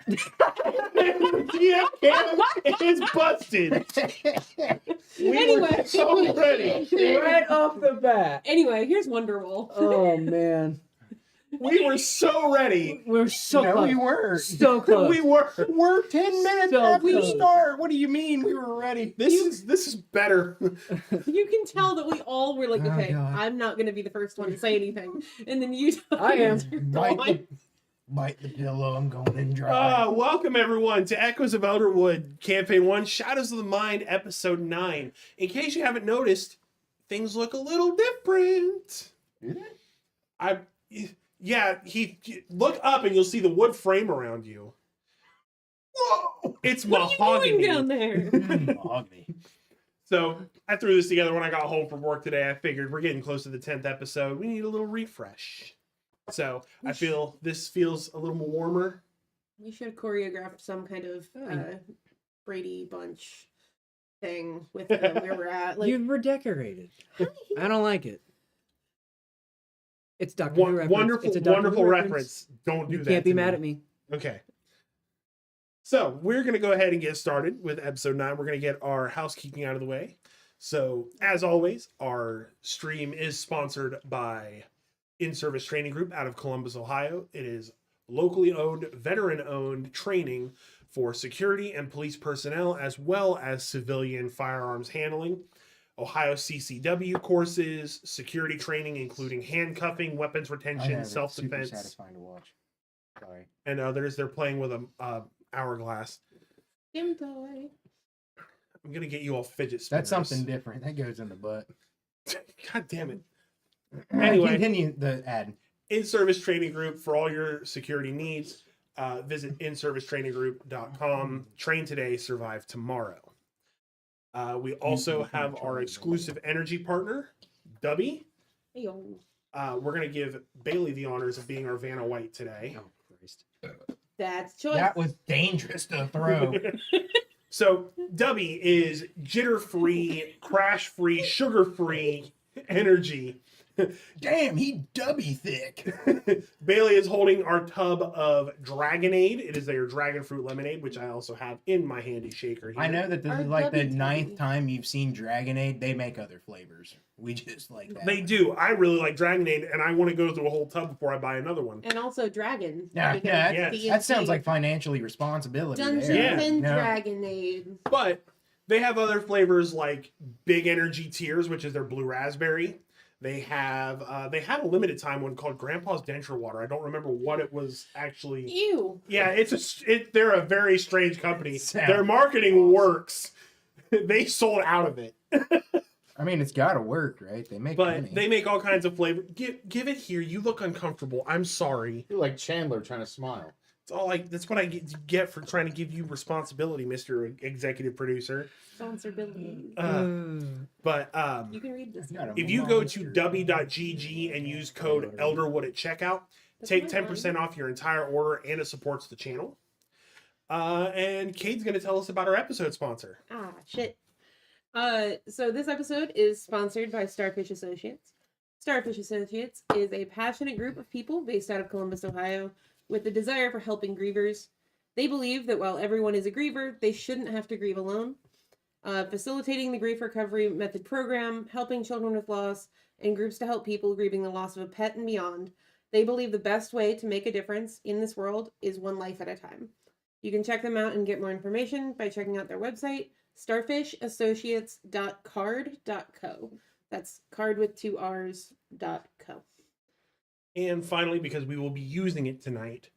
DM cannon is busted. We were so ready. Right off the bat. Anyway, here's Wonderwall. Oh, man. We were so ready. We're so No, close. we were. So close. We're 10 minutes So after the close. start. What do you mean we were ready? This is better. You can tell that we all were like, Oh, okay, God. I'm not going to be the first one to say anything. And then you I am. Bite the pillow. I'm going in dry. Welcome everyone to Echoes of Elderwood, Campaign 1, Shadows of the Mind, Episode 9. In case you haven't noticed, things look a little different. Do they? Yeah, look up and you'll see the wood frame around you. Whoa! It's What are you mahogany. doing down there? Mahogany. So I threw this together when I got home from work today. I figured we're getting close to the 10th episode. We need a little refresh. So I feel this feels a little more warmer. You should have choreographed some kind of Brady Bunch thing with where we're at. Like, You were decorated. I don't like it. It's Doctor Who reference. Wonderful, It's a Doctor wonderful Who reference. Don't do You that. can't be to mad at me. Okay. So we're going to go ahead and get started with episode 9. We're going to get our housekeeping out of the way. So as always, our stream is sponsored by In-Service Training Group out of Columbus, Ohio. It is locally owned, veteran-owned training for security and police personnel, as well as civilian firearms handling. Ohio CCW courses, security training, including handcuffing, weapons retention, self-defense. Super satisfying to watch. Sorry. And others. They're playing with a hourglass. Dim toy. I'm gonna get you all fidget spinners. That's something different. That goes in the butt. God damn it. Anyway, Anyway. continue the ad. In-Service Training Group for all your security needs. Visit inservicetraininggroup.com. Train today, survive tomorrow. We also have our exclusive energy partner, Dubby. Ayo. We're going to give Bailey the honors of being our Vanna White today. Oh, Christ. That's choice. That was dangerous to throw. So, Dubby is jitter-free, crash-free, sugar-free energy. Damn, he dubby thick. Bailey is holding our tub of Dragonade. It is their dragon fruit lemonade, which I also have in my handy shaker here. I know that this Our is like the dubby 9th tea. time you've seen Dragonade. They make other flavors. We just like that. They do. I really like Dragonade, and I want to go through a whole tub before I buy another one. And also Dragon. Yeah, because yeah, Yes. that sounds D&D. like financially responsibility. Dungeons there. Yeah. and No. Dragonade. But they have other flavors like Big Energy Tears, which is their blue raspberry. They have a limited time one called Grandpa's Denture Water. I don't remember what it was actually. Ew. Yeah, they're a very strange company. Sounds Their marketing awesome. works. They sold out of it. I mean, it's got to work, right? They make money. But they make all kinds of flavor. Give it here. You look uncomfortable. I'm sorry. You're like Chandler trying to smile. That's what I get for trying to give you responsibility, Mr. Executive Producer. Sponsorability. But You can read this. Got a if you go to w.gg and use code Elderwood at checkout, take 10% off your entire order, and it supports the channel. And Kade's going to tell us about our episode sponsor. Ah, shit. So this episode is sponsored by Starfish Associates. Starfish Associates is a passionate group of people based out of Columbus, Ohio, with a desire for helping grievers. They believe that while everyone is a griever, they shouldn't have to grieve alone. Facilitating the grief recovery method program, helping children with loss, and groups to help people grieving the loss of a pet and beyond. They believe the best way to make a difference in this world is one life at a time. You can check them out and get more information by checking out their website, starfishassociates.card.co. That's card with 2 R's.co. And finally, because we will be using it tonight,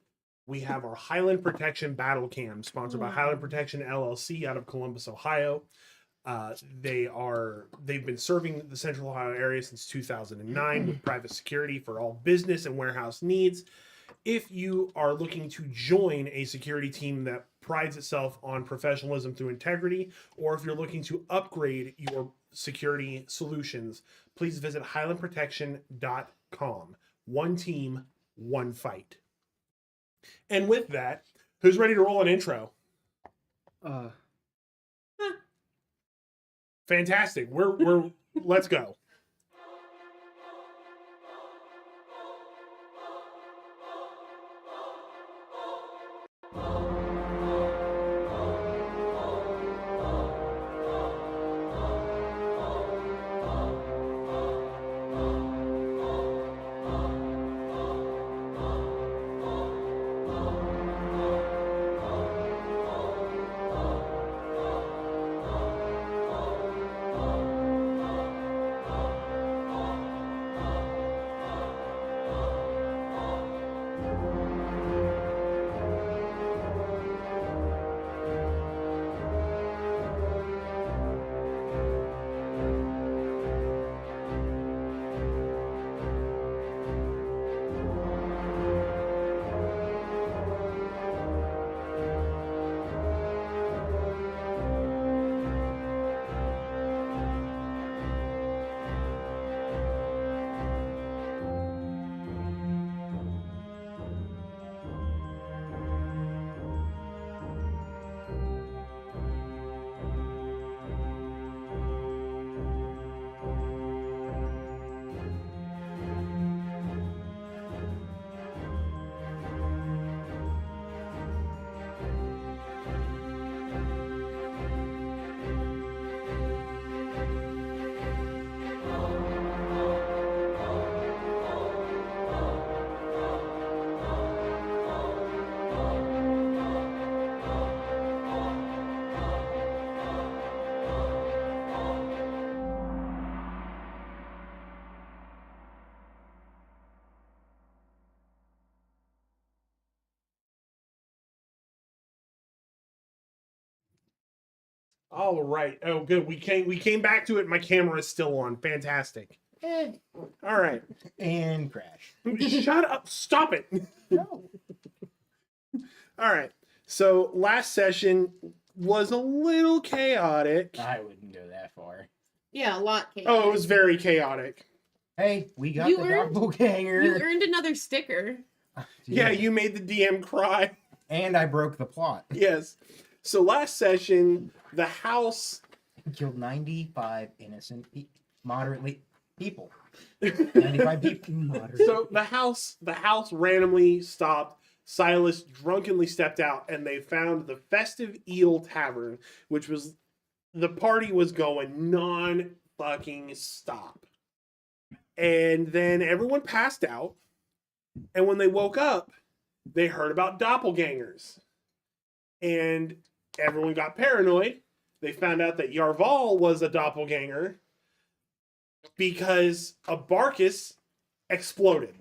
we have our Highland Protection Battle Cam, sponsored by Highland Protection LLC out of Columbus, Ohio. They've been serving the Central Ohio area since 2009 with private security for all business and warehouse needs. If you are looking to join a security team that prides itself on professionalism through integrity, or if you're looking to upgrade your security solutions, please visit highlandprotection.com. One team, one fight. And with that, who's ready to roll an intro? Fantastic. We're let's go. All right. Oh, good. We came back to it. My camera is still on. Fantastic. All right. And crash. Shut up. Stop it. No. All right. So last session was a little chaotic. I wouldn't go that far. Yeah, a lot. Kate. Oh, it was very chaotic. Hey, we got You the earned- doppelganger. You earned another sticker. Yeah, you made the DM cry. And I broke the plot. Yes. So last session, the house. Killed 95 innocent, moderately people. 95 people. Moderate. So the house randomly stopped. Silas drunkenly stepped out, and they found the Festive Eel Tavern, which was the party was going non-fucking stop. And then everyone passed out, and when they woke up, they heard about doppelgangers, and everyone got paranoid. They found out that Yarval was a doppelganger because Abarkus exploded.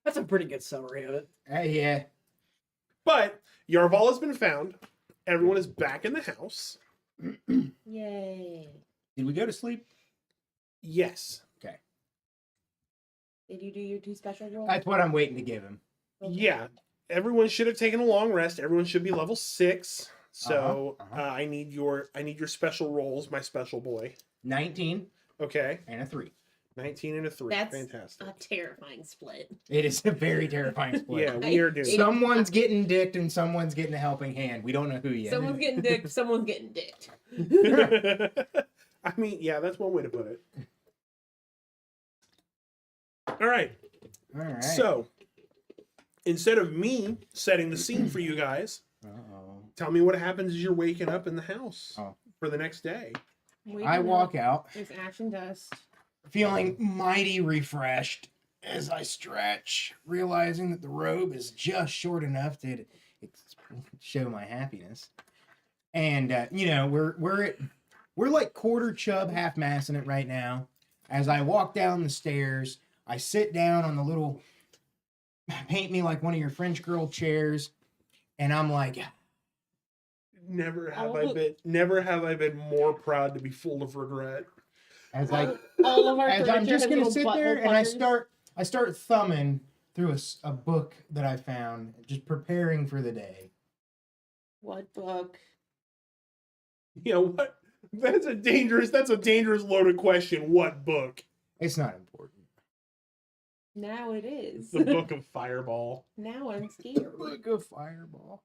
That's a pretty good summary of it. Yeah. But Yarval has been found. Everyone is back in the house. Yay. Did we go to sleep? Yes. Did you do your 2 special rolls? That's what I'm waiting to give him. Okay. Yeah. Everyone should have taken a long rest. Everyone should be level 6. So I need your special rolls, my special boy. 19 Okay. and a 3. 19 and a 3. That's Fantastic. a terrifying split. It is a very terrifying split. Yeah, we are doing Someone's getting dicked and someone's getting a helping hand. We don't know who yet. Someone's getting dicked, someone's getting dicked. I mean, yeah, that's one way to put it. All right. All right. So, instead of me setting the scene for you guys, Uh-oh. tell me what happens as you're waking up in the house Oh. for the next day. Wait I a walk minute. out There's action dust. feeling mighty refreshed as I stretch, realizing that the robe is just short enough to show my happiness. And we're like quarter chub, half massing it right now. As I walk down the stairs, I sit down on the little paint me like one of your French girl chairs, and I'm like, Never have Oh. never have I been more proud to be full of regret. as I All of our as furniture I'm just has gonna little sit there butthole and I puckers. start thumbing through a book that I found, just preparing for the day. What book? You know what? That's a dangerous loaded question. What book? It's not important. Now it is. The Book of Fireball. Now I'm scared. Book of Fireball.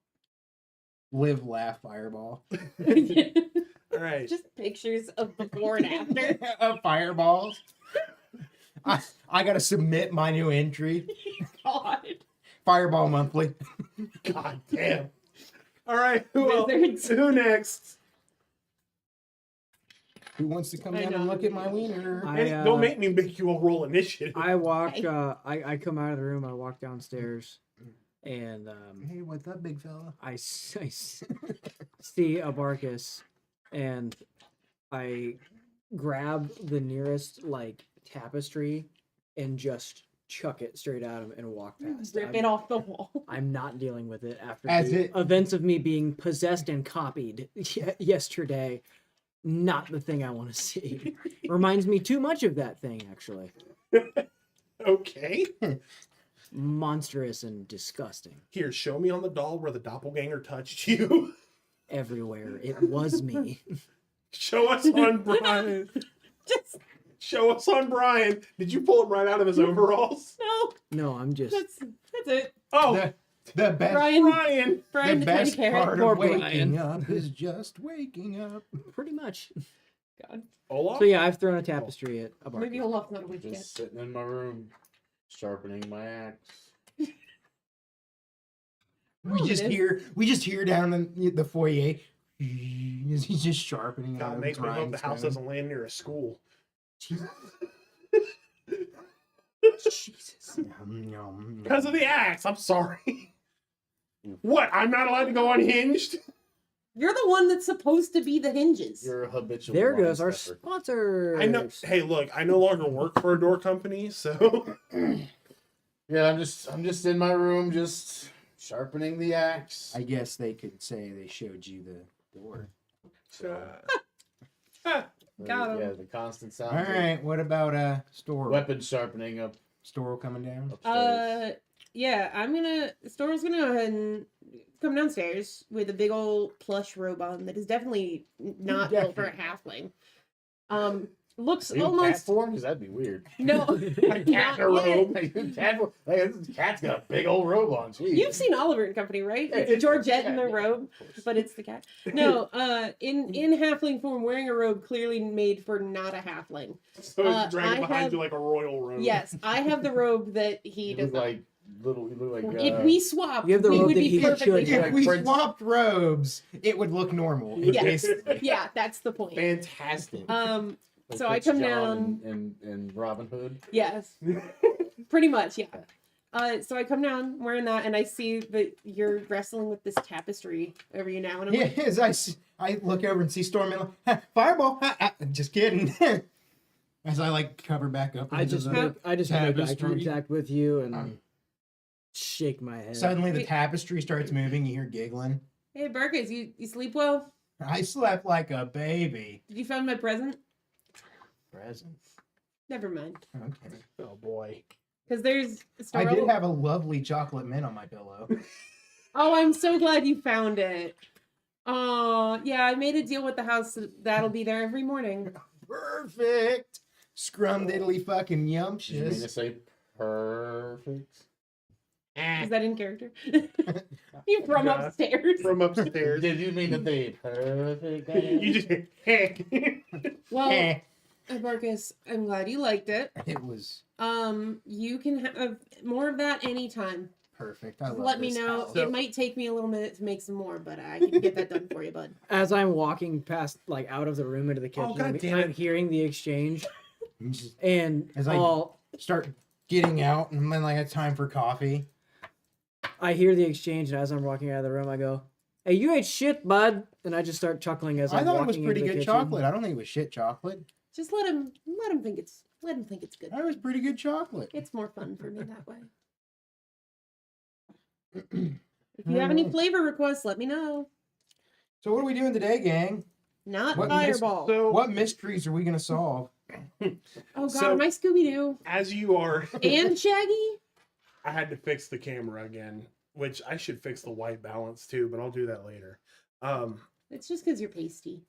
Live, laugh, Fireball. All right. Just pictures of before and after. Of fireballs. I gotta submit my new entry. God. Fireball monthly. God damn. All right. Who else? Wizards. Who next? Who wants to come I down and know. look at my wiener? Don't make me make you all roll initiative. I walk. I come out of the room. I walk downstairs, and Hey, what's up, big fella? I see Abarkus, and I grab the nearest like tapestry and just chuck it straight at him and walk past. Rip it off the wall. I'm not dealing with it after As the it- events of me being possessed and copied yesterday. Not the thing I want to see. Reminds me too much of that thing, actually. Okay. Monstrous and disgusting. Here, show me on the doll where the doppelganger touched you. Everywhere. It was me. Show us on Brian. Just Show us on Brian. Did you pull him right out of his overalls? no. No, I'm just. That's it. Oh, The best, Brian. Brian. Brian the the teddy best parrot. part Poor of waking Brian. up is just waking up. Pretty much. God. Olaf? So yeah, I've thrown a tapestry at a bar. Maybe Olaf's not awake yet. Just sitting in my room, sharpening my axe. Oh, We just hear down in the foyer. He's just sharpening. God, a makes me hope the house grindstone. doesn't land near a school. Jesus. Because of the axe. I'm sorry. What? I'm not allowed to go unhinged? You're the one that's supposed to be the hinges. You're a habitual. There goes our stepper. sponsor. I know. Hey, look, I no longer work for a door company, so. Yeah, I'm just in my room, just sharpening the axe. I guess they could say they showed you the door. So, Ah, Got 'em. Yeah, the constant All sound. right. What about Storal? Weapon sharpening up Storal coming down. upstairs. Yeah, Storal's gonna go ahead and come downstairs with a big old plush robe on that is definitely not built for a halfling. Looks Are you cat almost form? Because that'd be weird. no, a cat in a not yet. robe. Cat form? Like, this cat's got a big old robe on. Jeez. You've seen Oliver and Company, right? Yeah, It's Georgette in the yeah, robe, of course. but it's the cat. No, in halfling form, wearing a robe clearly made for not a halfling. So it's dragging I behind have- you like a royal robe. Yes, I have the robe that he You does look not. like little. You look like. If we swapped, You have the we robe would that be he should perfectly have. If fine. we Prince- swapped robes, it would look normal. Yes. basically. Yeah, that's the point. fantastic. So I Prince come John down. and Robin Hood. Yes, pretty much. Yeah. So I come down wearing that, and I see that you're wrestling with this tapestry over you now, and I'm Yeah, like, as I look over and see Storm and like, "Ha, fireball. Ha, ha." Just kidding. As I like cover back up. I into just the- make eye tapestry. contact with you and shake my head. Suddenly the Wait. tapestry starts moving. You hear giggling. "Hey, Abarkus, you sleep well? I slept like a baby. Did you find my present? Present. Never mind, Okay. Oh boy. because there's I Storal. did have a lovely chocolate mint on my pillow. Oh, I'm so glad you found it. Oh, yeah, I made a deal with the house that'll be there every morning. Perfect. Scrum diddly fucking Did you mean to yumptious. say perfect? Is that in character? You from Yeah. upstairs. From upstairs. Did you mean to say perfect? You just heck. Well, Eh, Abarkus, I'm glad you liked it. it was You can have more of that anytime. perfect. I love Let me this know. house. So- It might take me a little minute to make some more, but I can get that done for you, bud. As I'm walking past, like out of the room into the kitchen, Oh, God damn I'm it. hearing the exchange, Just and As I- all start getting out, and then like it's time for coffee. I hear the exchange, and as I'm walking out of the room, I go, "Hey, you ate shit, bud!" And I just start chuckling as I I'm thought it walking was pretty into the good kitchen. chocolate. I don't think it was shit chocolate. Just let him think it's good. That was pretty good chocolate. It's more fun for me that way. If you have any flavor requests, let me know. So what are we doing today, gang? Not What fireball. So What mysteries are we gonna solve? Oh god, so- my Scooby Doo as you are, and Shaggy. I had to fix the camera again, which I should fix the white balance too, but I'll do that later. It's just because you're pasty.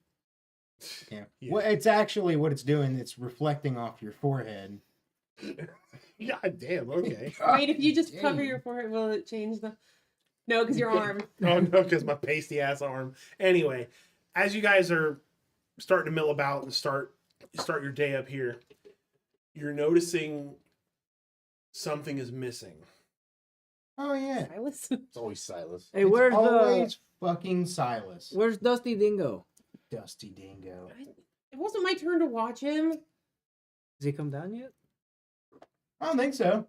Yeah. Yeah. Well, it's actually what it's doing. It's reflecting off your forehead. God damn. Okay. Wait, if you just cover dang. your forehead, will it change the? No, because your arm. Oh no, because my pasty ass arm. Anyway, as you guys are starting to mill about and start your day up here, you're noticing something is missing. Oh yeah. Silas. It's always Silas. Hey, It's where's always fucking Silas? where's Dusty Dingo? Dusty Dingo. It wasn't my turn to watch him. Has he come down yet? I don't think so.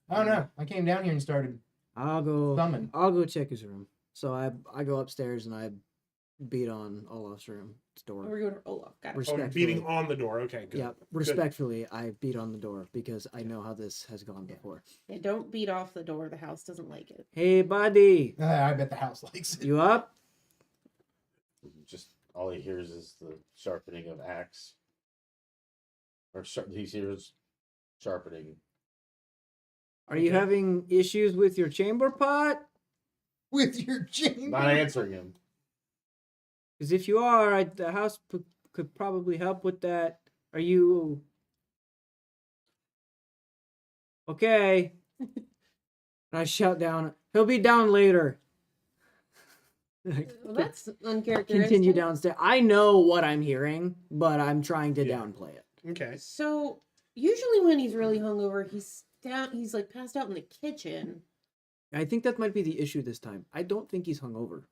I don't know. I came down here and started I'll go. thumbing. I'll go check his room. So I go upstairs and I beat on Olaf's room door. We're going to Olaf. Got it. Oh, Respectfully. beating on the door. Okay, good. Yeah, respectfully, I beat on the door because I know how this has gone before. Yeah, don't beat off the door. The house doesn't like it. Hey, buddy, I bet the house likes it. you up? Just all he hears is the sharpening of axe. He hears sharpening. Are you Okay. having issues with your chamber pot? With your chamber. Not answering him. Because if you are, the house could probably help with that. Are you okay? And I shout down, "He'll be down later." Well, that's uncharacteristic. Continue downstairs. I know what I'm hearing, but I'm trying to Yeah. downplay it. Okay. So usually when he's really hungover, he's down. He's like passed out in the kitchen. I think that might be the issue this time. I don't think he's hungover.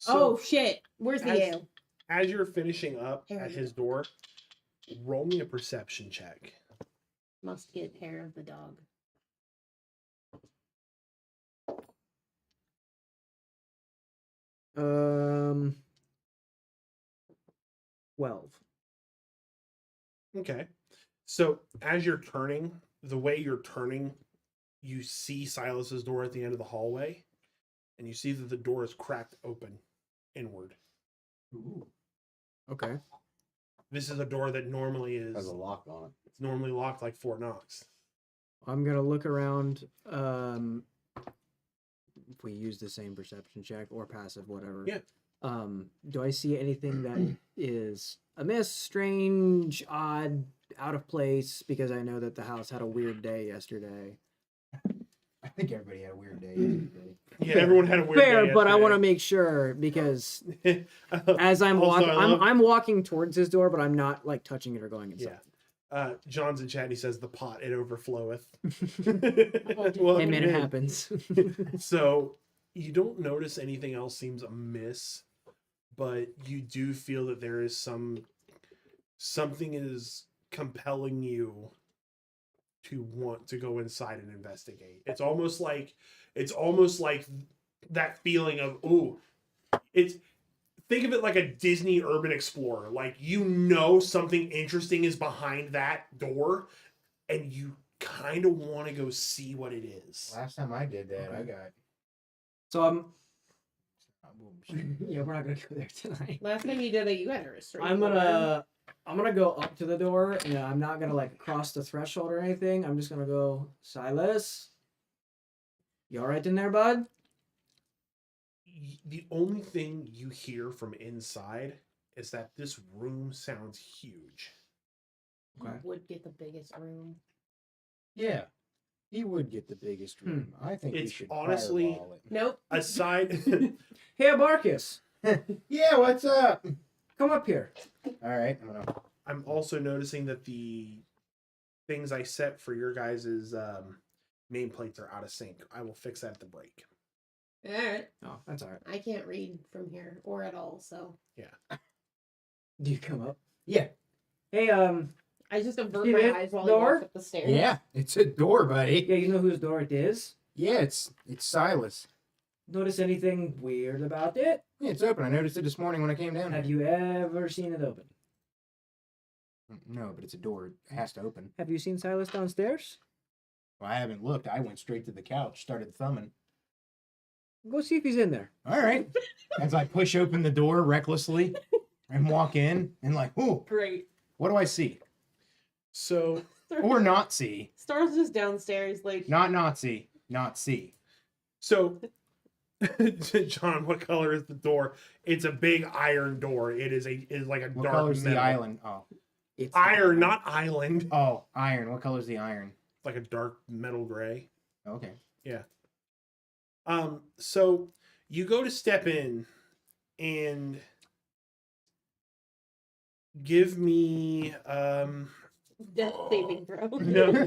Oh So, shit! Where's the as- ale? as you're finishing up There at we his door, roll me a perception check. Must get hair of the dog. Um, 12. Okay. So as you're turning, the way you're turning, you see Silas's door at the end of the hallway, and you see that the door is cracked open inward. Ooh. Okay. This is a door that normally Has is a lock on it. it's normally locked like Fort Knox. I'm gonna look around. If we use the same perception check or passive, whatever. Yeah. Do I see anything that is amiss, strange, odd, out of place? Because I know that the house had a weird day yesterday. I think everybody had a weird day yesterday. Yeah, everyone had a weird Fair, day but I want to yesterday. make sure because as I'm Also, walking, I love- I'm walking towards his door, but I'm not like touching it or going inside. John's in chat. He says the pot it overfloweth. Hey man, it in. happens. So you don't notice anything else seems amiss, but you do feel that there is something is compelling you to want to go inside and investigate. It's almost like that feeling of it's think of it like a Disney urban explorer. Like you know something interesting is behind that door and you kind of want to go see what it is. Last time I did that, I got. So I'm. Oh, shit. Yeah, we're not gonna go there tonight. Last time you did it, you had a restraint. I'm gonna go up to the door and I'm not gonna like cross the threshold or anything. I'm just gonna go, Silas. You alright in there, bud? The only thing you hear from inside is that this room sounds huge. Okay. Would get the biggest room. Yeah, he would get the biggest room. I think we It's should honestly- fireball Nope. Aside, Hey, Abarkus, it. Yeah, what's up? come up here. All right, I'm gonna. I'm also noticing that the things I set for your guys' nameplates are out of sync. I will fix that at the break. All right. Oh, that's alright. I can't read from here or at all, so Do you come up? Yeah, Hey, I just avert See my this eyes while I door? walk up the stairs. yeah, it's a door, buddy. yeah, you know whose door it is? Yeah, it's Silas. Notice anything weird about it? Yeah, it's open. I noticed it this morning when I came down. Have you ever seen it open? No, but it's a door. It has to open. Have you seen Silas downstairs? Well, I haven't looked. I went straight to the couch, started thumbing. Go see if he's in there. All right. As I push open the door recklessly and walk in, and like, ooh, Great. what do I see? So Or not see? Star's just downstairs, like Not see. Not see. So, John, what color is the door? It's a big iron door. It is like a What dark color's the metal. island? Oh, It's Iron, not island. oh, iron. What color's the iron? Like a dark metal gray. Okay. So you go to step in and give me death saving throw. no.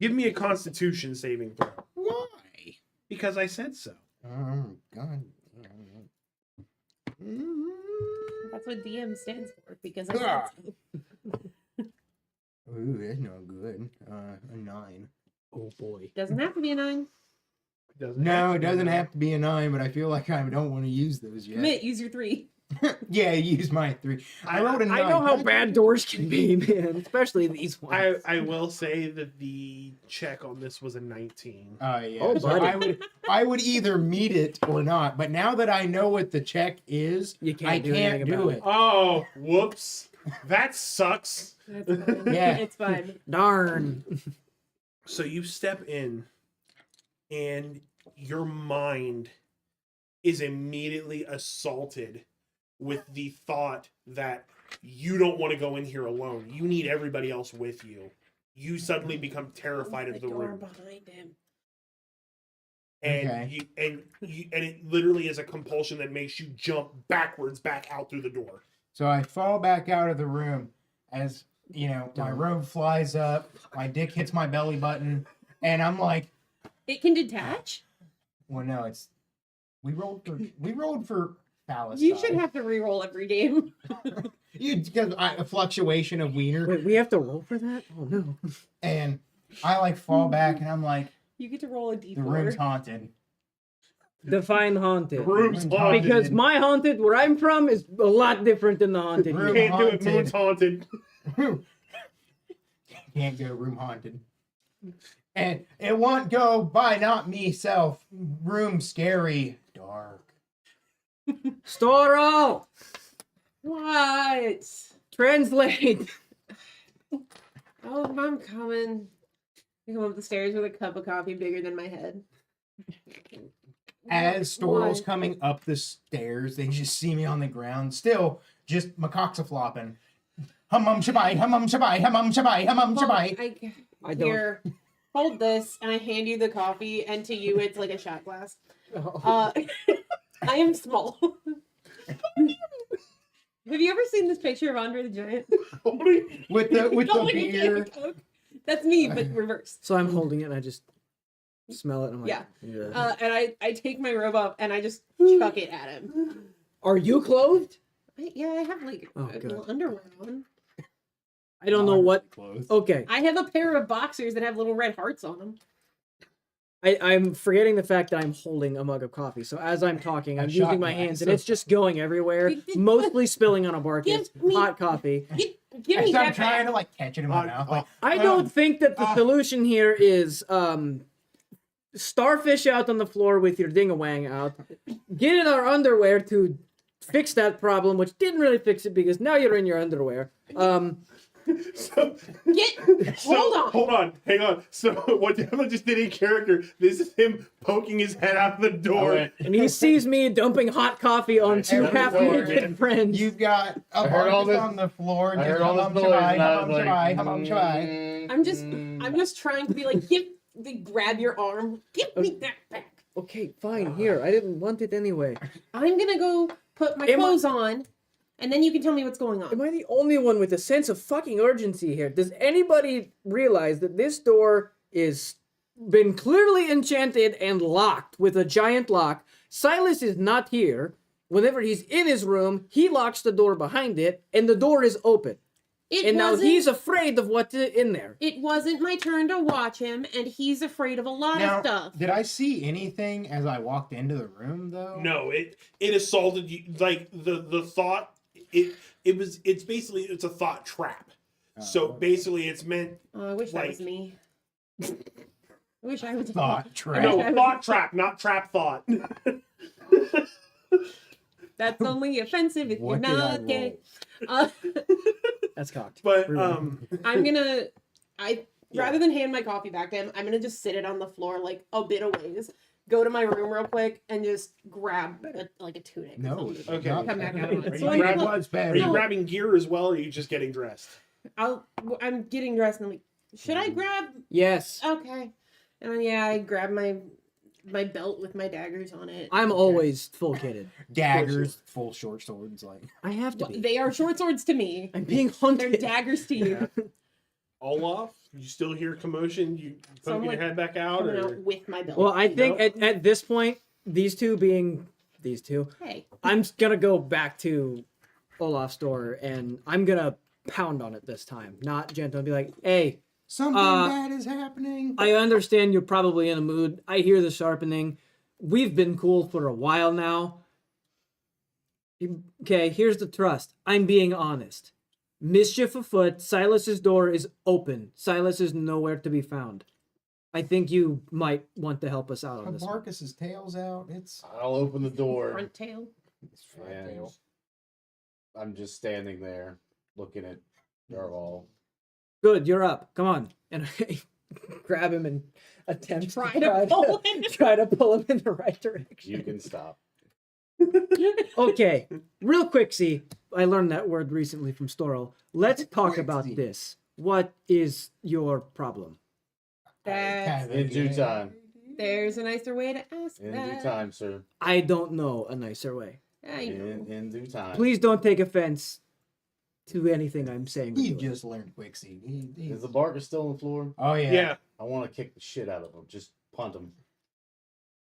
Give me a constitution saving throw. Why? Because I said so. Oh God. That's what DM stands for, because I Ah. said so. Ooh, that's not good. A 9. Oh boy. Doesn't have to be a 9. No, it doesn't have to be a 9, but I feel like I don't want to use those yet. Commit, use your 3. Yeah, use my 3. I rolled a 9. I know how bad doors can be, man. Especially these ones. I will say that the check on this was a 19. Oh yeah. Oh, so buddy. I would either meet it or not. But now that I know what the check is, You I do can't anything do about it. Oh, whoops. That sucks. That's fine. Yeah. It's fine. Darn. So you step in and your mind is immediately assaulted with the thought that you don't want to go in here alone. You need everybody else with you. You suddenly become terrified of the door room. behind him. And Okay. and it literally is a compulsion that makes you jump backwards back out through the door. So I fall back out of the room as, you know, my robe flies up, my dick hits my belly button, and I'm like, It can detach? well, no, it's we rolled for phallus. You size. should have to re-roll every game. because a fluctuation of wiener, Wait, we have to roll for that? Oh no. and I like fall back, and I'm like, You get to roll a d4. the room's haunted. Define haunted. The room's haunted. Because my haunted, where I'm from, is a lot different than the haunted Room here. Can't do it. Moon's haunted. Can't go room haunted. And it won't go by not me self. Room scary. Dark. Storal! What? Translate! Oh, I'm coming. I come up the stairs with a cup of coffee bigger than my head. As Storal's What? coming up the stairs, they just see me on the ground, still just macaques flopping. Hum shabai, hum shabai, hum shabai, hum Hold- shabai. I don't- Here, hold this, and I hand you the coffee, and to you, it's like a shot glass. Oh. I am small. Have you ever seen this picture of Andre the Giant? With the Holding a can beer. of Coke? That's me, but reversed. So I'm holding it and I just smell it and I'm like, Yeah. And I take my robe off and I just chuck it at him. Are you clothed? I have like Oh, a good. little underwear on. I don't know what. Clothes. Okay. I have a pair of boxers that have little red hearts on them. I'm forgetting the fact that I'm holding a mug of coffee. So as I'm talking, I'm A using shot my glass. hands and it's just going everywhere, mostly spilling on Abarkus. Give me- Hot coffee. Give me As I'm that trying back. to catch it in my mouth. Like, I don't think that the solution here is starfish out on the floor with your ding-a-wang out. Get in our underwear to fix that problem, which didn't really fix it because now you're in your underwear. So, Hold on. hang on. So what Devlin just did in character, this is him poking his head out the door. And he sees me dumping hot coffee on two Every half-naked door, friends. you've got a heard all Abarkus this- on the floor. I Just heard all hum this noise, shabai, and I hum was like, shabai, hum shabai. I'm just trying to be like, grab your arm. Give me that back. Okay, fine. Here, I didn't want it anyway. I'm gonna go put my Am I- clothes on, and then you can tell me what's going Am on. I the only one with a sense of fucking urgency here? Does anybody realize that this door is been clearly enchanted and locked with a giant lock? Silas is not here. Whenever he's in his room, he locks the door behind it, and the door is open. And now he's afraid of what's in there. It wasn't my turn to watch him, and he's afraid of a lot Now, of stuff. did I see anything as I walked into the room, though? No, it assaulted you. Like the thought. It's basically it's a thought trap. So okay. basically, it's meant Oh, I wish that was like- me. I wish I was Thought trap. no I was- thought trap, not trap thought. That's only offensive if you're What did I not gay. roll? Uh, That's cocked. But I'm gonna, rather than hand my coffee back to him, I'm gonna just sit it on the floor like a bit of ways. Go to my room real quick and just grab a tunic. or No. something. Okay. Come back out. Are So you I'm grab- gonna- was are better. you No. grabbing gear as well, or are you just getting dressed? I'm getting dressed and I'm like, should I grab? Yes. Okay. And then, I grab my belt with my daggers on it. I'm always full kitted. Daggers, full short swords, like. I have to be. They are short swords to me. I'm being They're hunted. daggers to you. Olaf, you still hear commotion? You So I'm, poking like, your head back out, Coming or out with my belt. Well, I think Nope. at this point, these two, Hey. I'm gonna go back to Olaf's door and I'm gonna pound on it this time, not gentle. And be like, hey, Something bad is happening. I understand you're probably in a mood. I hear the sharpening. We've been cool for a while now. Okay, here's the trust. I'm being honest. Mischief afoot. Silas's door is open. Silas is nowhere to be found. I think you might want to help us out on this one. Abarkus's tail's out. It's I'll open the door. Front tail. And I'm just standing there looking at Jarval. Good, you're up. Come on. And I grab him and attempt Try to pull him. try to pull him in the right direction. You can stop. Okay, real quick, see, I learned that word recently from Storal. Let's talk about Quicksy. this. What is your problem? That's- In due time. There's a nicer way to ask In that. due time, sir. I don't know a nicer way. I know. In due time. Please don't take offense to anything I'm saying. or He doing. just learned Quixie. Is the barker still on the floor? Oh yeah. yeah. I want to kick the shit out of him. Just punt him.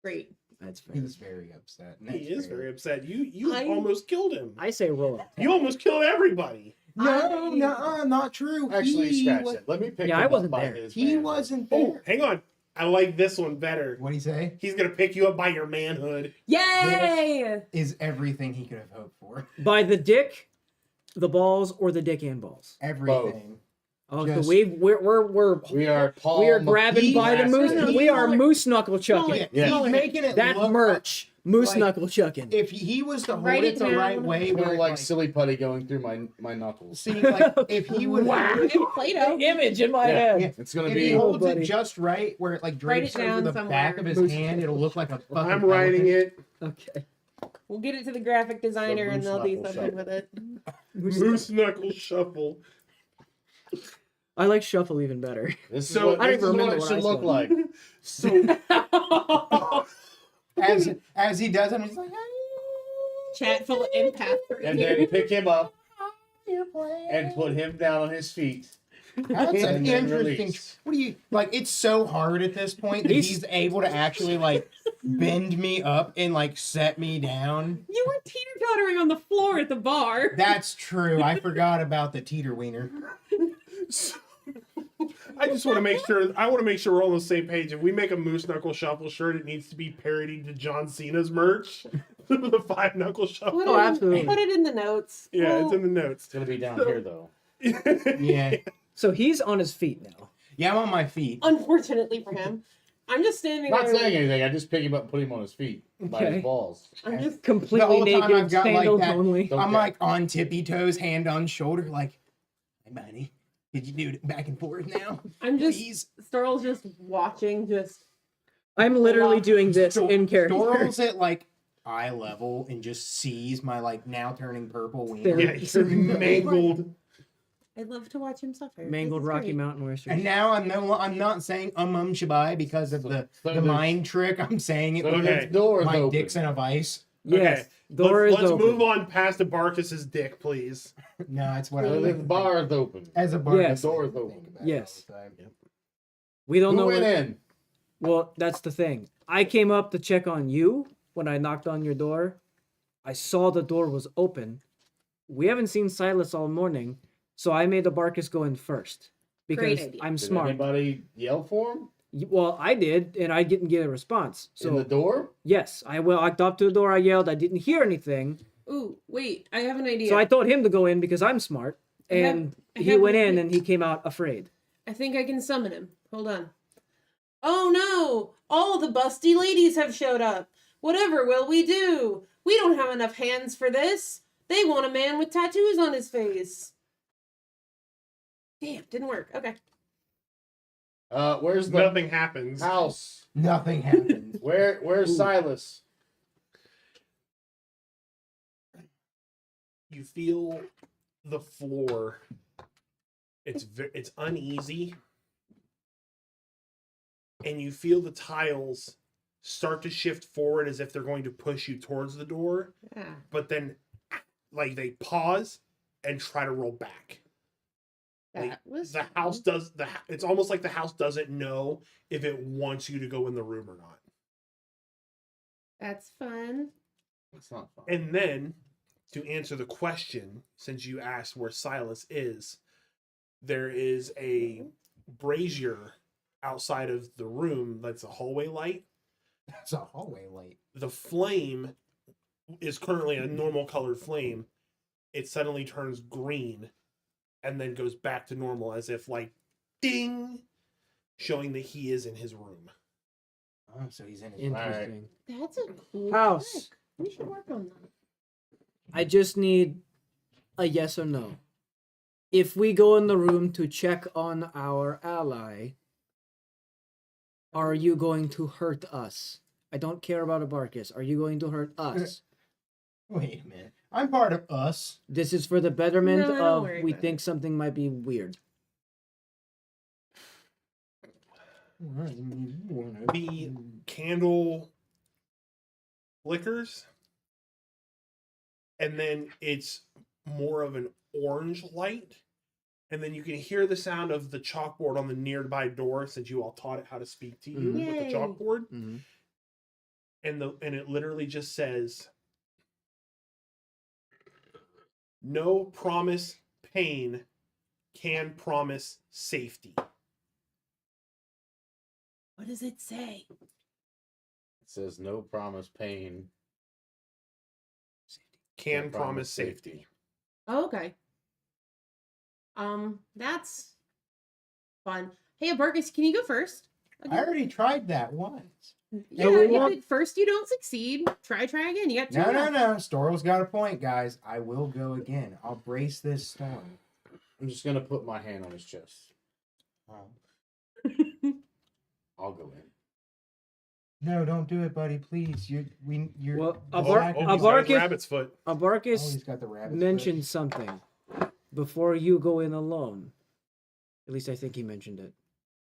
Great. That's fair. He's very upset. He is very upset. You I- almost killed him. I say roll it. You almost killed everybody. No, not true. Actually, he scratch was, it. Let me pick Yeah, him I wasn't up by there. his He manhood. wasn't Oh, there. hang on. I like this one better. What'd he say? He's gonna pick you up by your manhood. Yay! Is everything he could have hoped for. By the dick, the balls, or the dick and balls. Everything. Oh, Just- so we're We are Paul. we are grabbing he by the has moose. to- We are he- moose knuckle chucking. Yeah, Yeah. he's making it That look merch. Moose Like, knuckle chucking. If he was to hold Write it it the right down. way, Kind where of it, like silly putty going through my knuckles. see, like if he would, And Play-Doh. Image in my Yeah. head. yeah, It's gonna if be he holds buddy. it just right, where it like Write it drapes over down the back somewhere. of his Moose hand, it'll look like a fucking. I'm writing elephant. it. Okay. We'll get it to the graphic designer and moose they'll do knuckle something shuffle. with it. Moose knuckle shuffle. I like shuffle even better. This So- is what, I don't this even is what remember it what should I look said. like. So As he does it, he's like, Chat full of empath. And then pick him up and put him down on his feet. That's an And then interesting. release. What do you like? It's so hard at this point that He's- he's able to actually like bend me up and like set me down. You were teeter-tottering on the floor at the bar. That's true. I forgot about the teeter wiener. I just want to make sure. I want to make sure we're all on the same page. If we make a Moose Knuckle Shuffle shirt, it needs to be parodied to John Cena's merch, the 5 Knuckle Shuffle. Put Oh, it- absolutely. Put it in the notes. Yeah, it's Well, in the notes. It's gonna be down here though. Yeah, So he's on his feet now. yeah. I'm on my feet. unfortunately for him. I'm just standing Not there. saying anything. I just pick him up and put him on his feet by Okay. his balls. I'm just Completely The whole time naked, I've got, like, sandals that- only. Don't I'm care. like on tippy toes, hand on shoulder, like, hey, buddy, did you do it back and forth now? I'm just Please. Storal's just watching, just I'm literally doing this Stor- in character. Storal's at like eye level and just sees my like now turning purple wiener. Yeah, you're mangled. I love to watch him suffer. Mangled This is Rocky great. Mountain oysters. And now I'm not saying shabai because of the there's- mind trick. I'm saying it So because Okay. the door is my open. dick's in a vice. Yes, Okay, door is let's open. move on past Abarkus's dick, please. No, that's what I So the like. bar is open. As a bar, Yes. The door is open. Yes. We don't Who know went what. in? Well, that's the thing. I came up to check on you when I knocked on your door. I saw the door was open. We haven't seen Silas all morning, so I made Abarkus go in first because idea. I'm Did smart. anybody yell for him? Well, I did, and I didn't get a response. In the So door? yes, I walked up to the door. I yelled. I didn't hear anything, Ooh, wait, I have an idea. so I told him to go in because I'm smart. I have- And I he have went an in, idea. and he came out afraid. I think I can summon him. Hold on. Oh no! All the busty ladies have showed up. Whatever will we do? We don't have enough hands for this. They want a man with tattoos on his face. Damn, didn't work. Okay. Where's the Nothing happens. house? Nothing happened. Where's Ooh. Silas? You feel the floor. It's uneasy, and you feel the tiles start to shift forward as if they're going to push you towards the door, Yeah. but then like they pause and try to roll back. Like, That was the house does it's almost like the house doesn't know if it wants you to go in the room or not. That's fun. That's not fun. And then, to answer the question, since you asked where Silas is, there is a brazier outside of the room that's a hallway light. That's a hallway light. The flame is currently a normal colored flame. It suddenly turns green and then goes back to normal as if like ding, showing that he is in his room. Oh, so he's in his Interesting. That's a cool House. trick. We should work on that. I just need a yes or no. If we go in the room to check on our ally, are you going to hurt us? I don't care about Abarkus. Are you going to hurt us? Wait a minute. I'm part of us. This is for the betterment No, don't of worry we about think something might be weird. The candle flickers, and then it's more of an orange light, and then you can hear the sound of the chalkboard on the nearby door, since you all taught it how to speak to you Mhm. with Yay. the chalkboard, Mm-hmm. and it literally just says, "No promise pain, can promise safety." What does it say? It says no promise pain. Can promise safety. Oh, okay. That's fun. Hey, Abarkus, can you go first? I already tried that once. Yeah, we if want- at first you don't succeed, try again. You got two. No, left. Storal's got a point, guys. I will go again. I'll brace this storm. I'm just gonna put my hand on his chest. Oh. I'll go in. No, don't do it, buddy. Please. You're Well, exactly- he's got his Abarkus- rabbit's foot. Oh, Abarkus he's got the rabbit. mentioned something before you go in alone. At least I think he mentioned it.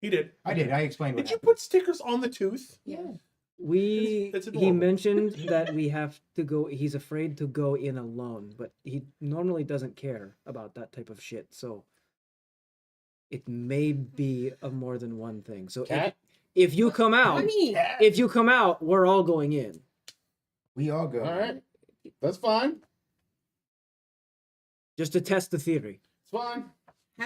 He did. I did. I explained what Did you happened. put stickers on the tooth? Yeah. It's He adorable. mentioned that we have to go. He's afraid to go in alone, but he normally doesn't care about that type of shit. So it may be a more than one thing. So Cat? if you come out, Honey, if you come out, we're all going in. We all go. All right. That's fine. Just to test the theory. It's fine.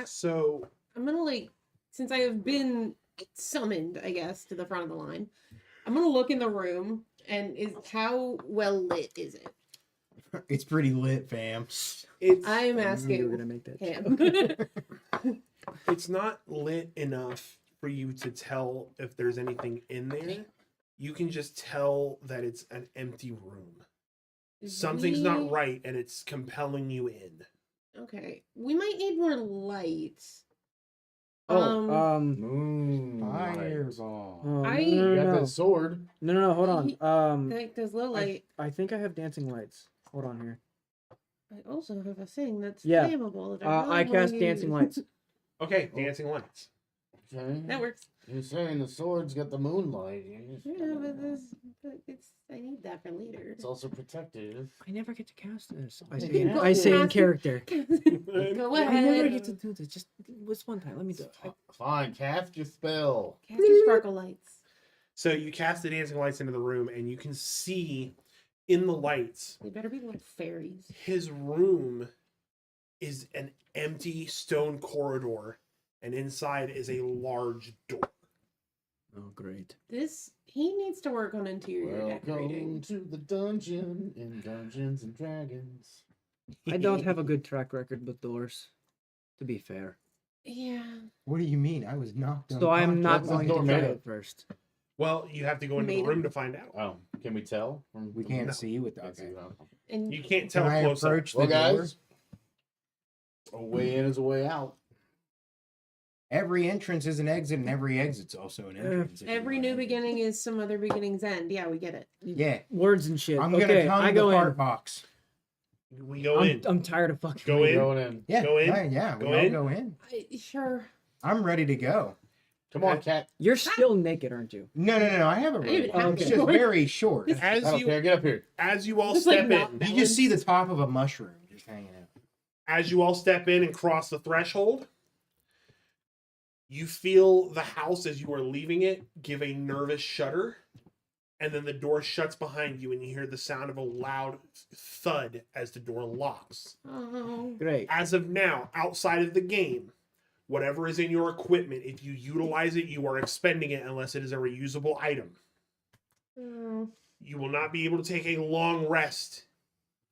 So I'm gonna since I have been summoned, I guess, to the front of the line. I'm gonna look in the room and how well lit is it? It's pretty lit, fam. it's I am I knew you were asking gonna make that. him. it's not lit enough for you to tell if there's anything in there. You can just tell that it's an empty room. Something's not right and it's compelling you in. Okay, we might need more light. Oh, Moonlight. Fireball. oh, I- You no, got no, that sword. no, hold on. Like there's low light. I think I have dancing lights. Hold on here. I also have a thing that's Yeah. flammable. That I really cast wanna dancing use. lights. Okay, dancing lights. Okay. That works. You're saying the sword's got the moonlight. Yeah, but I need that for later. It's also protective. I never get to cast this. I You say, can I say in cast it. character. Go I never ahead. get to do this. Just this one time. Let me do it. Fine, cast your spell. Cast your sparkle lights. So you cast the dancing lights into the room and you can see in the lights They better be little fairies. his room is an empty stone corridor and inside is a large door. Oh, great. He needs to work on interior Welcome decorating. to the dungeon in Dungeons and Dragons. I don't have a good track record with doors, to be fair. Yeah. What do you mean? I was knocked. So I'm not What's going the to door try made it of? first. Well, you have to go into the Made room him. to find out. Oh, can we tell? From We from- can't No. see with the. Can't see Okay. that. And You can't Can tell I close up. approach the Well, door? guys, a way in is a way out. Every entrance is an exit, and every exit's also an entrance. if you every know new what I mean. beginning is some other beginning's end. Yeah, we get it. Yeah, Words and shit. I'm okay, gonna come I to the go fart in. box. We go in. I'm tired of fucking. Go waiting. in. Going in. Yeah, Go in. yeah, we Go all in. go in. Sure. I'm ready to go. Come on, cat. You're still naked, aren't you? No, I have a I robe. even have It's a just robe. very short. I As don't you care. Get up here. as you all Just, like, step not in, You just see the top of a mushroom just hanging out. as you all step in and cross the threshold, you feel the house as you are leaving it give a nervous shudder, and then the door shuts behind you, and you hear the sound of a loud thud as the door locks. Oh. Great. As of now, outside of the game, whatever is in your equipment, if you utilize it, you are expending it unless it is a reusable item. Oh. You will not be able to take a long rest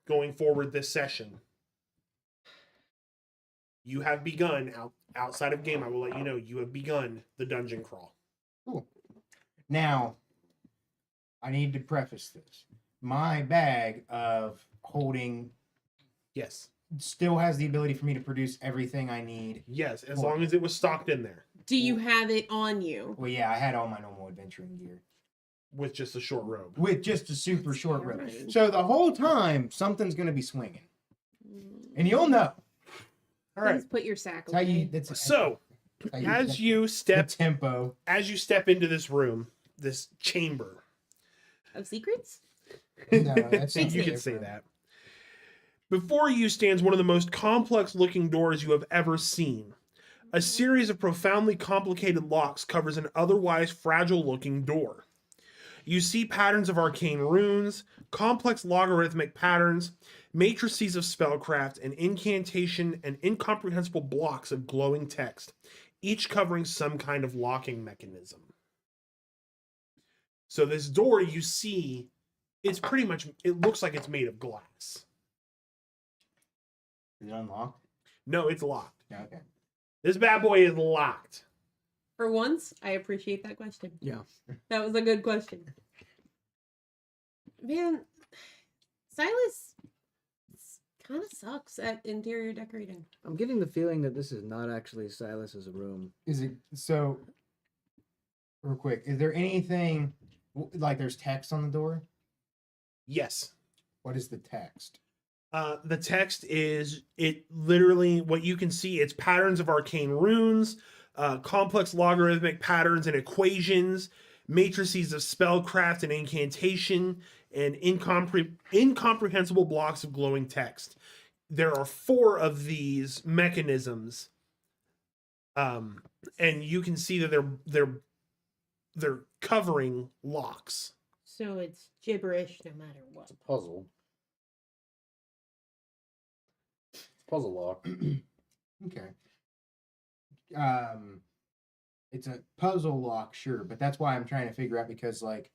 going forward this session. You have begun outside of game. I will let you know you have begun the dungeon crawl. Cool. Now, I need to preface this. My bag of holding Yes, still has the ability for me to produce everything I need. yes, as long as it was stocked in there Do you have it on you? Well, yeah, I had all my normal adventuring gear with just a short robe. with just a super That's short rope. terrifying. So the whole time, something's going to be swinging, and you'll know. All right. Please put your sack That's how away. you. That's So how as you the step tempo. into this room, this chamber, Of secrets? No, that's you Makes can sense. say that. Before you stands one of the most complex looking doors you have ever seen. A series of profoundly complicated locks covers an otherwise fragile looking door. You see patterns of arcane runes, complex logarithmic patterns, matrices of spellcraft, and incantation and incomprehensible blocks of glowing text, each covering some kind of locking mechanism. So this door you see, it's pretty much, it looks like it's made of glass. Is it unlocked? No, it's locked. Yeah, okay. This bad boy is locked. For once, I appreciate that question. Yeah. That was a good question. Man, Silas kind of sucks at interior decorating. I'm getting the feeling that this is not actually Silas's room. Is it so? Real quick, is there anything like there's text on the door? Yes. What is the text? The text is it literally what you can see. It's patterns of arcane runes, complex logarithmic patterns and equations, matrices of spellcraft and incantation, and incomprehensible blocks of glowing text. There are 4 of these mechanisms, and you can see that they're covering locks. So it's gibberish no matter what. It's a puzzle. Puzzle lock. Okay. It's a puzzle lock, sure, but that's why I'm trying to figure out because like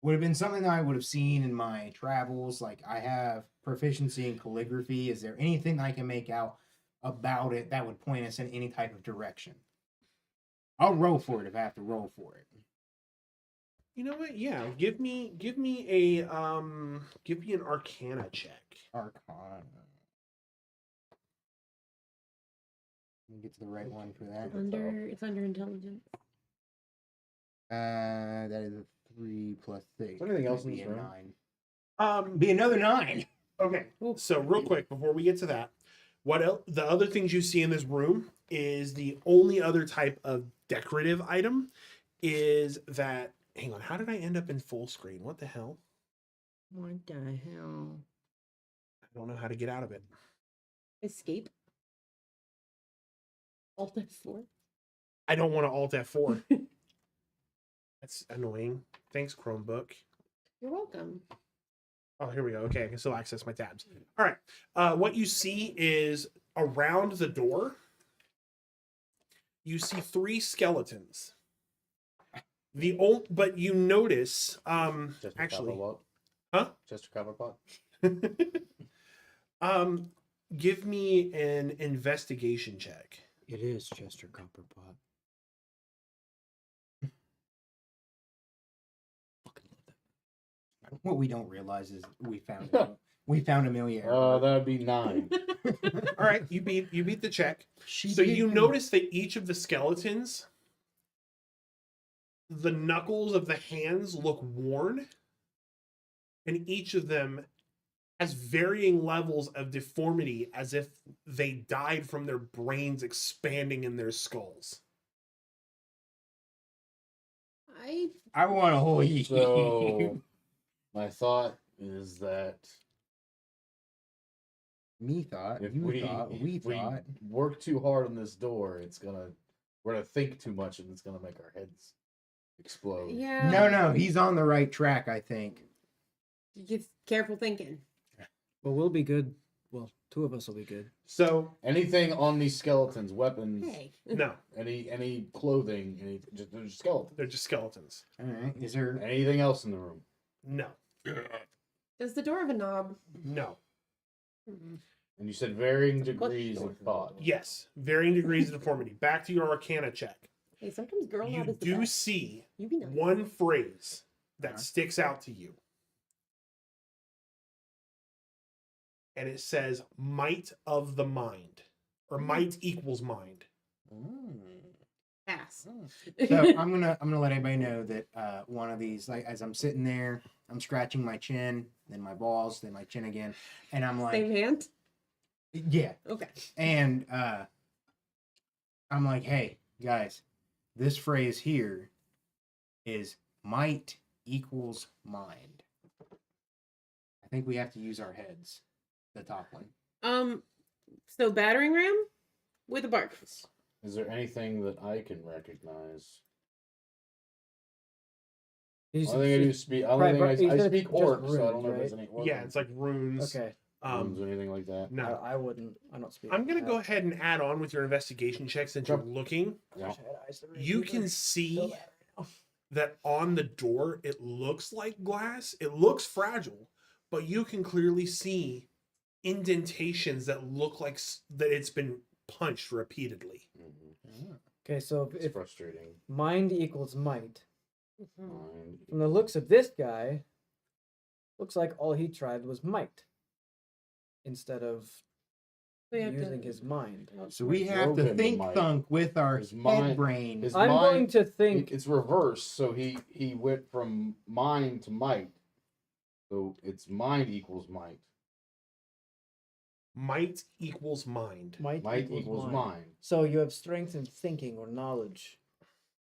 would have been something that I would have seen in my travels. Like I have proficiency in calligraphy. Is there anything I can make out about it that would point us in any type of direction? I'll roll for it if I have to roll for it. You know what? Yeah, give me an Arcana check. Arcana. Let me get to the right one for that. It's under intelligence. That is a 3 plus 6. Is there anything else in Be this a room? 9. Be another 9. Okay. So real quick before we get to that, the other things you see in this room is the only other type of decorative item is that. Hang on, how did I end up in full screen? What the hell? What the hell? I don't know how to get out of it. Escape. Alt F4. I don't want to Alt F4. That's annoying. Thanks, Chromebook. You're welcome. Oh, here we go. Okay, I can still access my tabs. All right. What you see is around the door, you see 3 skeletons. But you notice, Chester actually, Copperpot. huh? Chester Copperpot. Give me an investigation check. It is Chester Copperpot. Fucking love that. What we don't realize is we found Amelia. That'd be 9. All right, you beat the check. She So did you good. notice that each of the skeletons, the knuckles of the hands look worn, and each of them has varying levels of deformity as if they died from their brains expanding in their skulls. I want to hold you. So my thought is that Me thought. if You we thought. We if we thought. work too hard on this door, we're gonna think too much and it's gonna make our heads explode. Yeah. No, he's on the right track, I think. Just careful thinking. But we'll be good. Well, 2 of us will be good. So Anything on these skeletons, weapons, Hey. no, any clothing, they're just skeletons. they're just skeletons. All right. Is there? Anything else in the room? No, Does the door have a knob? no. And you said varying degrees of thought. Yes, varying degrees of deformity. Back to your Arcana check. Hey, sometimes girl knob You is the do best. see You be nice. one phrase that sticks out to you. And it says might of the mind, or might equals mind. Pass. So I'm gonna let everybody know that one of these, like as I'm sitting there, I'm scratching my chin, then my balls, then my chin again, and I'm like, Same hand? yeah, Okay. and I'm like, hey guys, this phrase here is might equals mind. I think we have to use our heads. The top one. So battering ram with Abarkus. Is there anything that I can recognize? He's- Only thing I do speak. Right, Only but thing he's I just speak orc, so I don't know if runes, there's any orc. Yeah, it's like runes. Okay. runes or anything like that. No. I wouldn't. I don't speak. I'm gonna that. go ahead and add on with your investigation check since you're looking. Yeah. Wish I had eyes to read You either. can Feel see that right now. that on the door it looks like glass. It looks fragile, but you can clearly see indentations that look like that it's been punched repeatedly. Mhm. Okay, so It's if frustrating. mind equals might, Mhm. Mind. from the looks of this guy, looks like all he tried was might instead of We have using to- his mind. So we have to Broken the think mic. thunk with our His head mind- brain. his I'm mind- going to think. It's reversed. So he went from mind to might. So it's mind equals might. Might equals mind. Might equals mind. So you have strength in thinking or knowledge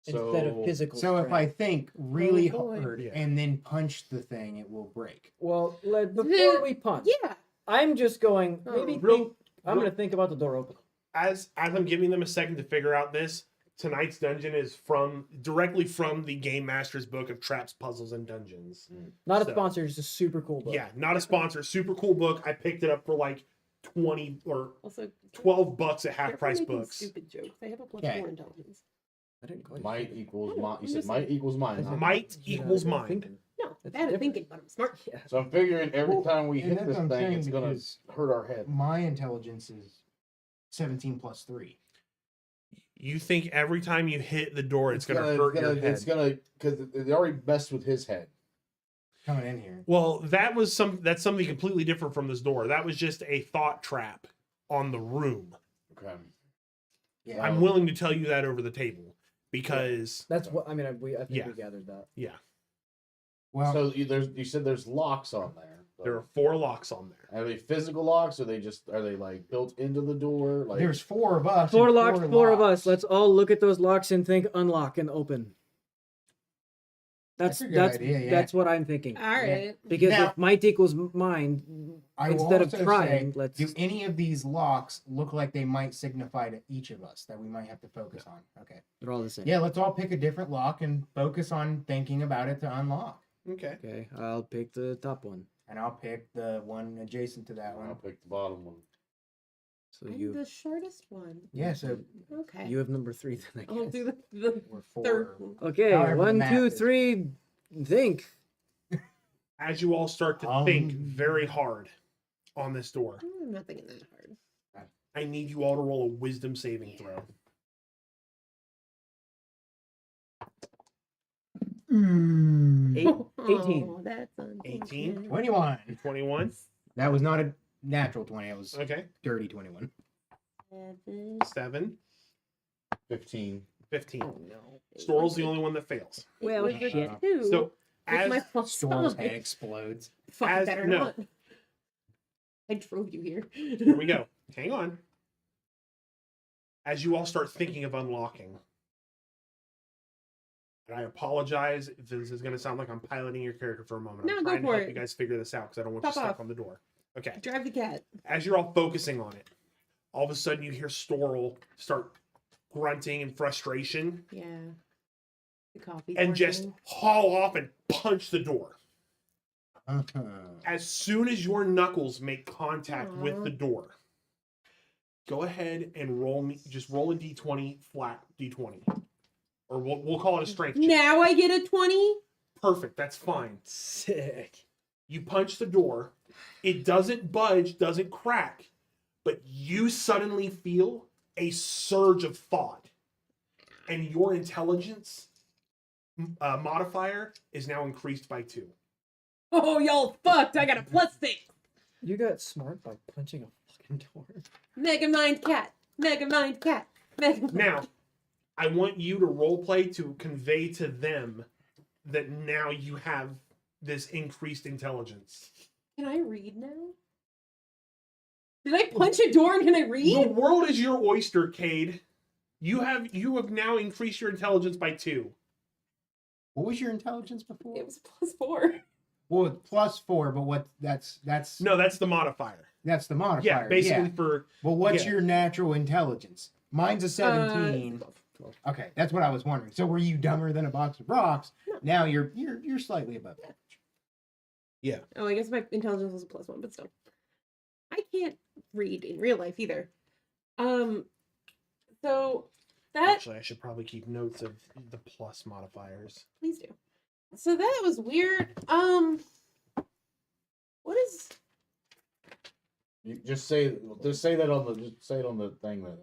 instead of So- physical So if I strength. think really boy. hard Yeah. and then punch the thing, it will break. Well, before we punch, Yeah. I'm just going. Maybe Real- I'm going to think about the door open. As I'm giving them a second to figure out this, tonight's dungeon is directly from the Game Master's book of Traps, Puzzles, and Dungeons. Not a So- sponsor, it's a super cool book. Yeah, not a sponsor. Super cool book. I picked it up for like 20 or Also, $12 at half careful price making books. Stupid jokes. I have a plus Okay. 4 intelligence. I didn't call you. Might equals Oh, mind. I'm You said just might equals mind. That's not it. Might You know, equals you're mind. thinking. No, That's bad at different. thinking, but I'm smart. Yeah. So I'm figuring every Well, time we and hit that's this what I'm thing, saying, it's gonna because hurt our head. My intelligence is 17 plus 3. You think every time you hit the door, it's going to hurt your head. It's gonna because they already messed with his head. Coming in here. Well, that's something completely different from this door. That was just a thought trap on the room. Okay. Yeah. I'm willing to tell you that over the table because That's what I mean. I think Yeah. we gathered that. Well, So you said there's locks on there. there are 4 locks on there. Are they physical locks? Or are they like built into the door? Like there's 4 of us. Four and locks, 4 of locks. us. Let's all look at those locks and think unlock and open. That's a good idea, yeah. That's what I'm thinking. All right. Because Now- if might equals mind, I will instead of also trying, say, let's. do any of these locks look like they might signify to each of us that we might have to focus on? Okay. They're all the same. Yeah, let's all pick a different lock and focus on thinking about it to unlock. Okay. Okay, I'll pick the top one. And I'll pick the one adjacent to that I'll one. pick the bottom one. So I'm you the shortest one. Yeah, so Okay. you have number 3 then I guess. I'll do the we're third 4. one. Okay, However the 1, math 2, is. 3. Think. As you all start to think very hard on this door, I'm not thinking that hard. I need you all to roll a wisdom saving throw. Eight- 18. Oh, that's 18? 21. 21. That was not a natural 20. It was Okay. dirty 21. 7. 15. 15. Oh no. Storal's the only one that fails. Well, Well, it was a shit. 2. So with as my plus Storm's 5. head explodes. Fuck, as- better no. not. I drove you here. here we go. Hang on. As you all start thinking of unlocking, and I apologize if this is going to sound like I'm piloting your character for a moment. No, I'm go trying to for help it. you guys figure this out because I don't want Pop you stuck off. on the door. Okay. Drive the cat. As you're all focusing on it, all of a sudden you hear Storal start grunting in frustration Yeah. The coffee. and just haul off and punch the door. Uh-huh. As soon as your knuckles make contact Aw. with the door, go ahead and roll a d20 flat d20, or we'll call it a strength check. Now I get a 20. Perfect, that's fine. Sick. You punch the door, it doesn't budge, doesn't crack, but you suddenly feel a surge of thought, and your intelligence modifier is now increased by 2. Oh, y'all fucked. I got a +6. You got smart by punching a fucking door. Mega Mind Cat. Mega Mind Cat. Mega Mind Now, Cat. I want you to role play to convey to them that now you have this increased intelligence. Can I read now? Did I punch a door and can I The read? world is your oyster, Kade. You have now increased your intelligence by 2. What was your intelligence before? It was +4. Well, plus 4, but what? That's No, that's the modifier. that's the modifier. Yeah, basically for Well, what's yeah. your natural intelligence? Mine's a 17. 12. Okay, that's what I was wondering. So were you dumber than a box of rocks? No. Now you're slightly above average. Oh, I guess my intelligence was a +1, but still. I can't read in real life either. So that actually I should probably keep notes of the plus modifiers. please do. So that was weird. What is You just say that on the thing that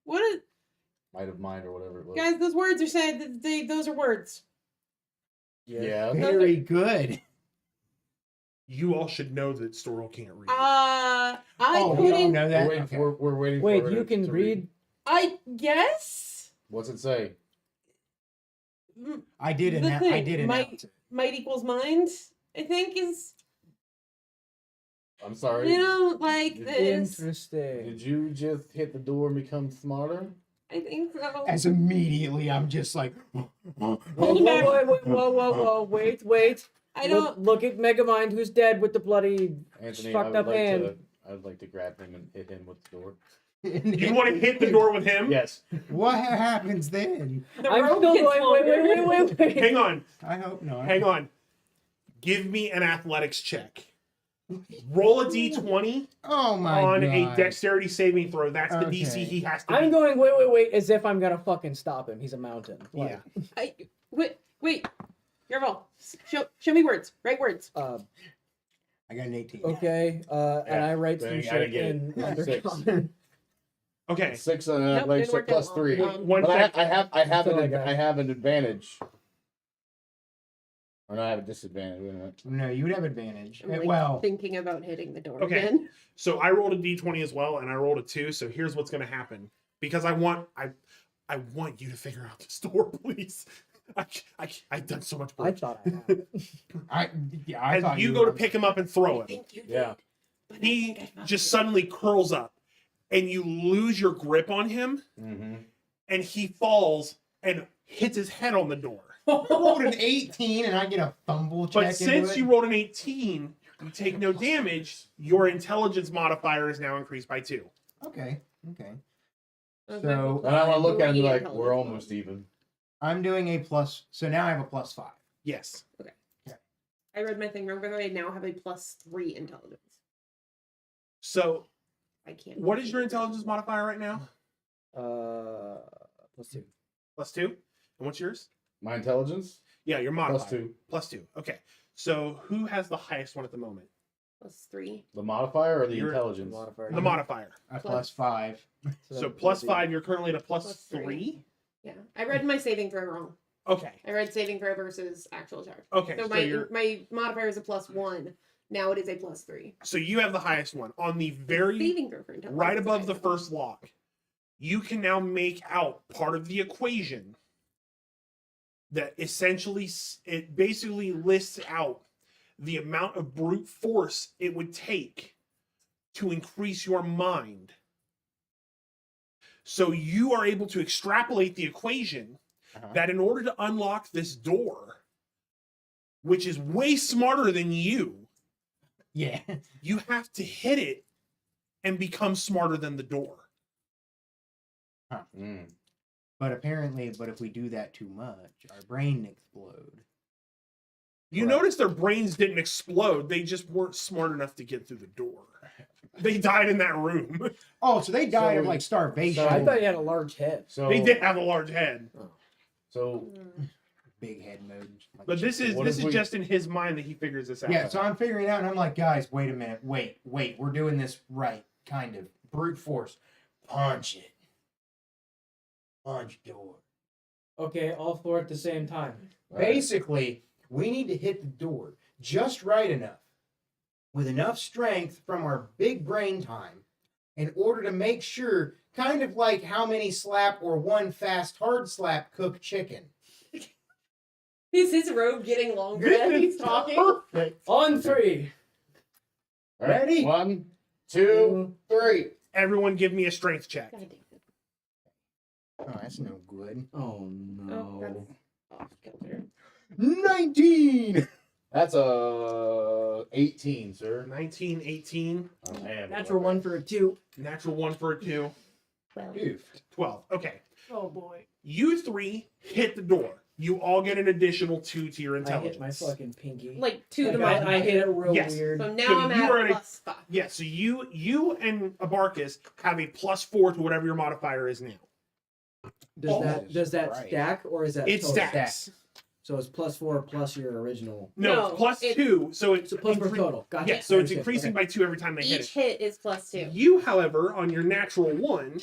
what is Might of mind or whatever it was. Guys, those words are said. Those are words. Yeah. Very good. You all should know that Storal can't read. I We all couldn't. know We're that. waiting, Okay. we're waiting Wait, for you it can to read? I guess. What's it say? I did The thing, I did might- announce it. Might equals mind. I think is I'm sorry. you know like this. Interesting. Did you just hit the door and become smarter? I think so. As immediately I'm just like Whoa, wait. I don't. Look at Megamind, who's dead with the bloody Anthony, fucked up hand. I would like to grab him and hit him with the door. You want to hit the door with him? Yes. What happens then? The I'm rope still gets going. longer. Wait. Hang on. I hope not. Hang on. Give me an athletics check. Roll a d20 Oh my on god. a dexterity saving throw. That's the DC Okay. he has to I'm beat. going. Wait, as if I'm gonna fucking stop him. He's a mountain. Like, Wait. Careful. Show me words. Right words. I got an 18. Okay. And Yeah, I write dang, some I shit didn't get in Six. Undercommon. Okay. 6 Nope, like didn't work plus out 3. well. One But sec. I have That's all I an got. I have an advantage. Or no, I have a disadvantage. Wait a minute. No, you would have advantage. I'm like, Well, thinking about hitting the door Okay. again. So I rolled a d20 as well, and I rolled a 2. So here's what's going to happen. Because I want you to figure out this door, please. I've done so much I work. thought I had it. I As thought you were- go to pick him up and throw I him, think you did, Yeah. but I he think I fucked just it. suddenly curls up, and you lose your grip on him, Mm-hmm. and he falls and hits his head on the door. I rolled an 18 and I get a fumble check. But since you rolled an 18, you take no damage. Your intelligence modifier is now increased by 2. Okay. Okay. So- And I want to look at him and be Three like, intelligence we're bonus. almost even. I'm doing a plus. So now I have a plus 5. Yes. I read my thing wrong, but I now have a +3 intelligence. So, I can't. what is your intelligence modifier right now? Let's see. +2. And what's yours? My intelligence? Yeah, your modifier. +2. +2. Okay. So, who has the highest one at the moment? +3. The modifier or the You're- intelligence? Modifier. The modifier. A plus 5. So +5. You're currently at a +3. +3. Yeah, I read my saving throw wrong. Okay. I read saving throw versus actual charge. Okay. So So, my modifier is a +1. Now it is a +3. so you have the highest one on the very Saving throw for intelligence. right is above the higher. first lock. You can now make out part of the equation that essentially it basically lists out the amount of brute force it would take to increase your mind. So you are able to extrapolate the equation that in order to unlock this door, which is way smarter than you, Yeah. you have to hit it and become smarter than the door. Mm. But if we do that too much, our brain explode. You Right. notice their brains didn't explode. They just weren't smart enough to get through the door. They died in that room. Oh, so they died of So- like starvation. so- I thought you had a large head. So, They did have a large head. So, Big head mode. Like But this is What this if is we- just in his mind that he figures this out. Yeah, so I'm figuring it out and I'm like, guys, wait a minute. Wait. We're doing this right. Kind of. Brute force. Punch it. Punch door. Okay, all four at the same time. Basically, we need to hit the door just right enough with enough strength from our big brain time in order to make sure, kind of like how many slap or one fast hard slap cooked chicken. Is his robe getting longer as he's talking? Perfect. On 3. all right, Ready? 1, 2, 3. Everyone give me a strength check. God damn it. Oh, that's no good. Oh Oh, no. that's off kilter. 19! That's a 18, sir. 19, 18. Oh, man. Natural 1 for a 2. Natural 1 for a 2. Well, Oof. 12. Okay. Oh boy. You 3 hit the door. You all get an additional 2 to your I hit intelligence. my fucking pinky. like to the Like, mind. I hit it real Yes. weird. So now So I'm you are at at a- +5. Yeah, so you and Abarkus have a +4 to whatever your modifier is now. Does that Right. stack or is that It total? stacks. So it's +4 plus your original. No, No, it's plus it's- 2, so it's So plus for incre- total. Gotcha. Yeah, so it's Understood. increasing Okay. by 2 every time they hit Each it. hit is +2. You, however, on your natural 1,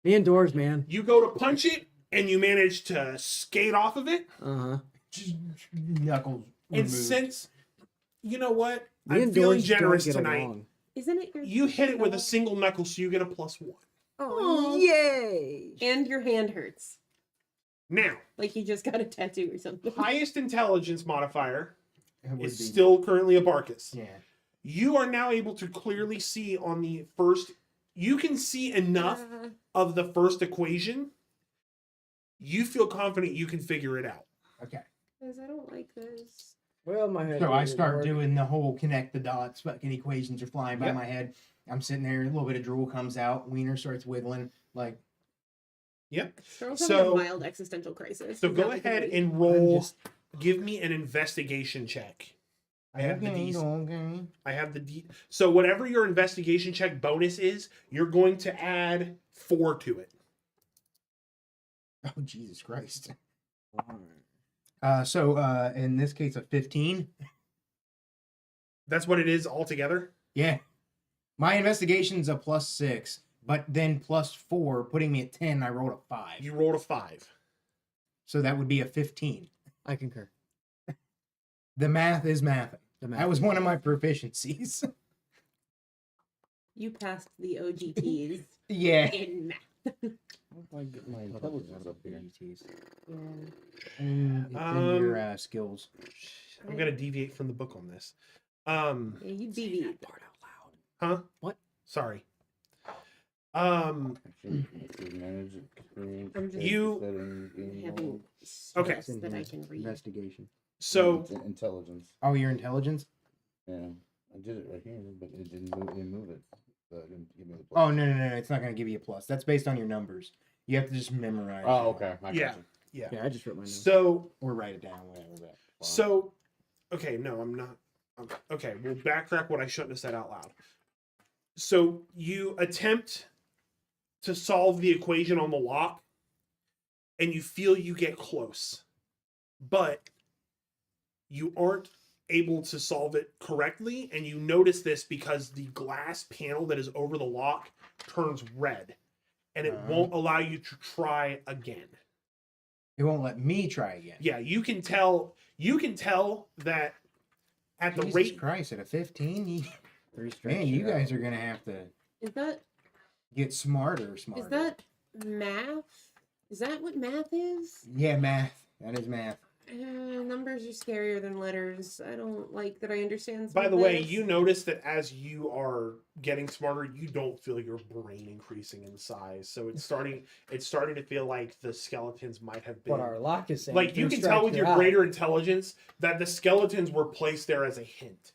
Me indoors, man. You go to punch it, and you manage to skate off of it. Just knuckles And removed. since, you know what? Me I'm and feeling Doors don't generous get tonight. along. Isn't it your You hit it with a dog? single knuckle, so you get a +1. Oh, yay! And your hand hurts. Now, Like you just got a tattoo or something. highest intelligence modifier It would is be- still currently Abarkus. Yeah. You are now able to clearly see on the first. You can see enough of the first equation. You feel confident you can figure it out. Okay. Because I don't like this. Well, my head. So I didn't start work. doing the whole connect the dots, fucking equations are flying by Yep. my head. I'm sitting there, a little bit of drool comes out, wiener starts wiggling, like Yep. Charles So- having a mild existential crisis. So He's go not looking ahead at me. and roll. Give me an investigation check. I have the okay, D's. okay. I have the D. So whatever your investigation check bonus is, you're going to add 4 to it. Oh Jesus Christ. So in this case a 15. That's what it is altogether. Yeah. My investigation's a +6, but then +4, putting me at 10, I rolled a 5. You rolled a 5. So that would be a 15. I concur. The math is math. The math. That was one of my proficiencies. You passed the OGTs yeah. in math. My intelligence up here. Yeah. It's in your skills. I'm gonna deviate from the book on this. Yeah, you deviate. Part out loud. Huh? What? Sorry. Actually, manage experience. I'm just- You- Having Okay. stress that I can read. Investigation. So Intelligence. Oh, your intelligence? Yeah, I did it right here, but it didn't move it. So it didn't give me the. Oh, no. It's not going to give you a plus. That's based on your numbers. You have to just memorize. Oh, it. okay. I Yeah. got you. yeah. Yeah, I just wrote my notes. So Or write it down, whatever. But. so okay. No, I'm not. Okay, we'll backtrack what I shouldn't have said out loud. So you attempt to solve the equation on the lock, and you feel you get close, but you aren't able to solve it correctly, and you notice this because the glass panel that is over the lock turns red, and it won't allow you to try again. It won't let me try again. Yeah, you can tell that at the Jesus rate Christ, at a 15, Three straight man, you shit guys out. are going to have to Is that get smarter. is that math? Is that what math is? Yeah, math. That is math. Numbers are scarier than letters. I don't like that I understand. by the way, you notice that as you are getting smarter, you don't feel your brain increasing in size. So it's starting to feel like the skeletons might have been What our lock is saying. like you Three can tell strikes, with you're your out. greater intelligence that the skeletons were placed there as a hint.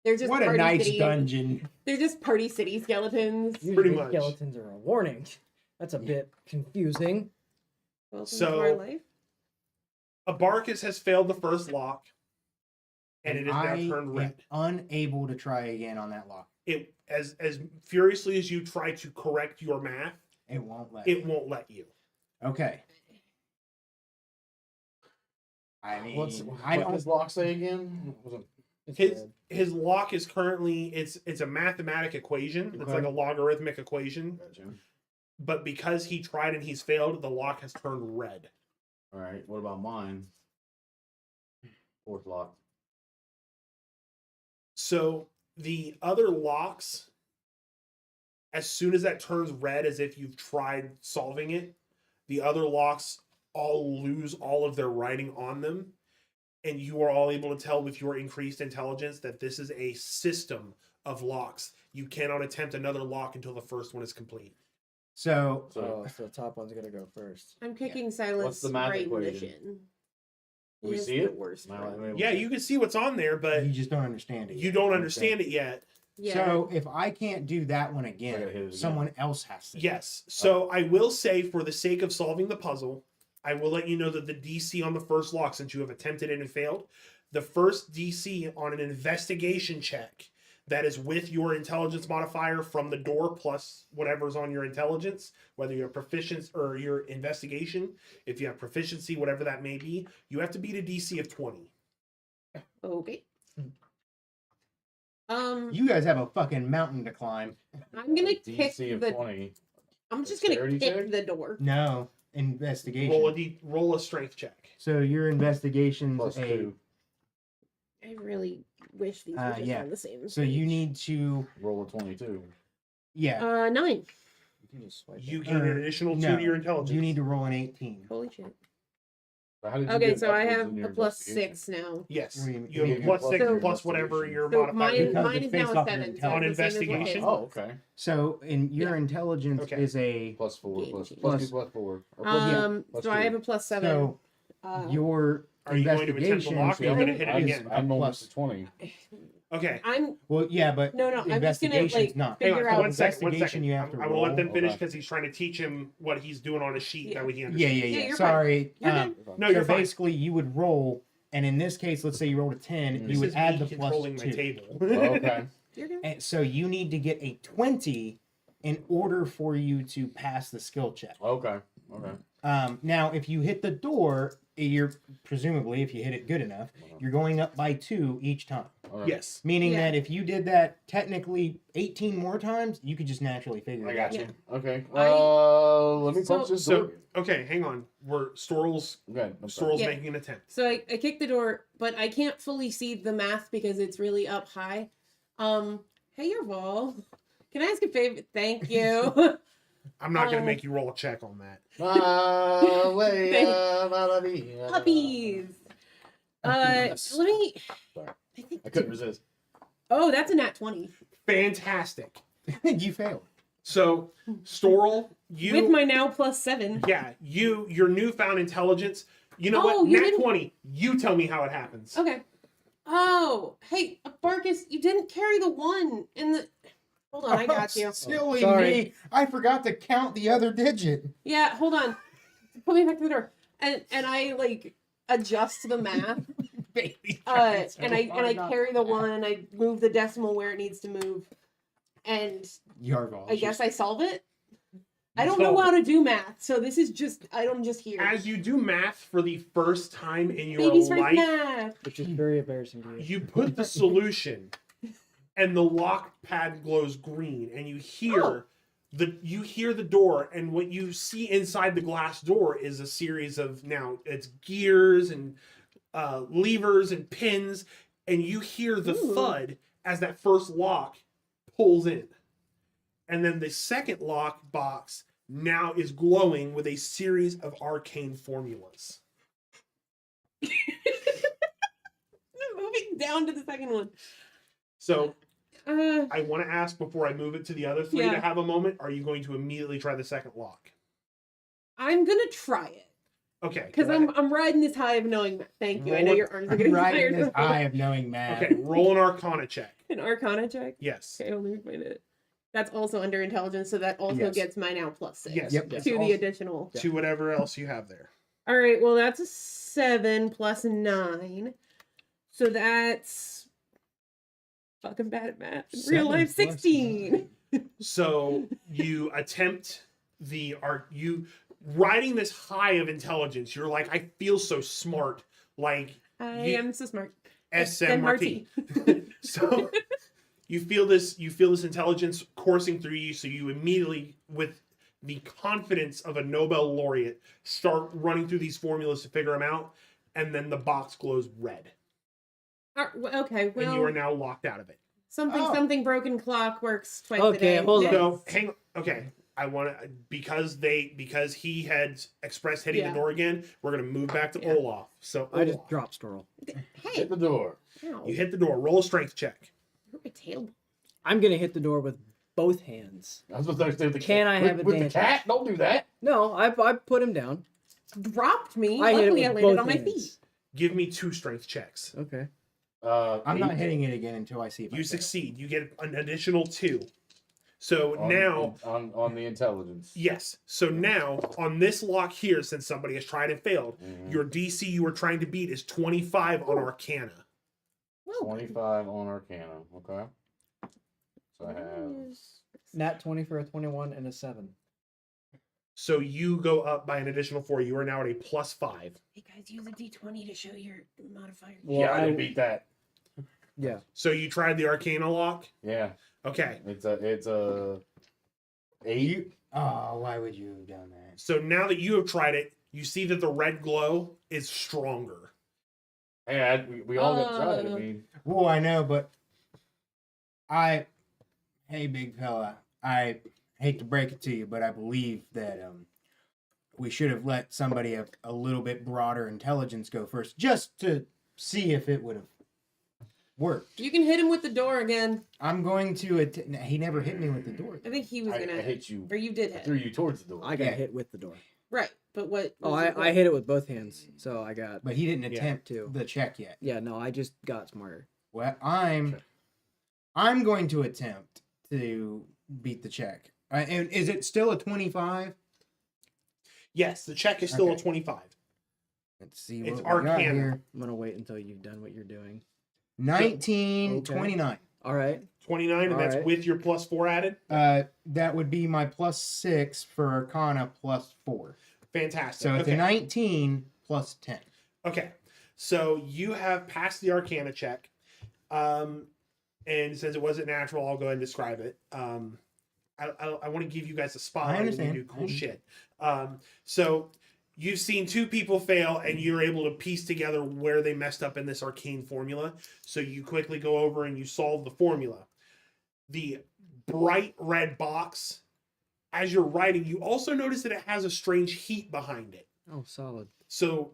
They're just What a Party nice City. dungeon. They're just Party City skeletons. Usually pretty much. skeletons are a warning. That's a bit confusing. Welcome to So- our life. Abarkus has failed the first lock, and it is now I turned am red. unable to try again on that lock. It as furiously as you try to correct your math, It won't let. it won't let you. Okay. I mean, What I don't. does lock say again? Wasn't- It's His red. his lock is currently it's a mathematic equation. It's Okay. like a logarithmic equation. Gotcha. But because he tried and he's failed, the lock has turned red. All right. What about mine? Fourth lock. So the other locks, as soon as that turns red, as if you've tried solving it, the other locks all lose all of their writing on them. And you are all able to tell with your increased intelligence that this is a system of locks. You cannot attempt another lock until the first one is complete. So So So the top one's gonna go first. I'm kicking Silas the math right equation? mission. Do we He is see the it? worst Am I friend. able Yeah, to- you can see what's on there, but you just don't understand it. you yet. don't Okay. understand it yet. Yeah. So if I can't do that one I gotta hit it again, again. someone else has to. Yes. So I will say, for the sake of solving the puzzle, I will let you know that the DC on the first lock, since you have attempted it and failed, the first DC on an investigation check that is with your intelligence modifier from the door plus whatever's on your intelligence, whether you're proficient or your investigation, if you have proficiency, whatever that may be, you have to beat a DC of 20. Okay. You guys have a fucking mountain to climb. I'm gonna kick DC of the. 20. I'm just gonna Dexterity kick check? the door. No, investigation. Roll a strength check. So your investigation's Plus a. 2. I really wish these were just Yeah. on the same. So you page. need to. Roll a 22. Yeah. 9. You gain an additional 2 no, to your intelligence. You need to roll an 18. Holy shit. So how did you Okay, get so I upwards have in a your plus investigation? 6 now. Yes. What do you mean? You have You a get plus plus 6 So- plus whatever your So modifier mine, is. Because mine it's is based now off a your 7. intelligence. So On it's the same as what investigation? his Oh, was. okay. So in your Yeah. intelligence Okay. is a. Plus 4. Plus Gauge. 2 plus 4. Or plus So two. I have a plus 7. So Uh, Are you going to attempt the investigation. lock or are you going to I'm- hit it I'm, again? I'm almost Plus- at 20. Okay. I'm Well, yeah, but no. I'm just gonna investigation's like not. Hang figure on, out. one second. Investigation you have to I will let roll. them finish Okay. because he's trying to teach him what he's doing on his sheet. Yeah. That way he Yeah, understands. yeah, Yeah, yeah. you're Sorry. You're Um, good. No, so you're fine. basically, you would roll, and in this case, let's say you rolled a 10, This you This would is add me the plus controlling my 2. table. Okay. You're good. And so you need to get a 20 in order for you to pass the skill check. Okay. Okay. Now, if you hit the door, you're presumably, if you hit it good enough, you're going up by 2 each time. Okay. Yes. Meaning Yeah. that if you did that technically 18 more times, you could just naturally figure I it got out. you. Okay. I- Let me punch this So door. okay, hang on. Storal's Okay. I'm sorry. Storal's Yeah. making an attempt. So I kicked the door, but I can't fully see the math because it's really up high. Hey, your Vol. Can I ask a favor? Thank you. I'm not going to Oh. make you roll a check on that. Puppies. Let me. Sorry. I think. I couldn't resist. Oh, that's a nat 20 Fantastic. You failed. So, Storal, you with my now plus 7. yeah, your newfound intelligence. You know Oh, what? you Nat didn't- 20. You tell me how it happens. Okay. Oh, hey, Abarkus, you didn't carry the 1 in the. Hold on, I got you. Silly Sorry. me. I forgot to count the other digit. Yeah, hold on. Put me back to the door. And I like adjust the math. Baby. And I carry the 1. I move the decimal where it needs to move, and Yarval. I guess I solve it. I don't know how to do math, so this is just I'm just here. As you do math for the first time in your Baby's first life, math. Which is very embarrassing to you. you put the solution and the lock pad glows green and you hear the door, and what you see inside the glass door is a series of, now it's gears and levers and pins, and you hear the Ooh. thud as that first lock pulls in, and then the second lock box now is glowing with a series of arcane formulas. Moving down to the second one. So Uh, I want to ask before I move it to the other 3 Yeah. to have a moment. Are you going to immediately try the second lock? I'm gonna try it Okay. because go I'm ahead. riding this high of knowing math. Thank you. I know Roll it. your arms are getting Right in tired. this eye of knowing math. Okay. Roll an Arcana check. An Arcana check. Yes. Okay, let me find it. That's also under intelligence, so that also Yes. gets my now plus 6. Yes. Yep. yes. To the Also- additional. to whatever else you have there. All right, well, that's a 7 plus 9. So that's fucking bad at math. In real 7 life, plus 16. So you attempt you riding this high of intelligence. You're like, I feel so smart, like I You- am so smart. SMRT. So you feel this intelligence coursing through you. So you immediately, with the confidence of a Nobel laureate, start running through these formulas to figure them out, and then the box glows red, Okay, and you well, are now locked out of it. something broken clock works twice a Okay, day. hold on. So hang on. Okay. I want to, because he had expressed hitting Yeah. the door again. We're gonna move back to Yeah. Olaf. So I just Olaf, dropped Storal. Hey, Hit the door. ow, you hit the door. Roll a strength check. hurt my tail. I'm gonna hit the door with both hands. I was supposed to say with the Can cat. I have with the advantage? cat? Don't do that. No, I put him down. Dropped me. I hit it Luckily, I with landed both on my hands. feet. Give me 2 strength checks. Okay. I'm not 8 hitting it again until I see if I You fail. succeed. You get an additional 2. So on, now, on the intelligence. yes. So now on this lock here, since somebody has tried and failed, Mhm. your DC you were trying to beat is 25 on Arcana. Well, 25 on Arcana. Okay. So I have. Nat 20 for a 21 and a 7. So you go up by an additional 4. You are now at a +5. Hey guys, use a D20 to show your modifier. Well, yeah, I I- didn't beat that. Yeah. So you tried the Arcana lock? Yeah. Okay. It's a 8. Oh, why would you have done that? So now that you have tried it, you see that the red glow is stronger. Hey, we all got tried. I mean, Well, I know, but hey, big fella, I hate to break it to you, but I believe that we should have let somebody of a little bit broader intelligence go first, just to see if it would have worked. You can hit him with the door again. I'm going to. He never hit me with the door. I think he was I gonna. hit you. Or you did I hit. threw you towards the door. I got Yeah. hit with the door. Right, but what? Oh, was I hit it with both hands, so I got. But he didn't Yeah, attempt two. the check yet. Yeah, no, I just got smarter. Well, I'm going to attempt to beat the check. And is it still a 25? Yes, the check is still Okay. a 25. Let's see It's what we got Arcana. here. I'm gonna wait until you've done what you're doing. 19, Okay. 29. All right. 29, and that's Alright. with your +4 added. That would be my +6 for Arcana +4. Fantastic. So it's okay. a 19 plus 10. Okay, so you have passed the Arcana check, and since it wasn't natural, I'll go ahead and describe it. I want to give you guys a spotlight when understand. you do cool shit. So you've seen two people fail, and you're able to piece together where they messed up in this arcane formula. So you quickly go over and you solve the formula. The bright red box, as you're writing, you also notice that it has a strange heat behind it. Oh, solid. So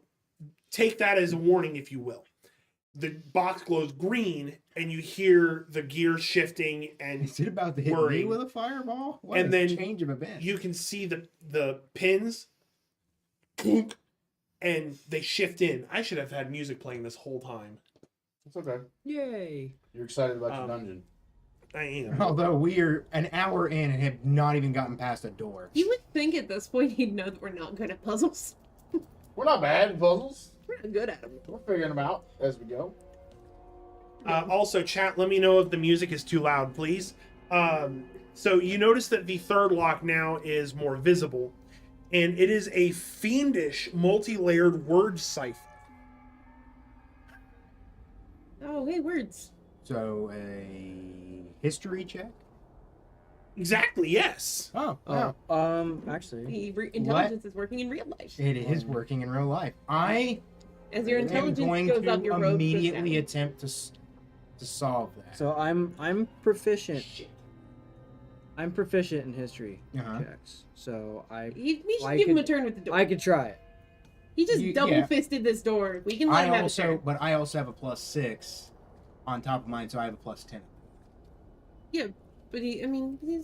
take that as a warning, if you will. The box glows green, and you hear the gears shifting, and Is it about to hit me Worrying. with a fireball? What And a then change of events. you can see the pins, and they shift in. I should have had music playing this whole time. It's okay. Yay. You're excited about your Um, dungeon. I am. Although we are an hour in and have not even gotten past a door. You would think at this point he'd know that we're not good at puzzles. We're not bad at puzzles. We're not good at them. We're figuring them out as we go. Also, chat, let me know if the music is too loud, please. So you notice that the third lock now is more visible, and it is a fiendish, multi-layered word cipher. Oh, hey, words. So a history check? Exactly, yes. Oh, Oh, wow. actually, Intelligence is working in real life. It is working in real life. I As your am intelligence going goes to up, your robe goes immediately down. attempt to solve that. so I'm proficient. I'm proficient in history Uh-huh. checks, so We should I give him a could- turn with the door. I could try it. He just Yeah. double fisted this door. We can let him have a turn. But I also have a +6 on top of mine, so I have a +10. Yeah, but he's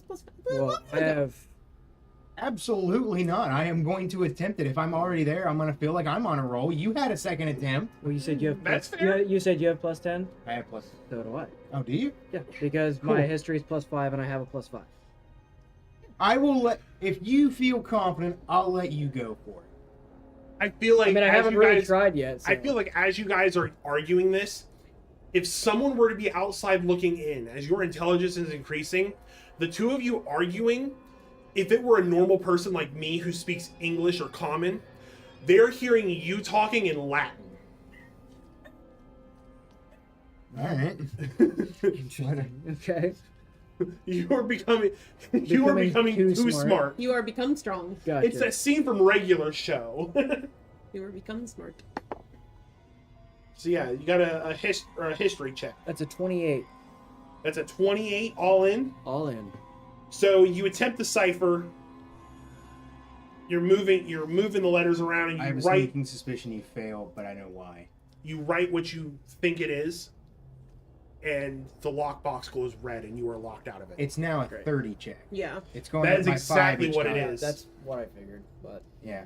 supposed to. Well, I have. Absolutely not. I am going to attempt it. If I'm already there, I'm going to feel like I'm on a roll. You had a second attempt. Well, you said you have. That's plus, fair. You said you have +10. I have plus. So do I. Oh, do you? Yeah, because my Cool. history is +5 and I have a +5. I will let. If you feel confident, I'll let you go for it. I feel like I mean, I as haven't you really guys, tried yet. So. I feel like as you guys are arguing this, if someone were to be outside looking in, as your intelligence is increasing, the two of you arguing, if it were a normal person like me who speaks English or Common, they're hearing you talking in Latin. All right. Okay. You are becoming too smart. You are become strong. Gotcha. It's that scene from Regular Show. You are become smart. So yeah, you got a history check. That's a 28. That's a 28 all in. All in. So you attempt the cipher. You're moving the letters around, and I have you a write sneaking suspicion you failed, but I know why. what you think it is, and the lockbox glows red, and you are locked out of it. It's now a Great. 30 check. Yeah. It's going That up is by exactly 5 each what it time. is. That's what I figured, but Yeah.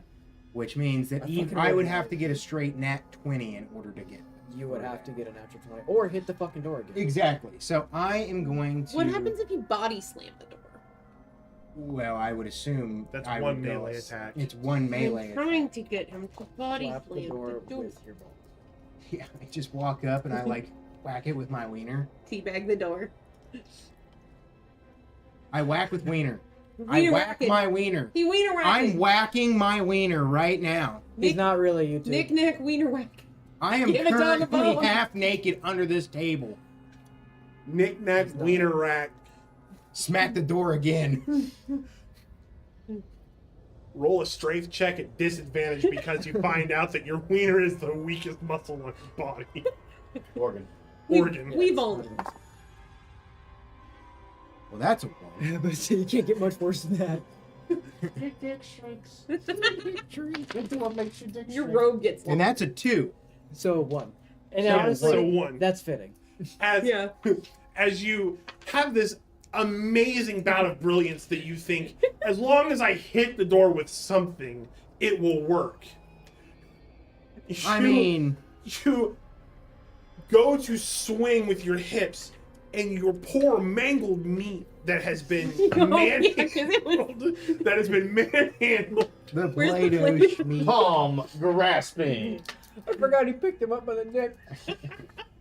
Which means that I even, fucking I would love have that. to get a straight nat 20 in order to get. you would have to get a natural 20 or hit the fucking door again. Exactly. So I am going to. What happens if you body slam the door? Well, I would assume That's I one would go melee as- attack. It's one melee I'm attack. trying to get him to body Slap slam the door the door. with your ball. Yeah, I just walk up and I like whack it with my wiener. Teabag the door. I whack with wiener. I Wiener whack whacking. my wiener. He wiener whacking. I'm whacking my wiener right now. He's not really YouTube. Knick-knack wiener whack. I am Give it down the currently bone. half naked under this table. Knick-knack, wiener rack. Smack the door again. Roll a strength check at disadvantage because you find out that your wiener is the weakest muscle on your body. Organ. Organ. We've all learned. Well, that's a one. Yeah, but you can't get much worse than that. Dick shrinks. What makes your dick Your shrink? robe gets And that's a 2. So 1. And So- honestly, so 1. that's fitting. As, Yeah. as you have this amazing bout of brilliance that you think, as long as I hit the door with something, it will work. I mean, You go to swing with your hips, and your poor mangled meat that has been manhandled, that has been manhandled. the Where's the Play-Doh plate? schmeat. Palm grasping. I forgot he picked him up by the neck.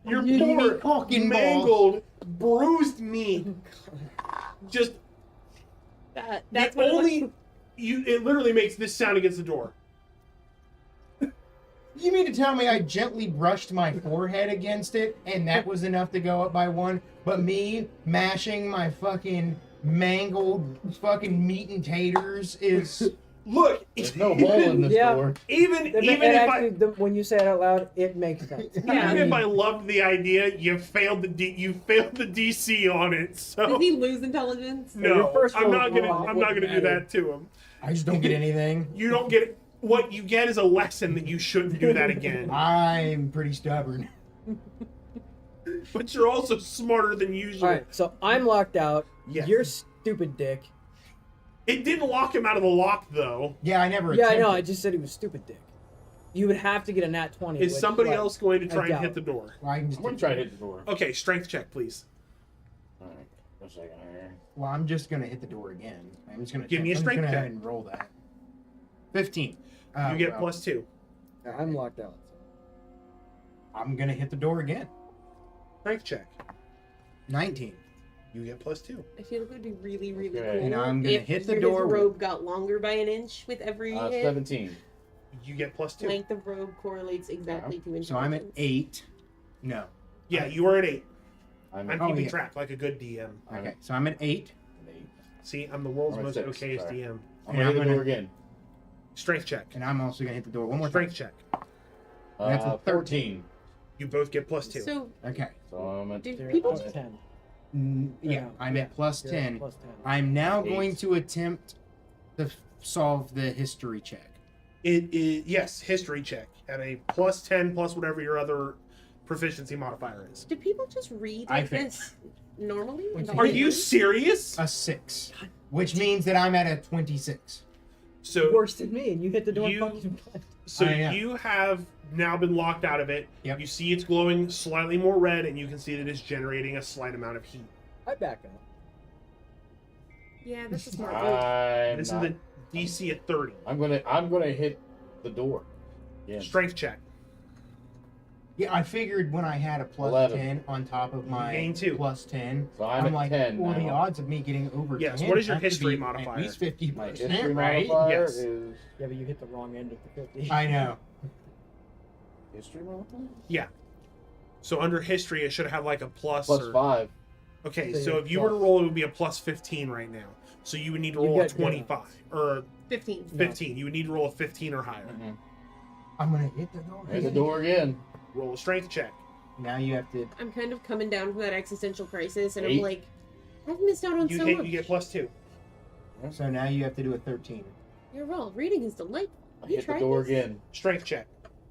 Your You poor mean fucking mangled, bruised meat. Just That's the what only you. It literally makes this sound against the door. You mean to tell me I gently brushed my forehead against it and that was enough to go up by 1? But me mashing my fucking mangled fucking meat and taters is... Look, There's no hole in this Yeah. door. even And if actually, when you say it out loud, it makes sense. Yeah. even if I loved the idea, you failed the DC on it. Does So he lose intelligence? no, Your first I'm roll not gonna. wrong I'm not gonna do wouldn't that to him. I just don't get anything. You don't get what you get is a lesson that you shouldn't do that again. I'm pretty stubborn. But you're also smarter than usual. All right, so I'm locked out. Yes. You're stupid dick. It didn't lock him out of the lock though. Yeah, I never Yeah, I know. I attempted. just said he was stupid dick. You would have to get a nat 20. Is which, somebody like, else going to I try and doubt. hit the door? Well, I can I'm just gonna try to hit the door. Okay, strength check, please. Alright, a second here. Well, I'm just gonna hit the door again. I'm just gonna Give me a I'm just strength gonna go check. ahead and roll that. 15. You get well, +2. I'm locked out. I'm gonna hit the door again. Strength check. 19. You get +2. I feel like it would be really, really Okay. cool. And I'm gonna if hit the his door with- robe got longer by an inch with every hit. 17. You get +2. Length of robe correlates exactly to intelligence. So I'm at 8. No. Yeah, you are at 8. I'm I'm Oh, keeping yeah. track like a good DM. Okay, so I'm at 8. at 8. See, I'm the world's I'm at most 6, okayest sorry. DM. I'm And gonna I'm hit the door gonna- again. Strength check. And I'm also gonna hit the door one more time. Strength check. That's a 14. You both get +2. So, Okay. So I'm at do You're people at just... 10. Yeah, No, I'm at plus You're at 10. plus 10. I'm now 8. going to attempt to solve the history check. It is yes, history check at a +10 plus whatever your other proficiency modifier is. Do people just read I like think- this normally? Which Are you serious? A 6. Which means that I'm at a 26. So Worse than me, and you hit the door You- fucking So I am. you have now been locked out of it. Yep. You see it's glowing slightly more red, and you can see that it's generating a slight amount of heat. I back out. Yeah, that's a smart move. I'm This not- is the DC at 30. I'm gonna hit the door. Yeah. Strength check. Yeah, I figured when I had a plus 11. 10 on top of my gain 2. plus 10, So I'm at like, 10 well, the now. odds of me getting over Yes, 10 what is your have to history be modifier? At least 50%, My history right? modifier Yes. is Yeah, but you hit the wrong end of the 50. I know. history modifier? So under history, it should have like a plus. Plus or... 5. Okay, So so you're if you were to plus. roll, it would be a +15 right now. So you would need to You roll a get 25 or 15. 15. You would need to roll a 15 or higher. I'm going to hit the door. Hit the door again. Roll a strength check. Now you have to... I'm kind of coming down from that existential crisis, and 8. I'm like, I've missed out on You so hit. much. You get +2. So now you have to do a 13. You're wrong. Reading is delightful. I You hit the tried door this? again. Strength check.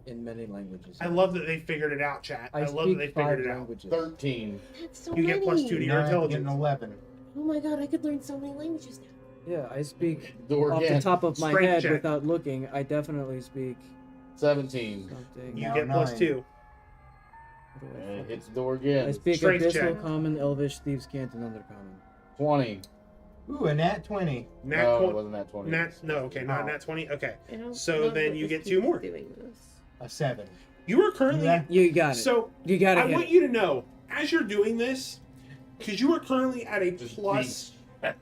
In many languages. I love that they figured it out, chat. I love that speak they 5 figured it out. languages. 13. That's so You get many. +2 to your Now I have to get an intelligence. 11. Oh my god, I could learn so many languages now. Yeah, I speak Door off again. the top of my Strength head check. without looking. I definitely speak 17. something. You Now get 9. +2. What do I And fucking- hits the door I again. speak Strength Abyssal, check. Common, Elvish, Thieves' Cant, and Undercommon. 20. Ooh, a nat 20. Nat No, twen- it wasn't that 20. no, okay, not Oh. nat 20. Okay, I don't So know then what you this get piece 2 is more. doing this. A 7. you are currently Yeah. You got it. so. you got I it. want you to know as you're doing this, because you are currently at a Just plus.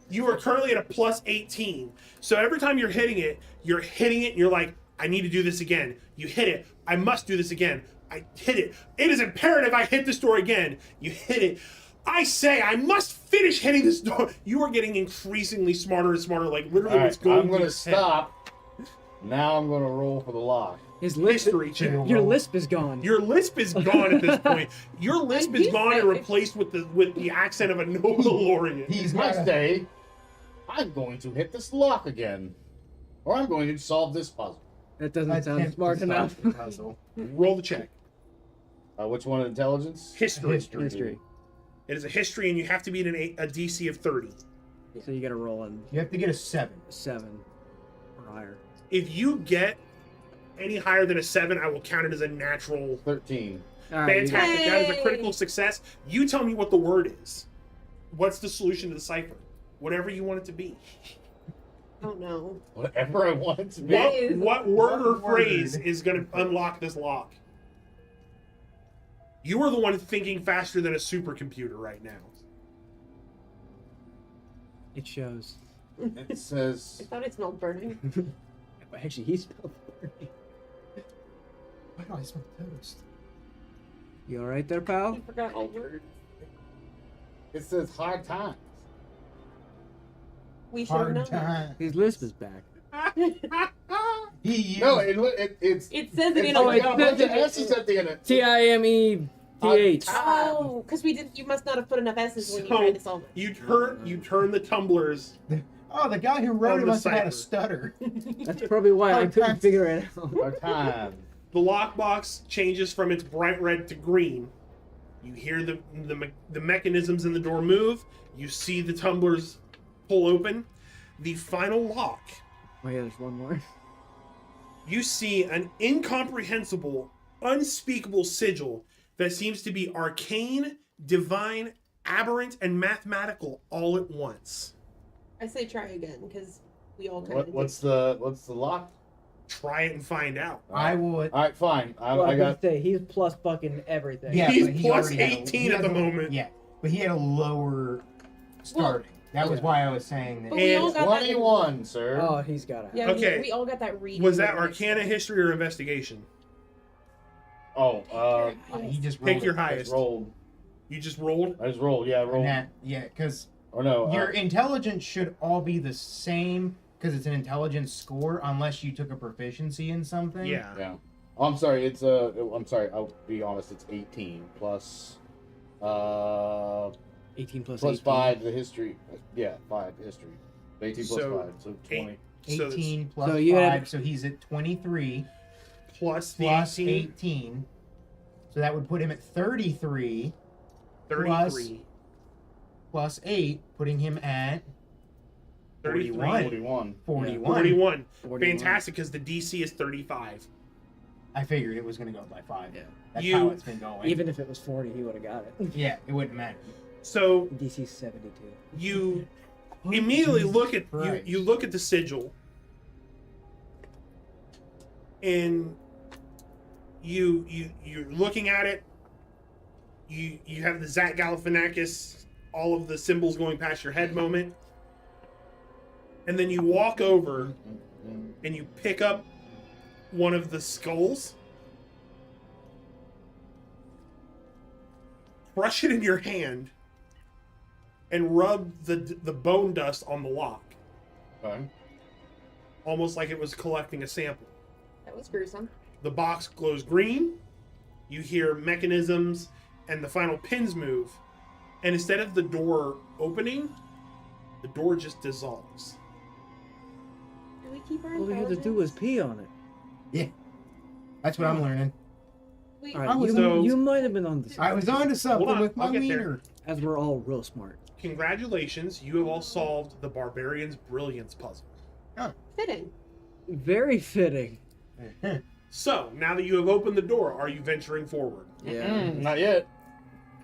You are currently at a +18. So every time you're hitting it, and you're like, I need to do this again. You hit it. I must do this again. I hit it. It is imperative I hit this door again. You hit it. I say, I must finish hitting this door. You are getting increasingly smarter and smarter. Like literally, All what's right, going I'm through gonna your head. stop. Now I'm gonna roll for the lock. His lisp, History check. your lisp is gone. Your lisp is gone at this point. Your lisp is gone and replaced with the accent of a Nobilorian. He's Next got day, I'm going to hit this lock again, or I'm going to solve this puzzle. That doesn't sound smart enough. Roll the check. Which one? Intelligence. History. History. It is a history, and you have to beat a DC of 30. So you gotta roll in You have to get a 7. 7 or higher. If you get any higher than a 7, I will count it as a natural. 13. All right, you got- Fantastic. That is a Hey! critical success. You tell me what the word is. What's the solution to the cipher? Whatever you want it to be. Oh no. Whatever I want it to be. What word or What word? phrase is going to unlock this lock? You are the one thinking faster than a supercomputer right now. It shows. It says. I thought it smelled burning. Actually, he spelled burning. Why do I smell toast? You all right there, pal? I forgot all words. It says hard times. We should have Hard known. time. His lisp is back. He used No, it's. It says it in It's a Oh, got a it bunch says of it- S's at the end of it. TIMETH. Oh, because we did. You must not have put enough S's when you So, tried to solve it. you turn the tumblers. Oh, the guy who wrote On it the must have had a cipher. stutter. That's probably why I Hard couldn't times. figure it out. Hard time. The lockbox changes from its bright red to green. You hear the mechanisms in the door move. You see the tumblers pull open. The final lock. Oh yeah, there's one more. You see an incomprehensible, unspeakable sigil that seems to be arcane, divine, aberrant, and mathematical all at once. I say try again because we all kind of. What's the lock? Try it and find out. I will. All right, fine. Well, I got. say he's plus fucking everything. Yeah, He's but he plus already had 18 he at had the a- moment. Yeah, but he had a lower starting. That was Yeah. why I was saying that. But we all And got 21, sir. Oh, he's got it. Yeah, Okay. we all got that read. Was that Arcana, History, or Investigation? Oh, He just Pick rolled your it. I highest. just rolled. You just rolled? I just rolled. Yeah, I rolled. Yeah, because Or no. your intelligence should all be the same because it's an intelligence score, unless you took a proficiency in something. Yeah. Yeah. Oh, I'm sorry. It's I'm sorry. I'll be honest. It's 18 plus. 18 plus Plus 18. 5 the history. Yeah, 5 history. 18 plus So, 5, so 20. So it's 18 plus So you 5, had- so he's at 23 plus the plus 18, 18. So that would put him at 33 33. plus 8, putting him at 33. 41. 41. 41. 41. Fantastic, because the DC is 35. I figured it was going to go by 5. Yeah. That's You- how it's been going. Even if it was 40, he would have got it. Yeah, it wouldn't matter. So DC 72. you immediately Jesus look at Christ. you look at the sigil, and you're looking at it. You have the Zach Galifianakis, all of the symbols going past your head moment, and then you walk over and you pick up one of the skulls, crush it in your hand, and rub the bone dust on the lock, Okay. almost like it was collecting a sample. That was gruesome. The box glows green. You hear mechanisms and the final pins move, and instead of the door opening, the door just dissolves. Do we keep our All we had to do was pee on it. Yeah. That's what I'm learning. We, All I right, was- you might have been on the I was on to something on, with my I'll get there. meter. as we're all real smart. Congratulations, you have all solved the Barbarian's Brilliance puzzle. fitting. Very fitting. So, now that you have opened the door, are you venturing forward? Yeah. Not yet.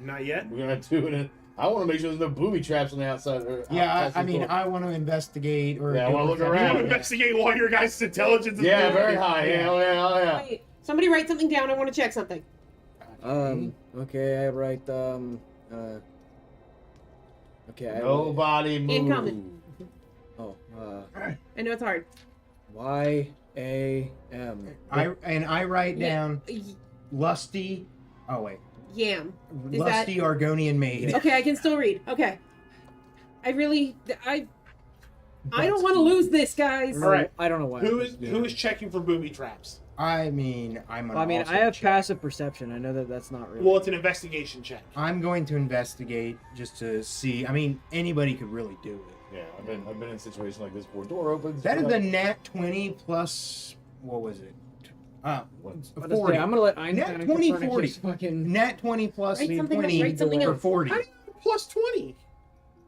Not yet? We're gonna do it. I want to make sure there's no booby traps on the outside. Yeah, outside I mean, door. I want to investigate or. Yeah, I do wanna a look You perception. around. want to investigate while your guys' intelligence is Yeah, moving? very high. Yeah, oh yeah, oh yeah. Wait, somebody write something down. I want to check something. Okay, I write, okay, I Nobody move. Incoming. oh, I know it's hard. YAM. I write down lusty. Oh wait, Yam. Is Lusty Argonian maid. Okay, I can still read. Okay. I don't want to lose this, guys. All right. I don't know why. Who is checking for booby traps? I mean, I have passive perception. I know that that's not really. Well, it's an investigation check. I'm going to investigate just to see. I mean, anybody could really do it. Yeah, I've been in a situation like this before. Door opens. That is you're the like, nat 20 plus. What was it? What's- I'm 40. gonna let Einstein Nat and 20, Copernicus 40. fucking. Nat 20 plus Write something else, 20 write something for else. 40. How do you have a plus 20?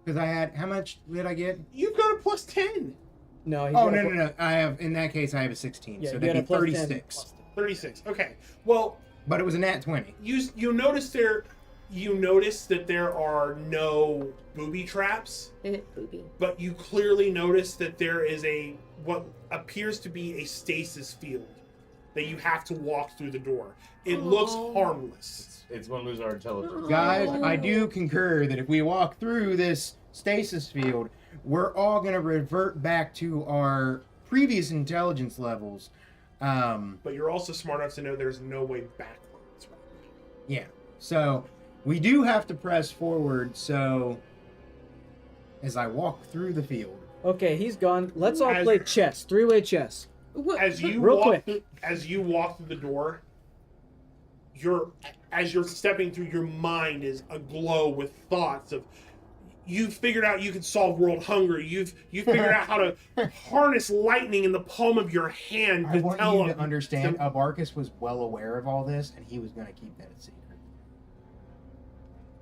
Because I had. How much did I get? You've got a plus 10. No. Oh, no. I have. In that case, I have a 16. Yeah, so you that'd had be a plus 36. 10 plus 10. 36. Okay. Well, But it was a nat 20. you notice that there are no booby traps, Booby. but you clearly notice that there is what appears to be a stasis field that you have to walk through the door. It looks Oh. harmless. It's going to lose our intelligence. Guys, Oh. I do concur that if we walk through this stasis field, we're all going to revert back to our previous intelligence levels. But you're also smart enough to know there's no way backwards. Yeah. So we do have to press forward. So as I walk through the field, Okay, he's gone. Let's all As- play chess. Three-way chess. What? As you Real walk quick. as you walk through the door, as you're stepping through, your mind is aglow with thoughts of you've figured out you can solve world hunger. You've figured out how to harness lightning in the palm of your hand I to want tell you them to understand Abarkus was well aware of all this, and he was going to keep that a secret.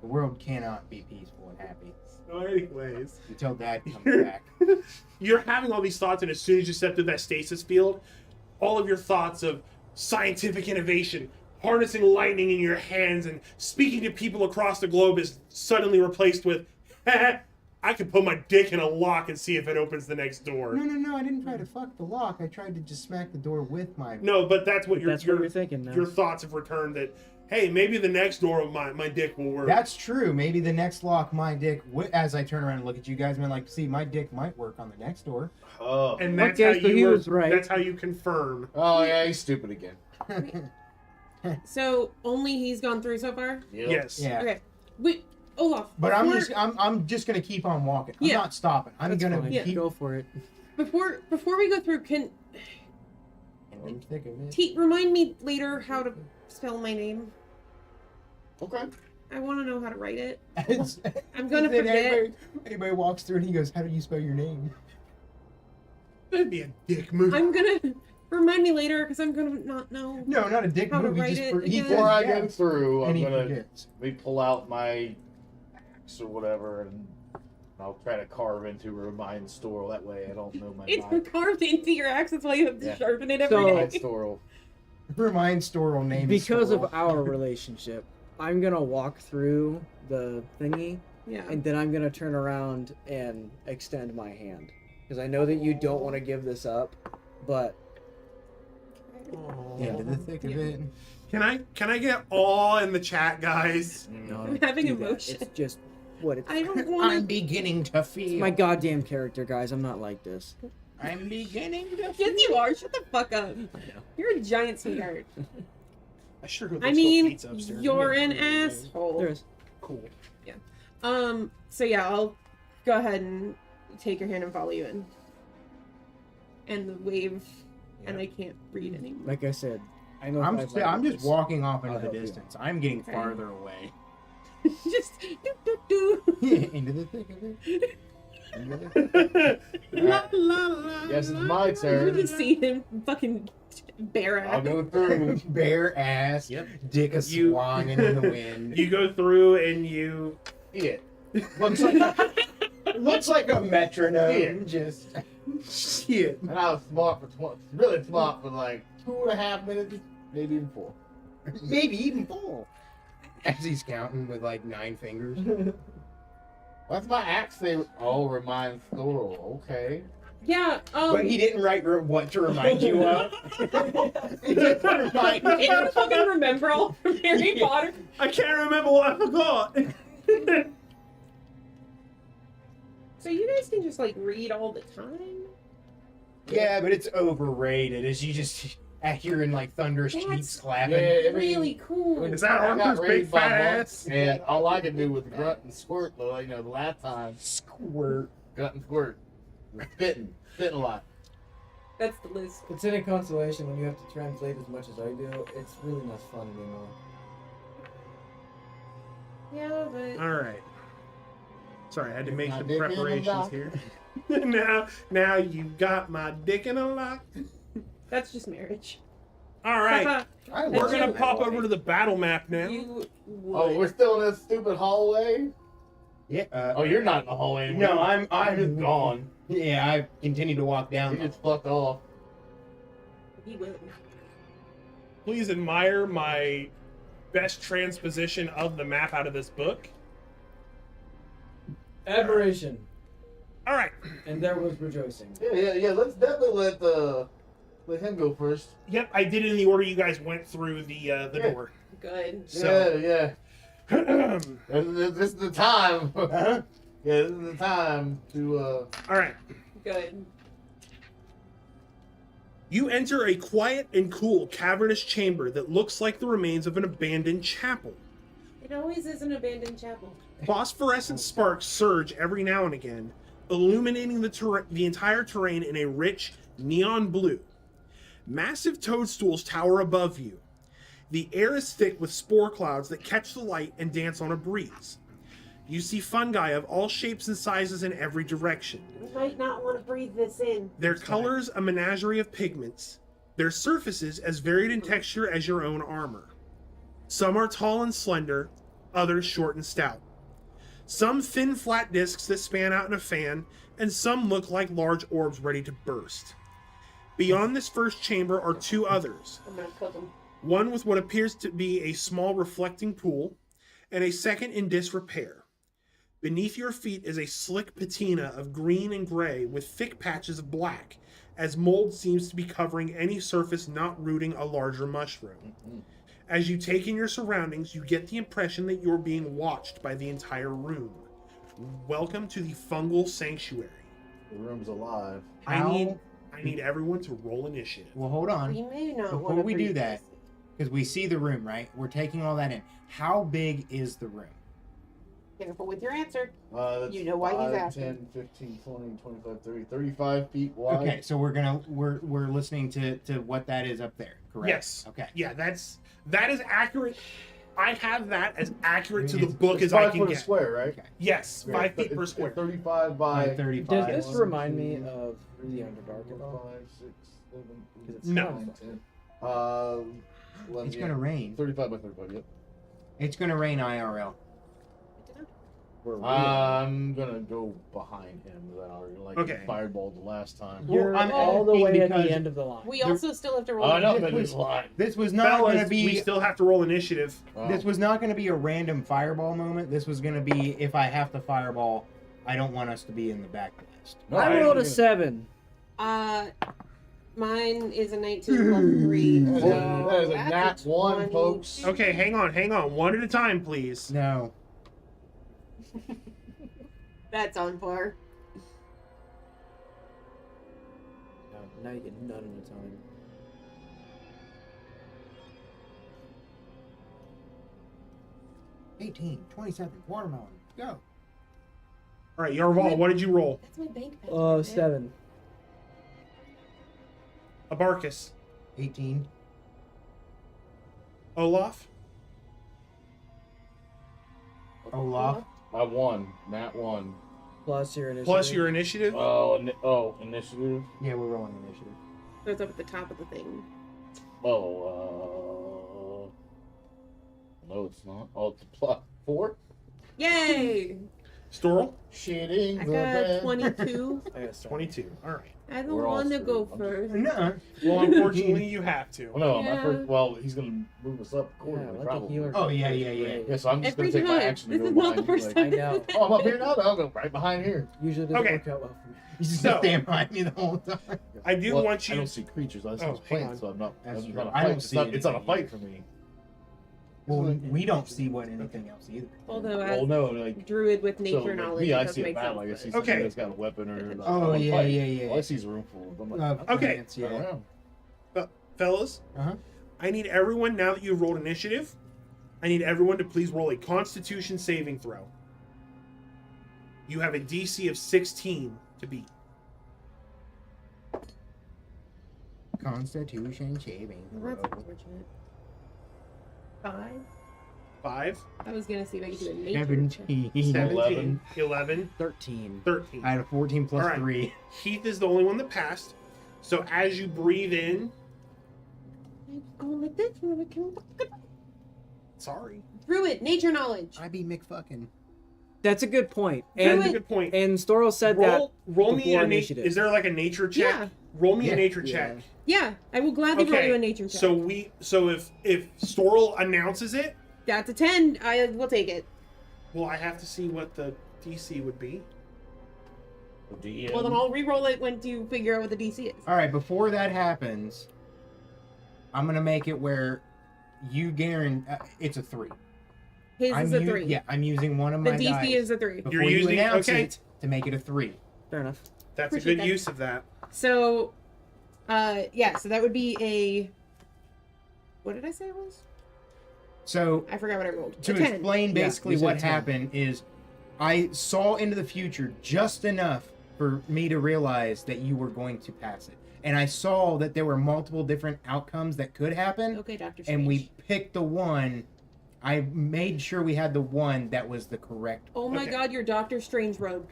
The world cannot be peaceful and happy So anyways, until Dad comes back. you're having all these thoughts, and as soon as you step through that stasis field, all of your thoughts of scientific innovation, harnessing lightning in your hands, and speaking to people across the globe is suddenly replaced with, I can put my dick in a lock and see if it opens the next door. No, I didn't try to fuck the lock. I tried to just smack the door with my... No, but that's what That's what you're thinking now. your thoughts have returned that, hey, maybe the next door of my dick will work. That's true. Maybe the next lock, my dick, as I turn around and look at you guys, I'm like, see, my dick might work on the next door. Oh. and that's Okay, how so he you was right. That's how you confirm. Oh, yeah, he's stupid again. So only he's gone through so far? Yep. Yes. Yeah. Okay. Wait, Olaf. But before, I'm just gonna keep on walking. I'm Yeah. not stopping. I'm That's gonna fine. Yeah. keep Go for it. before we go through, can in the thick of it. remind me later how to spell my name? Okay. I want to know how to write it. It's- I'm gonna then forget. Anybody walks through and he goes, "How do you spell your name?" That'd be a dick move. I'm gonna remind me later because I'm gonna not know. No, not a dick How to move. He write just it he again? Before I yeah. go through, And I'm he gonna forgets. pull out my axe or whatever, and I'll try to carve into remind Storal. That way, I don't know my It's mind. carved into your axe. That's why you have to Yeah. sharpen it every So- day. Remind Storal. Remind Storal name. is Because of Storal. our relationship, I'm gonna walk through the thingy, Yeah. and then I'm gonna turn around and extend my hand. Because I know that you don't want to give this up, but into the thick of it. Can I get all in the chat, guys? no, I'm don't having do that. emotion. It's just what it's. I don't I'm want to. beginning to feel. my goddamn character, guys. I'm not like this. I'm beginning to feel. Yes, you are. Shut the fuck up. You're a giant sweetheart. I sure hope I there's still mean, pizza upstairs. you're I'm an gonna eat it. asshole. There's Cool. So yeah, I'll go ahead and take your hand and follow you in. And the wave, and I can't read anymore. like I said. I know. I'm if just, I I'm just this. walking off into I'll the help you. distance. I'm getting Okay. farther away. Just do. Into the thick of it. Into the- La la la. Yes, it's my You turn. just see him fucking bare I'll ass. go through. Bare ass, Yep. dick a You- swinging in the wind. You go through and you. Yeah. Looks like a metronome. Yeah. Just Shit. And I was smart for really smart for like 2.5 minutes, maybe even 4. maybe even 4. As he's counting with like 9 fingers. That's my axe. They all remind Storal. Okay. Yeah. But he didn't write what to remind you of. He just remind Can you fucking remember all from Harry Potter? I can't remember what I forgot. So you guys can just like read all the time. Yeah, but it's overrated. As you just hearing like thunderous That's- cheeks clapping. Really cool. Is that I got Arthur's big raised by fat monks, ass? and all I could do was grunt and squirt. Though, you know, the last time, Squirt. grunt and squirt, spitting a lot. That's the list. Consider consolation when you have to translate as much as I do. It's really not fun anymore. Yeah, but All right. Sorry, I had to make My some dick in a preparations lock. here. now you got my dick in a lock. that's just marriage. All right. I We're love gonna it. pop over to the battle map now. You Oh, would. we're still in this stupid hallway. Yeah. Oh, you're not in the hallway. No, I'm just gone. Yeah, I continue to walk You down. just fucked off. He will. Please admire my best transposition of the map out of this book. Admiration. All right. And there was rejoicing. Yeah. Let's definitely let him go first. Yep, I did it in the order you guys went through the Yeah. door. Good. So, Yeah. This is the time. Uh-huh. Yeah, this is the time to. all right. Good. You enter a quiet and cool cavernous chamber that looks like the remains of an abandoned chapel. It always is an abandoned chapel. Phosphorescent sparks surge every now and again, illuminating the entire terrain in a rich neon blue. Massive toadstools tower above you. The air is thick with spore clouds that catch the light and dance on a breeze. You see fungi of all shapes and sizes in every direction. You might not want to breathe this in. Their colors a menagerie of pigments, their surfaces as varied in texture as your own armor. Some are tall and slender, others short and stout. Some thin flat discs that span out in a fan, and some look like large orbs ready to burst. Beyond this first chamber are two others, I'm gonna cook him. one with what appears to be a small reflecting pool, and a second in disrepair. Beneath your feet is a slick patina of green and gray with thick patches of black, as mold seems to be covering any surface not rooting a larger mushroom. As you take in your surroundings, you get the impression that you're being watched by the entire room. Welcome to the fungal sanctuary. The room's alive. I need everyone to roll initiative. Well, hold on. We may not Before want to we do breathe that, this because we see the room, right? We're taking all that in. How big is the room? in. Careful with your answer. That's You know why he's 5, asking. 10, 15, 20, 25, 30, 35 feet wide. Okay, so we're listening to what that is up there, correct? Yes. Okay. Yeah, that is accurate. I have that as accurate to the It's book It's as I 5 can foot a get. square, right? Okay. Yes, Okay, 5 feet it's- per it's square. 35 by 35. Does this 1, remind me 2, of the Underdark at 4, all? 5, 6, 7, 8, It's No. 9, 10. 11, It's yeah. gonna rain. 35 by 35, yep. It's gonna rain IRL. I'm gonna go behind him. Then I already Okay. fireballed the last time. You're I'm all the asking way at because the end of the line. We also still have to roll. Oh, I know, initiative. but it's line. This was not Fellas, gonna be. we still have to roll initiative. This was not gonna be a random fireball moment. This was gonna be if I have to fireball, I don't want us to be in the backlist. No, I rolled a didn't. 7. Mine is a 19 plus 3. That is a- that is a that's nat 1, 20. folks. Okay, hang on. One at a time, please. No. That's on par. Now you get none at a time. $18, $27, watermelon. Go. All right, Yarval, what did you roll? That's my bank password. 7. Abarkus. 18. Olaf. Olaf. I won. Nat 1. Plus your initiative. Plus your initiative. Initiative. Yeah, we're rolling initiative. So it's up at the top of the thing. No, it's not. Oh, it's a plus 4. Yay! Storal. Shitting I the got bed. 22. I got 7. 22. All right. I don't We're all want to go screwed. first. No. Well, unfortunately, you have to. Well, no, Yeah. my first. Well, he's gonna move us up Yeah, accordingly, let the probably. healer. Oh, yeah. Yeah, so I'm just Every gonna take my time. action. This to is go not the behind first you, I time. know. Oh, I'm up here now. Then I'll go right behind here. Usually doesn't Okay. work out well for me. You just So- stand behind me the whole time. I do Well, want I you. don't see creatures. I just Oh, see hang on. plants, so I'm not. That's It's true. not a I fight. don't It's see not a anything fight for me. Well, we don't see what anything else either. Although Well, as no, like. Druid with So, nature like knowledge, me, I it does see a make battle. sense. Like I but- see Okay. somebody that's got a weapon or. Oh, a yeah, fight. yeah. Well, I see a room full of them. I'm like, Okay. Okay. Plants, yeah. around. fellas, Uh-huh. I need everyone, now that you've rolled initiative, I need everyone to please roll a Constitution saving throw. You have a DC of 16 to beat. Constitution shaving. Well, that's throw. unfortunate. 5. 5, I was gonna see if I could do a nature check. 17. 17, 11, 13. 13. I had a 14 plus All right. 3. Heath is the only one that passed. So as you breathe in, I'm going like this. sorry, Druid, nature knowledge. I be McFucking. That's a good point. that's a And good point. and Storal said Roll me before a initiative. Is there like a nature check? Yeah. Roll me Yeah. a nature Yeah. check. Yeah, I will gladly roll Okay, you a nature check. So if Storal announces it, That's a 10. I will take it. well, I have to see what the DC would be. Well, then I'll re-roll it when you figure out what the DC is. All right, before that happens, I'm going to make it where you guarantee it's a 3. His is a 3. Yeah, I'm using one of The my DC dice is a 3. before You're you using- announce okay. it to make it a 3. Fair enough. That's a Appreciate good that. use of that. So, yeah, so that would be a... What did I say it was? So I forgot what I rolled. to A 10. explain basically you said what 10. happened is I saw into the future just enough for me to realize that you were going to pass it. And I saw that there were multiple different outcomes that could happen. Okay, Dr. Strange. And we picked the one. I made sure we had the one that was the correct. Oh my Okay. god, you're Doctor Strange robe.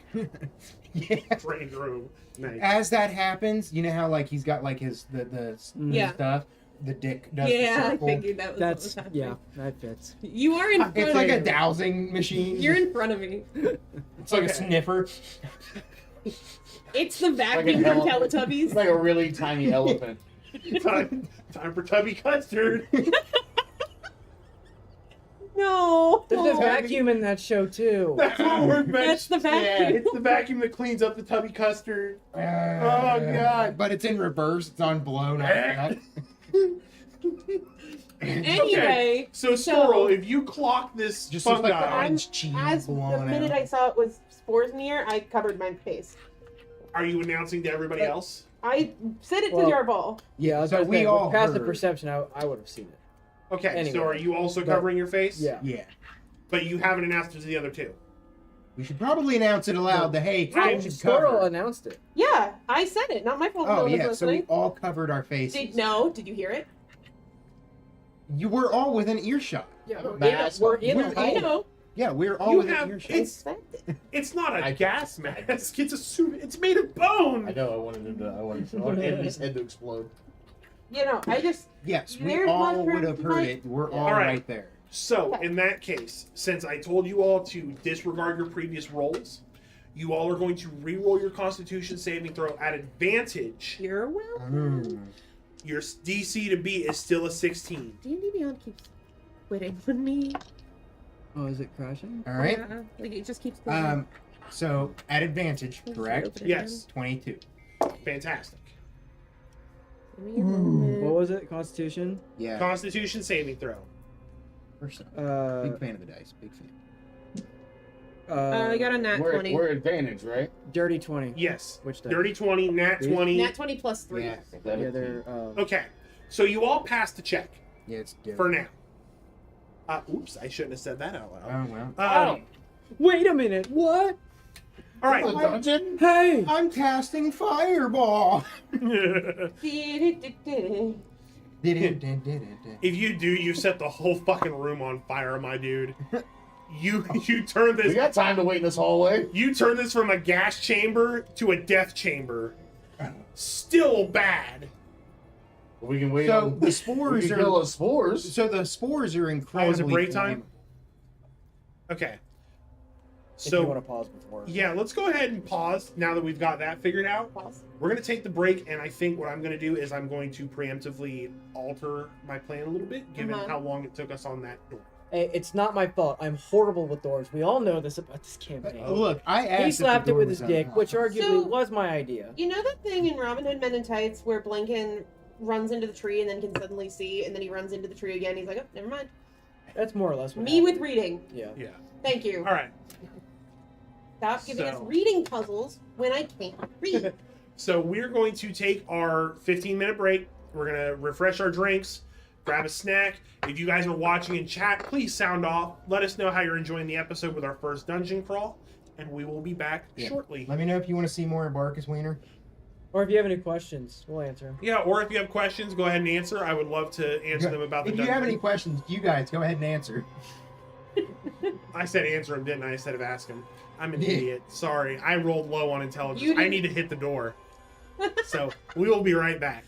Yeah. Strange room. Nice. As that happens, you know how like he's got like his the Yeah. stuff. The dick does the Yeah, I circle. figured that was what was That's happening. yeah, that fits. You are in front It's of like me. a dowsing machine. You're in front of me. It's like Okay. a sniffer. It's the vacuum from It's Teletubbies. like a really tiny elephant. Time for Tubby Custard. No. There's a Oh. vacuum in that show too. That's what we're meant. That's the vacuum. It's the vacuum that cleans up the Tubby Custard. Oh God. But it's in reverse. It's on blow. Not that. Anyway, So, Storal, if you clock this Just looks fungi, like the orange cheese as the blowing minute out. I saw it was spores near, I covered my face. are you announcing to everybody else? I said it to Well- Jarval. Yeah, I was So gonna we say, all past the heard. perception, I would have seen it. Okay, Anyway. so are you also But- covering your face? Yeah. Yeah. But you haven't announced it to the other two. We should probably announce it aloud that hey, Right. we should Storal cover. announced it. Yeah, I said it. Not my fault. Oh no one was yeah, so we listening. all covered our faces. Did you hear it? You were all within earshot. Yeah, Mask. we're in We're a I all- know. Yeah, we're all You within have- earshot. it's- It's not a gas mask. It's a suit. It's made of bone. I know. I wanted Andy's head to explode. You know, I just Yes, we There's all mushrooms would have heard tonight. it. We're all All right. right there. So, in that case, since I told you all to disregard your previous rolls, you all are going to re-roll your Constitution saving throw at advantage. you're welcome. Your DC to beat is still a 16. D&D Beyond keeps quitting on me. Oh, is it crashing? All right. Yeah, like it just keeps going. So at advantage, correct? Yes. 22. Fantastic. Give me a moment. What was it? Constitution? Yeah. Constitution saving throw. First, Uh, big fan of the dice. Big fan. I got a nat 20. We're advantage, right? Dirty 20. Yes. Which die? Dirty 20, nat These? 20. Nat 20 plus 3. Yeah. Yeah, they're. Okay. So you all passed the check Yeah, it's different. for now. Oops, I shouldn't have said that out loud. Oh well. Wait a minute. What? All right. The dungeon? Hey. I'm casting fireball. If you do, you set the whole fucking room on fire, my dude. You turn We this got time to wait in this hallway. you turn this from a gas chamber to a death chamber. Still bad. We can wait. So on, the we spores can kill are. those spores. So the spores are incredibly. break time? flammable. Okay. If you want So to pause before. yeah, let's go ahead and pause now that we've got that figured out. Pause. We're gonna take the break, and I think what I'm gonna do is I'm going to preemptively alter my plan a little bit, given Uh-huh. how long it took us on that door. Hey, it's not my fault. I'm horrible with doors. We all know this about this campaign. Look, I asked. He if the slapped it door with was his dick, unlocked. which arguably So- was my idea. You know that thing in Robin Hood Men in Tights where Blinken runs into the tree and then can suddenly see, and then he runs into the tree again? He's like, oh, never mind. That's more or less what Me happened. with reading. Yeah. Yeah. Thank you. All right. Stop giving us So- reading puzzles when I can't read. So we're going to take our 15-minute break. We're gonna refresh our drinks, grab a snack. If you guys are watching in chat, please sound off. Let us know how you're enjoying the episode with our first dungeon crawl, and we will be back shortly. Let me know if you want to see more Abarkus Wiener. Or if you have any questions, we'll answer them. Yeah, or if you have questions, go ahead and answer. I would love to answer them about the If dungeon. you have any questions, you guys go ahead and answer. I said answer them, didn't I, instead of ask them. I'm an Yeah. idiot. Sorry, I rolled low on intelligence. You I didn't- need to hit the door. So we will be right back.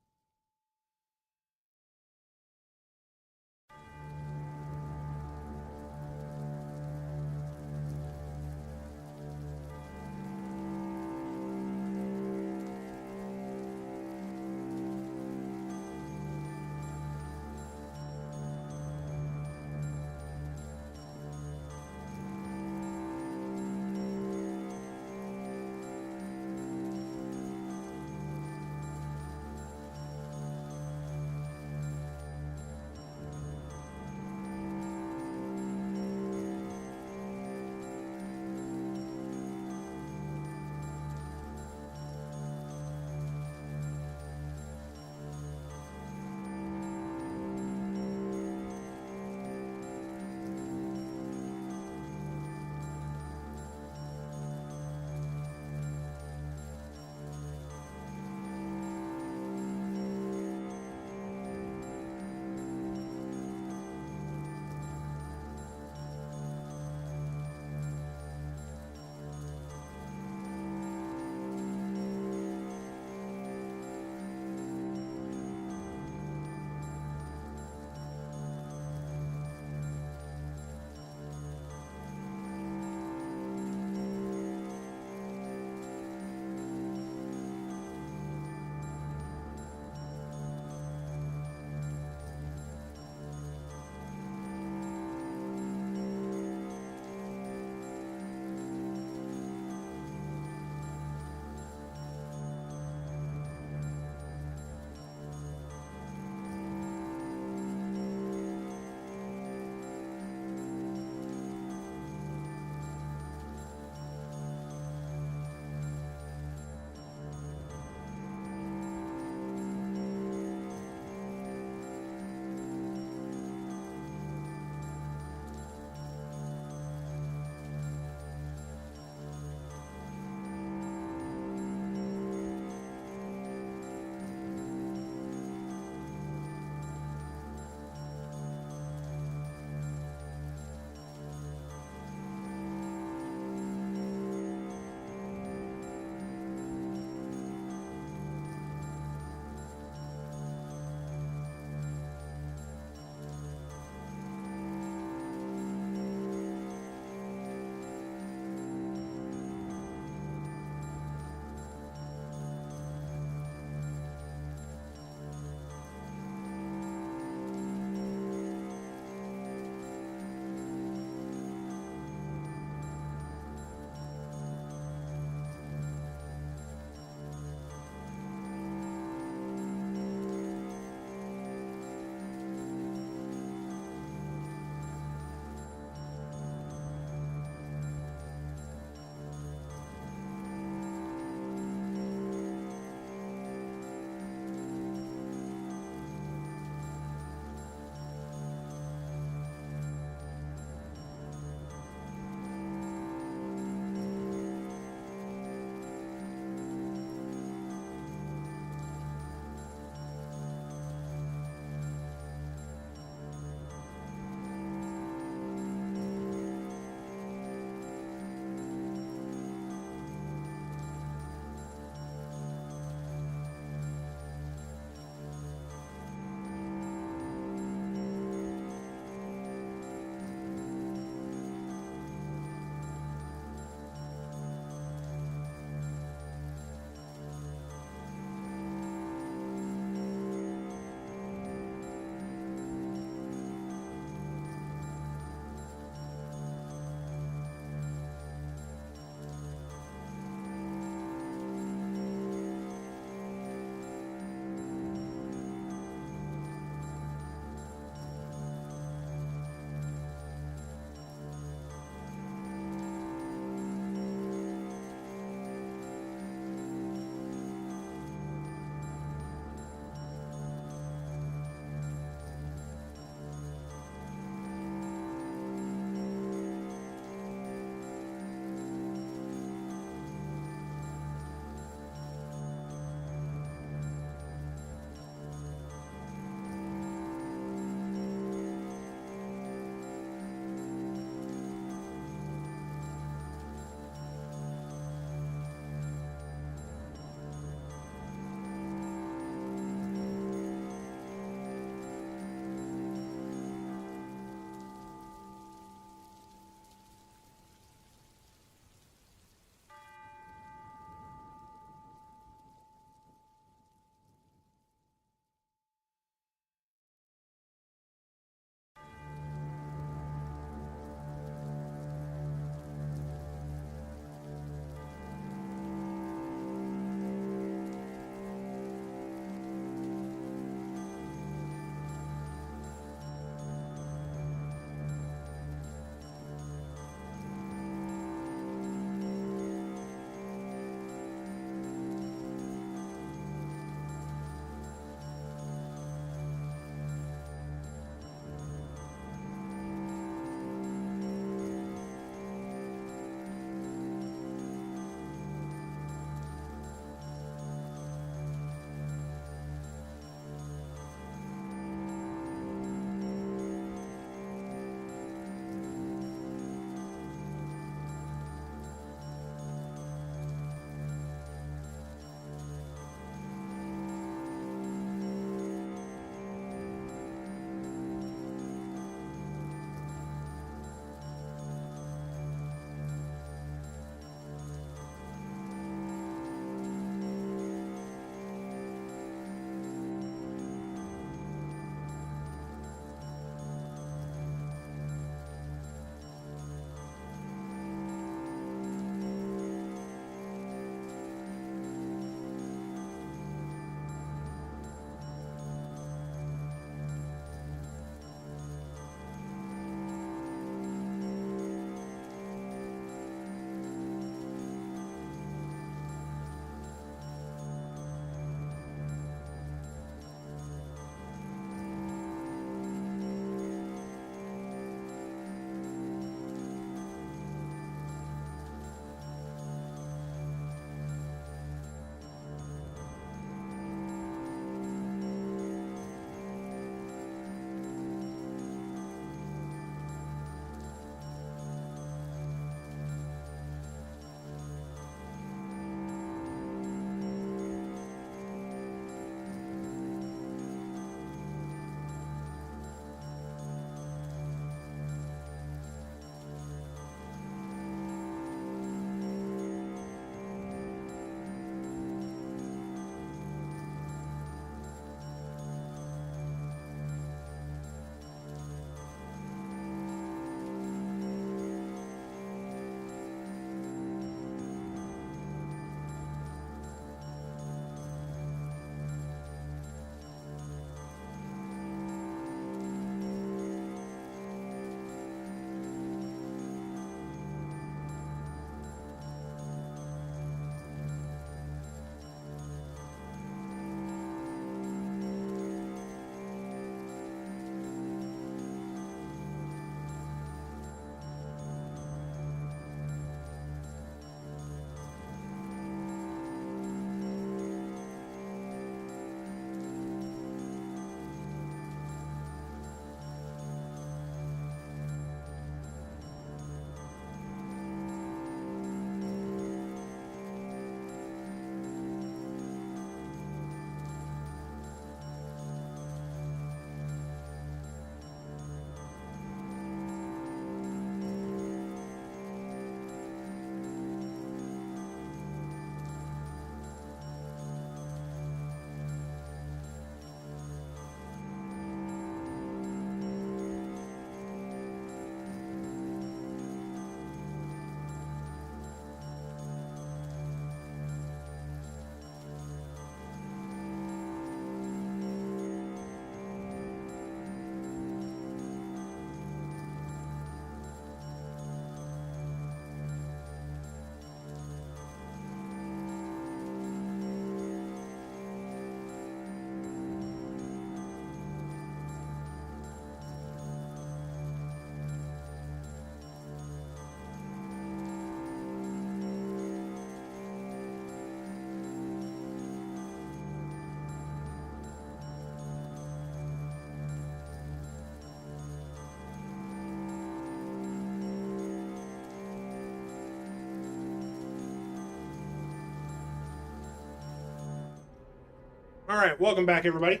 All right, welcome back, everybody.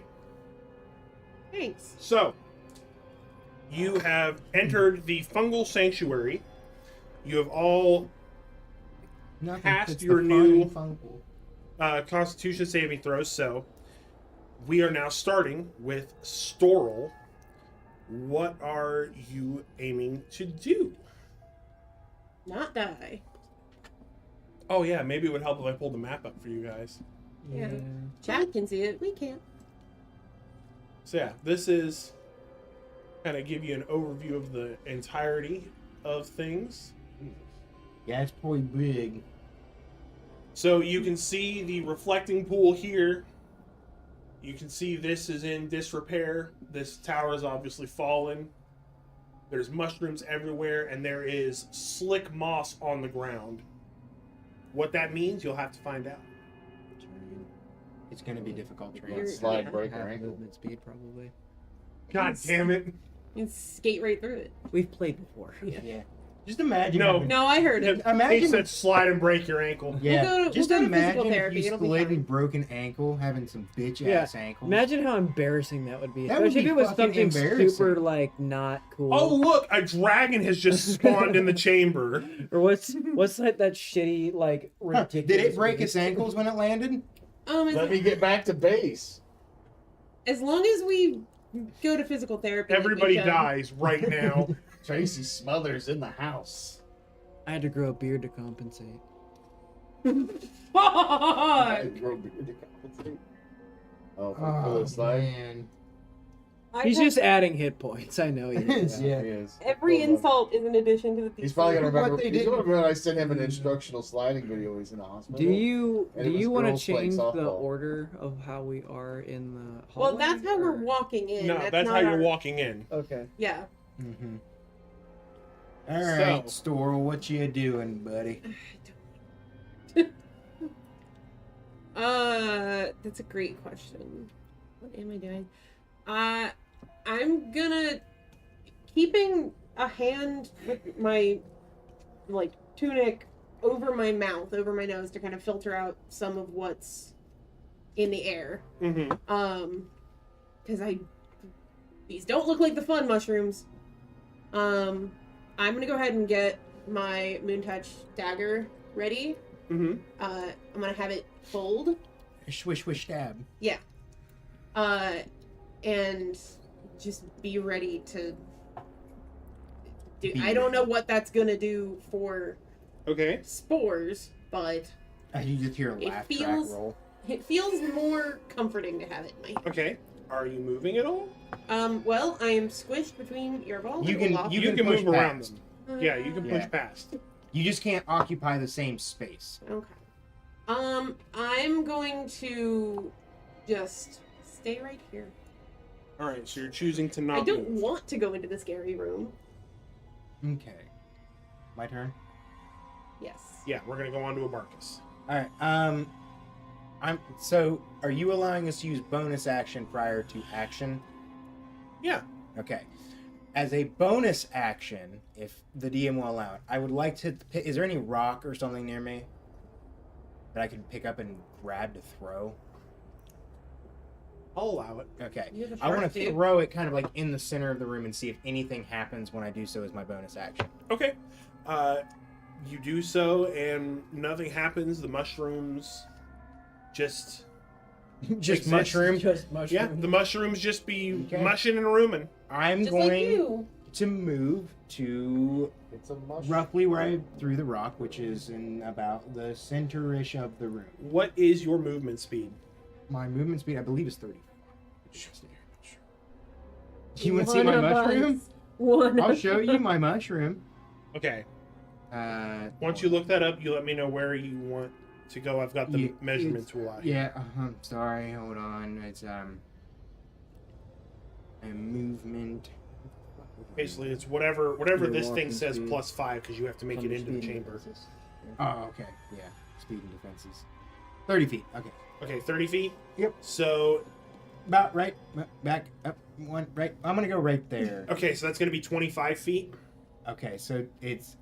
Thanks. So, you have entered the fungal sanctuary. You have all Nothing Past puts the your fun new- in fungal. Constitution saving throws. So, we are now starting with Storal. What are you aiming to do? Not die. Oh yeah, maybe it would help if I pulled the map up for you guys. Yeah. Chat can see it. We can't. So yeah, this is kind of give you an overview of the entirety of things. Yeah, it's pretty big. So you can see the reflecting pool here. You can see this is in disrepair. This tower is obviously fallen. There's mushrooms everywhere, and there is slick moss on the ground. What that means, you'll have to find out. It's gonna be difficult You're- terrain. Slide yeah. breaker Half ankle. movement speed, probably. God damn it. You can skate right through it. We've played before. Yeah. Just imagine. No. having- No, I heard it. He Imagine. said slide and break your ankle. Yeah. We'll just go to imagine physical if therapy, you it'll be split a fine. broken ankle, having some bitch Yeah. ass ankles. Imagine how embarrassing that would be. That would Especially be if it was fucking something embarrassing. super, like, not cool. Oh look, a dragon has just spawned in the chamber. Or what's like that shitty, like, Huh, ridiculous... did it break race? its ankles when it landed? Let me get back to base. As long as we go to physical therapy. like we Everybody should. dies right now. Tracy Smothers in the house. I had to grow a beard to compensate. I drove beard to compensate. Oh, for the slide. man. I He's will- just adding hit points. I know he is. Yeah. He is. Every Hold on. insult is an addition to the He's probably gonna What remember. they He's did- gonna remember I sent him an instructional sliding video. He's in the hospital. Do you And it was want to girls playing change the softball. order of how we are in the Well, hallway? that's how we're or- walking in. No, that's how not you're our- walking in. Okay. Yeah. Mm-hmm. All right, So- Storal, what you doing, buddy? That's a great question. What am I doing? I'm gonna keeping a hand with my like tunic over my mouth, over my nose to kind of filter out some of what's in the air. Mm-hmm. Because these don't look like the fun mushrooms. I'm gonna go ahead and get my Moontouch dagger ready. Mm-hmm. I'm gonna have it fold. Swish, swish, stab. And just be ready to do. Be I don't know what that's gonna do for Okay. spores, but You just hear a It laugh feels- track roll. it feels more comforting to have it in my hand. Okay. Are you moving at all? Well, I am squished between your ball You and can- Olaf. You, can can push move around past. them. Yeah, you can push Yeah. past. You just can't occupy the same space. Okay. I'm going to just stay right here. All right, so you're choosing to I not don't move. want to go into the scary room. Okay. My turn. Yes. Yeah, we're gonna go on to Abarkus. All right. So, are you allowing us to use bonus action prior to action? Yeah. Okay. As a bonus action, if the DM will allow it, I would like to. Is there any rock or something near me that I can pick up and grab to throw? I'll allow it. Okay. You're the I want shark, to dude. throw it kind of like in the center of the room and see if anything happens when I do so as my bonus action. Okay. You do so, and nothing happens. The mushrooms just Just Exist. mushroom. Just mushroom. yeah, the mushrooms just be Okay. mushing and rooming. I'm Just like going you. to move to It's a mushroom. roughly where I threw the rock, which is in about the center-ish of the room. What is your movement speed? My movement speed, I believe, is 30. You want to see One my of mushroom? us. One. I'll of show us. you my mushroom. Okay. Once you look that up, you let me know where you want to go. I've got the Yeah, measurement it's- tool out here. Yeah, I'm sorry. Hold on. It's a movement. Basically, it's whatever Your this thing walking says speed. plus 5 because you have to make it into the chamber. Oh, okay. Yeah, speed and defenses. 30 feet. Okay. Okay, 30 feet. Yep. So About right. Back up one. Right. I'm gonna go right there. okay, so that's going to be 25 feet. Okay, so it's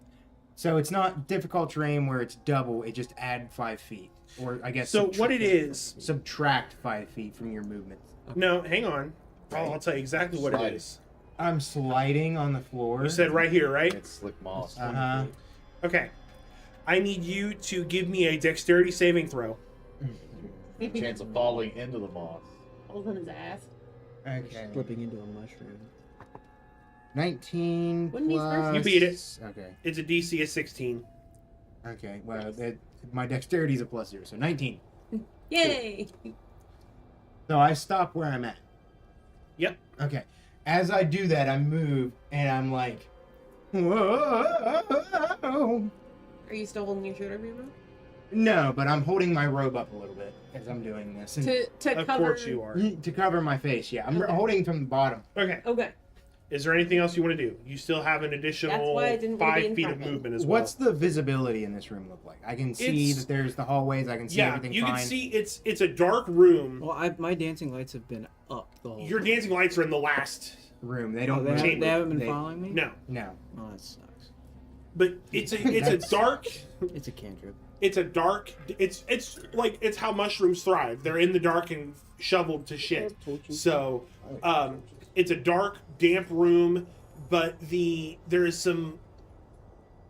So it's not difficult terrain where it's double. It just add 5 feet, or I guess. So what it is? Subtract 5 feet from your movement. No, hang on. I'll tell you exactly what it Slide. is. I'm sliding on the floor. You said right here, right? It's slick moss. 20 Uh-huh. feet. Okay. I need you to give me a dexterity saving throw. Chance of falling into the moss. Falls on his ass. Okay. Flipping into a mushroom. 19 Wouldn't he plus... first? You beat it. Okay. It's a DC of 16. Okay. Well, my dexterity is a +0, so 19. Yay! So I stop where I'm at. Yep. Okay. As I do that, I move, and I'm like, whoa. Are you still holding your shirt over your mouth? No, but I'm holding my robe up a little bit as I'm doing this. And To Of cover. course you are. to cover my face, yeah. I'm Okay. holding from the bottom. Okay. Okay. Is there anything else you want to do? You still have an That's additional why I didn't wanna be 5 in feet of front of it. movement as well. What's the visibility in this room look like? I can see It's- that there's the hallways. I can see Yeah, everything you fine. can see it's a dark room. Well, my dancing lights have been up the whole Your dancing lights are in the last. room. They Oh, don't they, move. haven't, they haven't been They- following me? No, No. Oh, that sucks. but it's a That's- dark. It's a cantrip. It's a dark. It's like it's how mushrooms thrive. They're in the dark and shoveled to shit. So, it's a dark, damp room, but there's some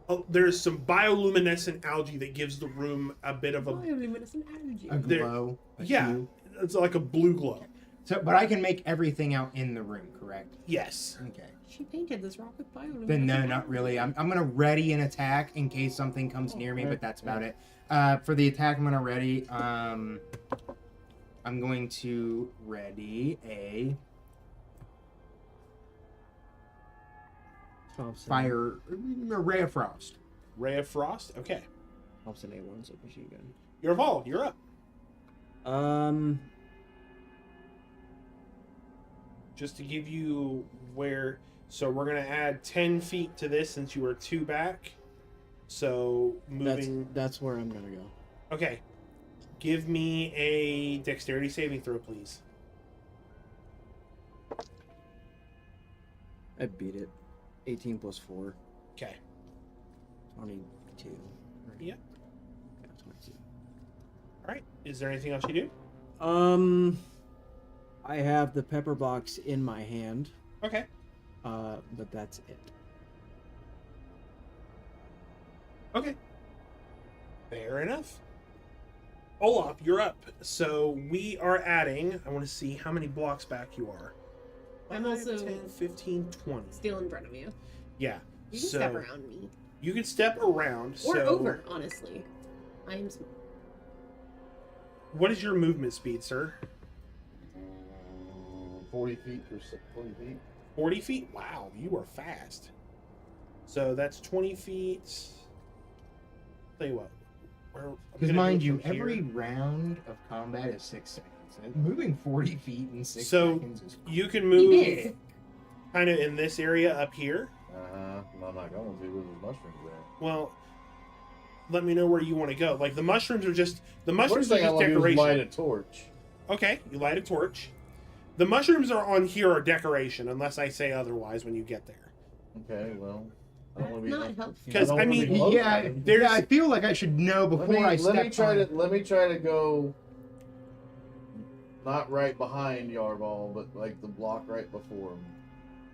bioluminescent algae that gives the room a bit of a Bioluminescent energy. A There- glow. a yeah. hue. It's like a blue glow. So, but I can make everything out in the room, correct? Yes. Okay. She painted this rock with bioluminescent. Then no, not really. I'm gonna ready an attack in case something comes near me, but that's about it. For the attack, I'm gonna ready. I'm going to ready a a ray of frost. Ray of Frost. Okay. Thompson A1 submachine gun. You're involved. You're up. Just to give you where. So we're gonna add 10 feet to this since you were 2 back. So moving. That's where I'm gonna go. Okay. Give me a dexterity saving throw, please. I beat it. 18 plus 4. Okay. 22. Yep. Yeah, 22. All right. Is there anything else you do? I have the pepper box in my hand, Okay. but that's it. Okay. Fair enough. Olaf, you're up. So we are adding. I want to see how many blocks back you are. I'm 5, also 10, 15, 20. still in front of you. Yeah. You can step around me. You can step around. Or so over, honestly. I am small. What is your movement speed, sir? 40 feet or 40 feet. 40 feet? Wow, you are fast. So that's 20 feet. Tell you what. Because mind you, every round of combat is 6 seconds. And moving 40 feet in 6 So, seconds is you can You move did. kind of in this area up here. I'm not going to. There's mushrooms there. Well, let me know where you want to go. Like the mushrooms are just First thing I want to do is light a torch. Okay, you light a torch. The mushrooms are on here are decoration, unless I say otherwise when you get there. Okay, well, I don't want to That's be not helpful. Because I mean, yeah, there's- I feel like I should know before I step let me try on. to let me try to go not right behind Yarball, but like the block right before him.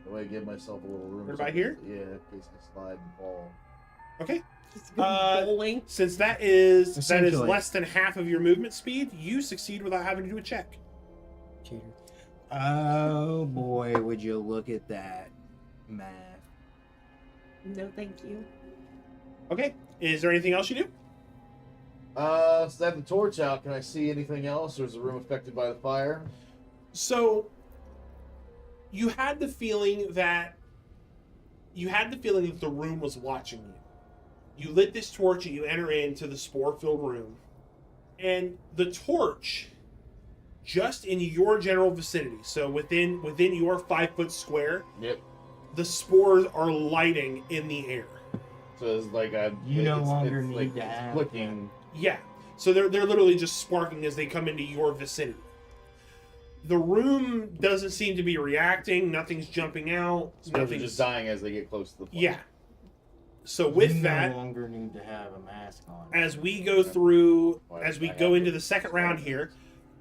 The way I give myself a little room. Right by here? Yeah, in case I slide and fall. Okay. Just go bowling. Since that is Essentially. less than half of your movement speed, you succeed without having to do a check. Cheater. Oh boy, would you look at that math? No, thank you. Okay. Is there anything else you do? So I have the torch out. Can I see anything else, or is the room affected by the fire? So you had the feeling that the room was watching you. You lit this torch and you enter into the spore-filled room. And the torch, just in your general vicinity, so within your 5-foot square, Yep. the spores are lighting in the air. So it's like You no it's longer like need to it's have flicking. Yeah. So they're literally just sparking as they come into your vicinity. The room doesn't seem to be reacting. Nothing's jumping out. Spores are Nothing's just dying as they get close to the fire. Yeah. So with you that, no longer need to have a mask on. as we go through, Why as did we I go have into to- the second round here,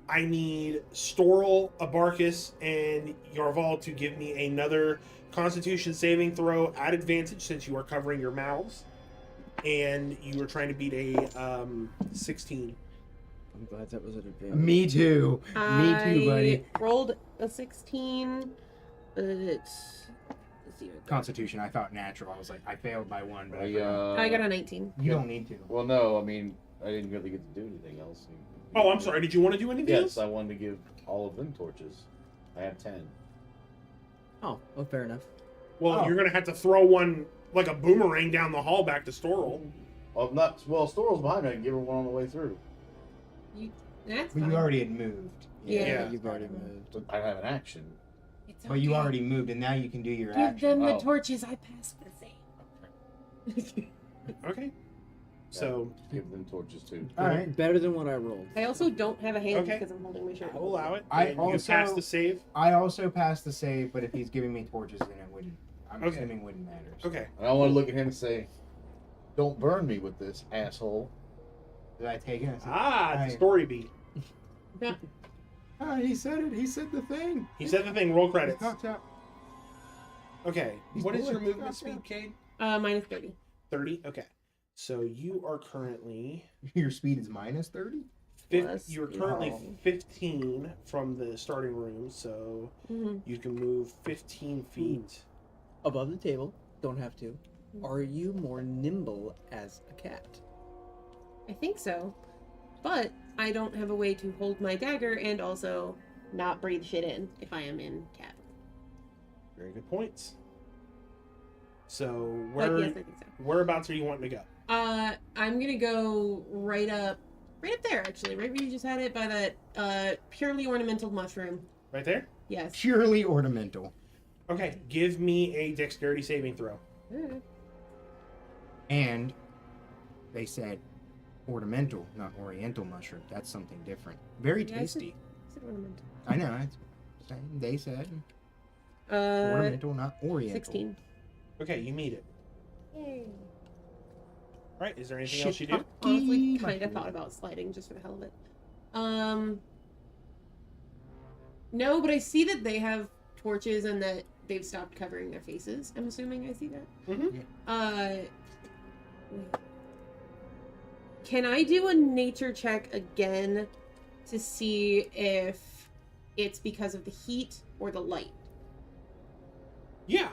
I need Storal, Abarkus, and Yarval to give me another Constitution saving throw at advantage since you are covering your mouths, and you are trying to beat a 16. I'm glad that was an advantage. Me too. Me too, buddy. I rolled a 16, but let's see what Constitution, I thought natural. I was like, I failed by one, but I got a 19. you don't need to. Well, no, I mean, I didn't really get to do anything else. Oh, I'm sorry. Did you want to do anything Yes, else? I wanted to give all of them torches. I have 10. Oh, fair enough. Well, Oh. you're gonna have to throw one like a boomerang down the hall back to Storal. Well, Storal's behind me. I can give her one on the way through. That's But fine. you already had moved. Yeah. You've already moved. But I have an action. It's But you okay. already moved, and now you can do your Give action. them the Oh. torches. I passed the same. Okay. So Give them torches too. All right. Better than what I rolled. I also don't have a hand Okay. because I'm holding my shirt. I'll allow it. I And you also- pass the save. I also passed the save, but if he's giving me torches, then it wouldn't. I'm Okay. assuming wouldn't matter. so. Okay. And I want to look at him and say, "Don't burn me with this, asshole." Did I take it? I said, Ah, I- it's a story beat. Ah, he said it. He said the thing. He said the thing. Roll credits. Talked out. Okay. He's What is your bullet. movement Talked speed, out. Cade? Minus 30. 30. Okay. So you are currently Your speed is minus 30? Plus you're currently no. 15 from the starting room, so Mm-hmm. you can move 15 feet. Above the table. Don't have to. Are you more nimble as a cat? I think so. But I don't have a way to hold my dagger and also not breathe shit in if I am in cat. Very good points. So But yes, I think so. whereabouts are you wanting to go? I'm gonna go right up there actually, right where you just had it by that purely ornamental mushroom. Right there? Yes. Purely ornamental. Okay. Give me a dexterity saving throw. Mm. And they said ornamental, not oriental mushroom. That's something different. Very Yeah, I said- tasty. Is it ornamental? I know. They said Uh, ornamental, not oriental. 16. Okay, you meet it. Yay. All right. Is there anything else you do? Honestly, kind mushroom. of thought about sliding just for the hell of it. No, but I see that they have torches and that they've stopped covering their faces. I'm assuming I see that. Mm-hmm. Can I do a nature check again to see if it's because of the heat or the light? Yeah.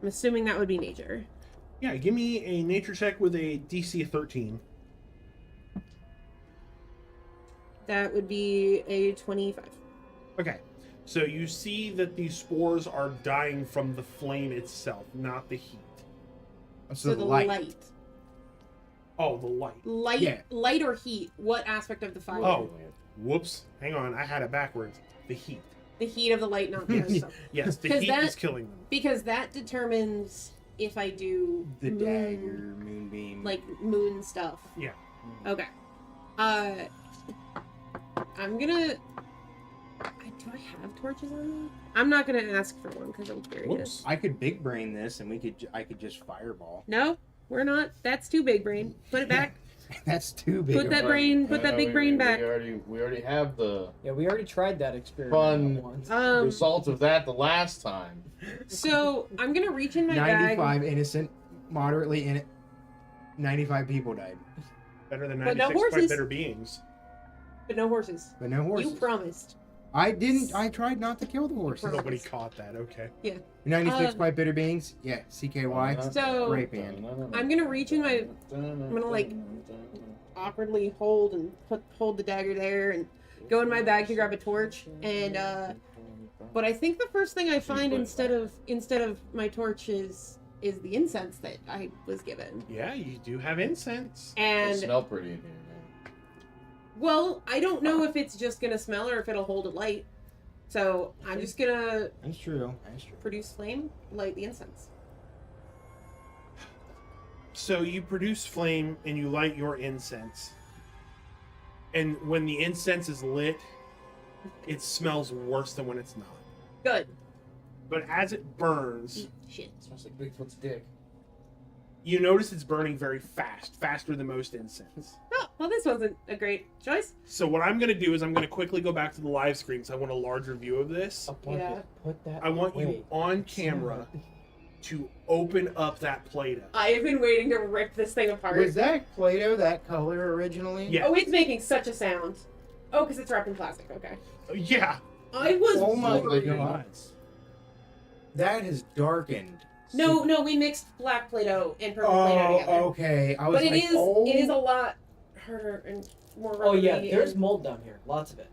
I'm assuming that would be nature. Yeah. Give me a nature check with a DC 13. That would be a 25. Okay. So you see that these spores are dying from the flame itself, not the heat. So the light. Oh, the light. Light, Yeah. light or heat? What aspect of the fire? Oh. Whoops. Hang on. I had it backwards. The heat. The heat of the light, not the other stuff. Yes, the 'Cause heat that- is killing them. Because that determines if I do The moon, dagger, moonbeam. like moon stuff. Yeah. Okay. I'm gonna. Do I have torches on me? I'm not gonna ask for one because I'm curious. Whoops. I could big brain this, and I could just fireball. No, we're not. That's too big brain. Put it back. That's too big. Put of that a- brain. Put that big brain back. We already have the Yeah, we already tried that experiment Fun. once. result of that the last time. So I'm gonna reach in my bag. 95 innocent, moderately in it. 95 people died, Better than But no 96 quite horses. better beings. But no horses. but no horses. You promised. I didn't. I tried not to kill the horses. Nobody caught that. Okay. 96 Uh, quite bitter beings. Yeah, CKY. So- Great band. I'm gonna reach in my. I'm gonna like awkwardly hold and hold the dagger there and go in my bag to grab a torch and but I think the first thing I find instead of my torch is the incense that I was given. Yeah, you do have incense. They And smell pretty in here, man. well, I don't know if it's just gonna smell or if it'll hold a light. So I'm just gonna That's true. That's true. produce flame, light the incense. So you produce flame and you light your incense. And when the incense is lit, it smells worse than when it's not. Good. But as it burns, Eat shit. Smells like Bigfoot's dick. You notice it's burning very fast, faster than most incense. Oh, well, this wasn't a great choice. So what I'm going to do is I'm going to quickly go back to the live screen because I want a larger view of this. Yeah. Put that I want you away. on camera to open up that Play-Doh. I have been waiting to rip this thing apart. Was that Play-Doh that color originally? Yeah. Oh, it's making such a sound. Oh, because it's wrapped in plastic. Okay. Yeah. I was. Oh my What are they god. doing? That has darkened. No, we mixed black Play-Doh and purple Play-Doh together. Oh, okay. I was But like, it is a lot harder and more. Oh yeah, rubbery there's and- mold down here. Lots of it.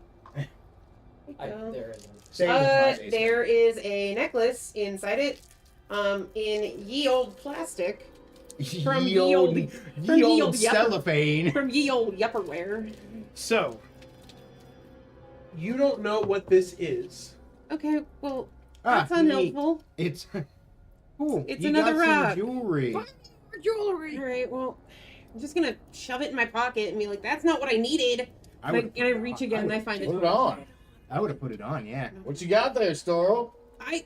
Oh. There isn't. Same with my basement. There is a necklace inside it, in ye old plastic from ye old Yupper. cellophane. from ye old Yupperware. So, you don't know what this is. Okay, well, Ah, that's unhelpful. It's cool. It's you another got rock. some jewelry. Jewelry. All right, well, I'm just gonna shove it in my pocket and be like, "That's not what I needed." would've And I put it reach on. again and I find it. Put it on. I would have put it on, yeah. What you got there, Storal? I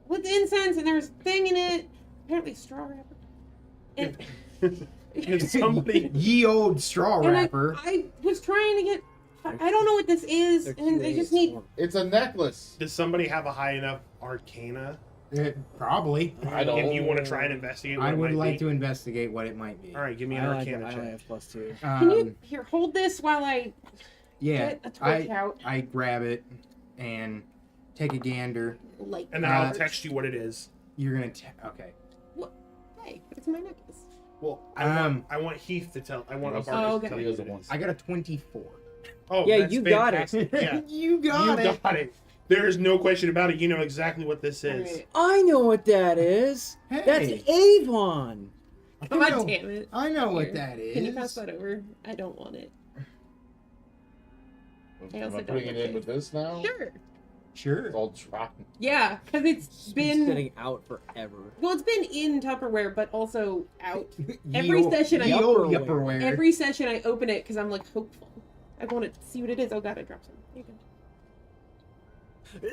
with the incense and there's a thing in it. Apparently straw wrapper. And, If somebody, Ye old straw and wrapper. I was trying to get. I don't know what this is, They're and I just need. It's a necklace. does somebody have a high enough arcana? Probably. I don't. If you want to try and investigate what I it would might like be. to investigate what it might be. All right, give me an I arcana only check. have +2. Can you here hold this while I Yeah, get a torch out? I grab it and take a gander. Like, And then I'll text you what it is. You're gonna okay. hey, it's my necklace. Well, I want Heath to tell. I want Oh, Abarkus okay. to tell you what it is. I got a 24. Oh, Yeah, that's you got it. fantastic. Yeah, You got you it. got it. There is no question about it. You know exactly what this is. Alright. I know what that is. Hey. That's Avon. I God know, damn it. I know what Here. that is. Can you pass that over? I don't want it. I Am also I don't putting it like in it. with this now? Sure. Sure. It's all dry. Yeah, because it's Been been sitting out forever. well, it's been in Tupperware, but also out. Ye Every old- session I- ye old Yupperware. Yupperware. Every session I open it because I'm like hopeful. I want to see what it is. Oh god, I dropped some. Here you go.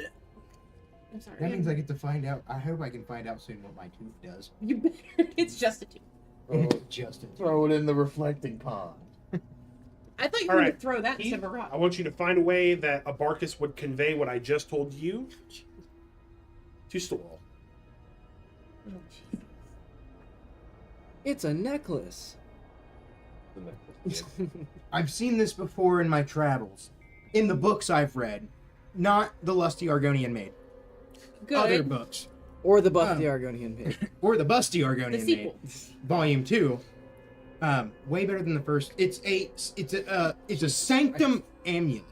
I'm sorry. That means I get to find out. I hope I can find out soon what my tooth does. You better. It's just a tooth. Just a tooth. Throw it in the reflecting pond. I thought you were All going right. to throw that Heath, instead of a rock. I want you to find a way that Abarkus would convey what I just told you to Storal. Oh, Jesus. It's a necklace. I've seen this before in my travels. In the books I've read. Not the Lusty Argonian Maid. Other Good. books. Or the Buff the Argonian pig. Or the Busty The Argonian Maid. sequel. Volume 2. Way better than the first. It's a sanctum amulet.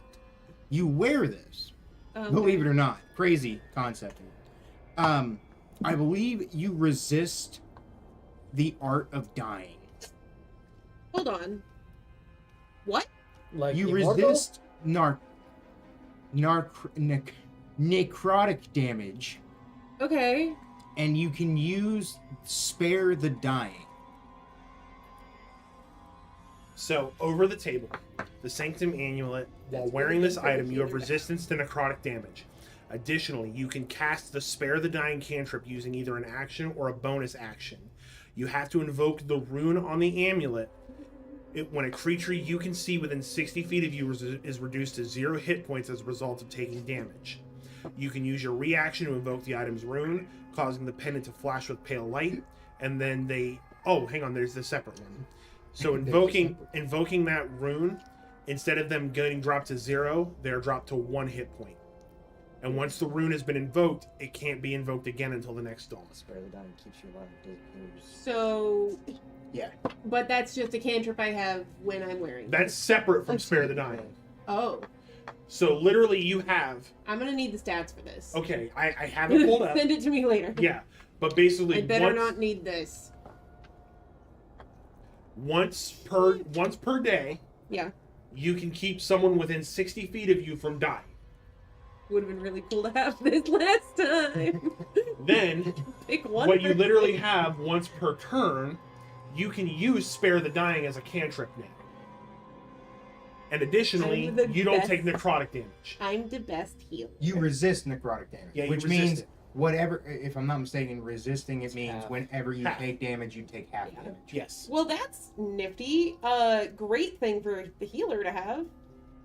You wear this. Believe it or not. Crazy concept. I believe you resist the art of dying. Hold on. What? Like You immortal? resist necrotic damage, Okay. and you can use spare the dying. So, over the table, the Sanctum Amulet, while wearing this item, you have resistance to necrotic damage. Additionally, you can cast the Spare the Dying cantrip using either an action or a bonus action. You have to invoke the rune on the amulet. When a creature you can see within 60 feet of you is reduced to 0 hit points as a result of taking damage. You can use your reaction to invoke the item's rune, causing the pendant to flash with pale light, and then they... Oh, hang on, there's the separate one. So invoking that rune, instead of them getting dropped to 0, they're dropped to 1 hit point. And once the rune has been invoked, it can't be invoked again until the next dawn. Spare the dying keeps you alive. Doesn't lose. So. Yeah. But that's just a cantrip I have when I'm wearing. That's separate from Spare the Dying. Oh. So literally you have... I'm gonna need the stats for this. Okay, I have it pulled up. Send it to me later. Yeah, but basically I better once, not need this. once per day, Yeah. you can keep someone within 60 feet of you from dying. Would have been really cool to have this last time. Then, Pick one. what you person. literally have once per turn, you can use Spare the Dying as a cantrip now. And additionally, I'm the you don't best. take necrotic damage. I'm the best healer. You resist necrotic damage, Yeah, you which resist means it. whatever, if I'm not mistaken, resisting, it means half. whenever you Half. take damage, you take half Yeah. damage. Yes. Well, that's nifty. Great thing for the healer to have.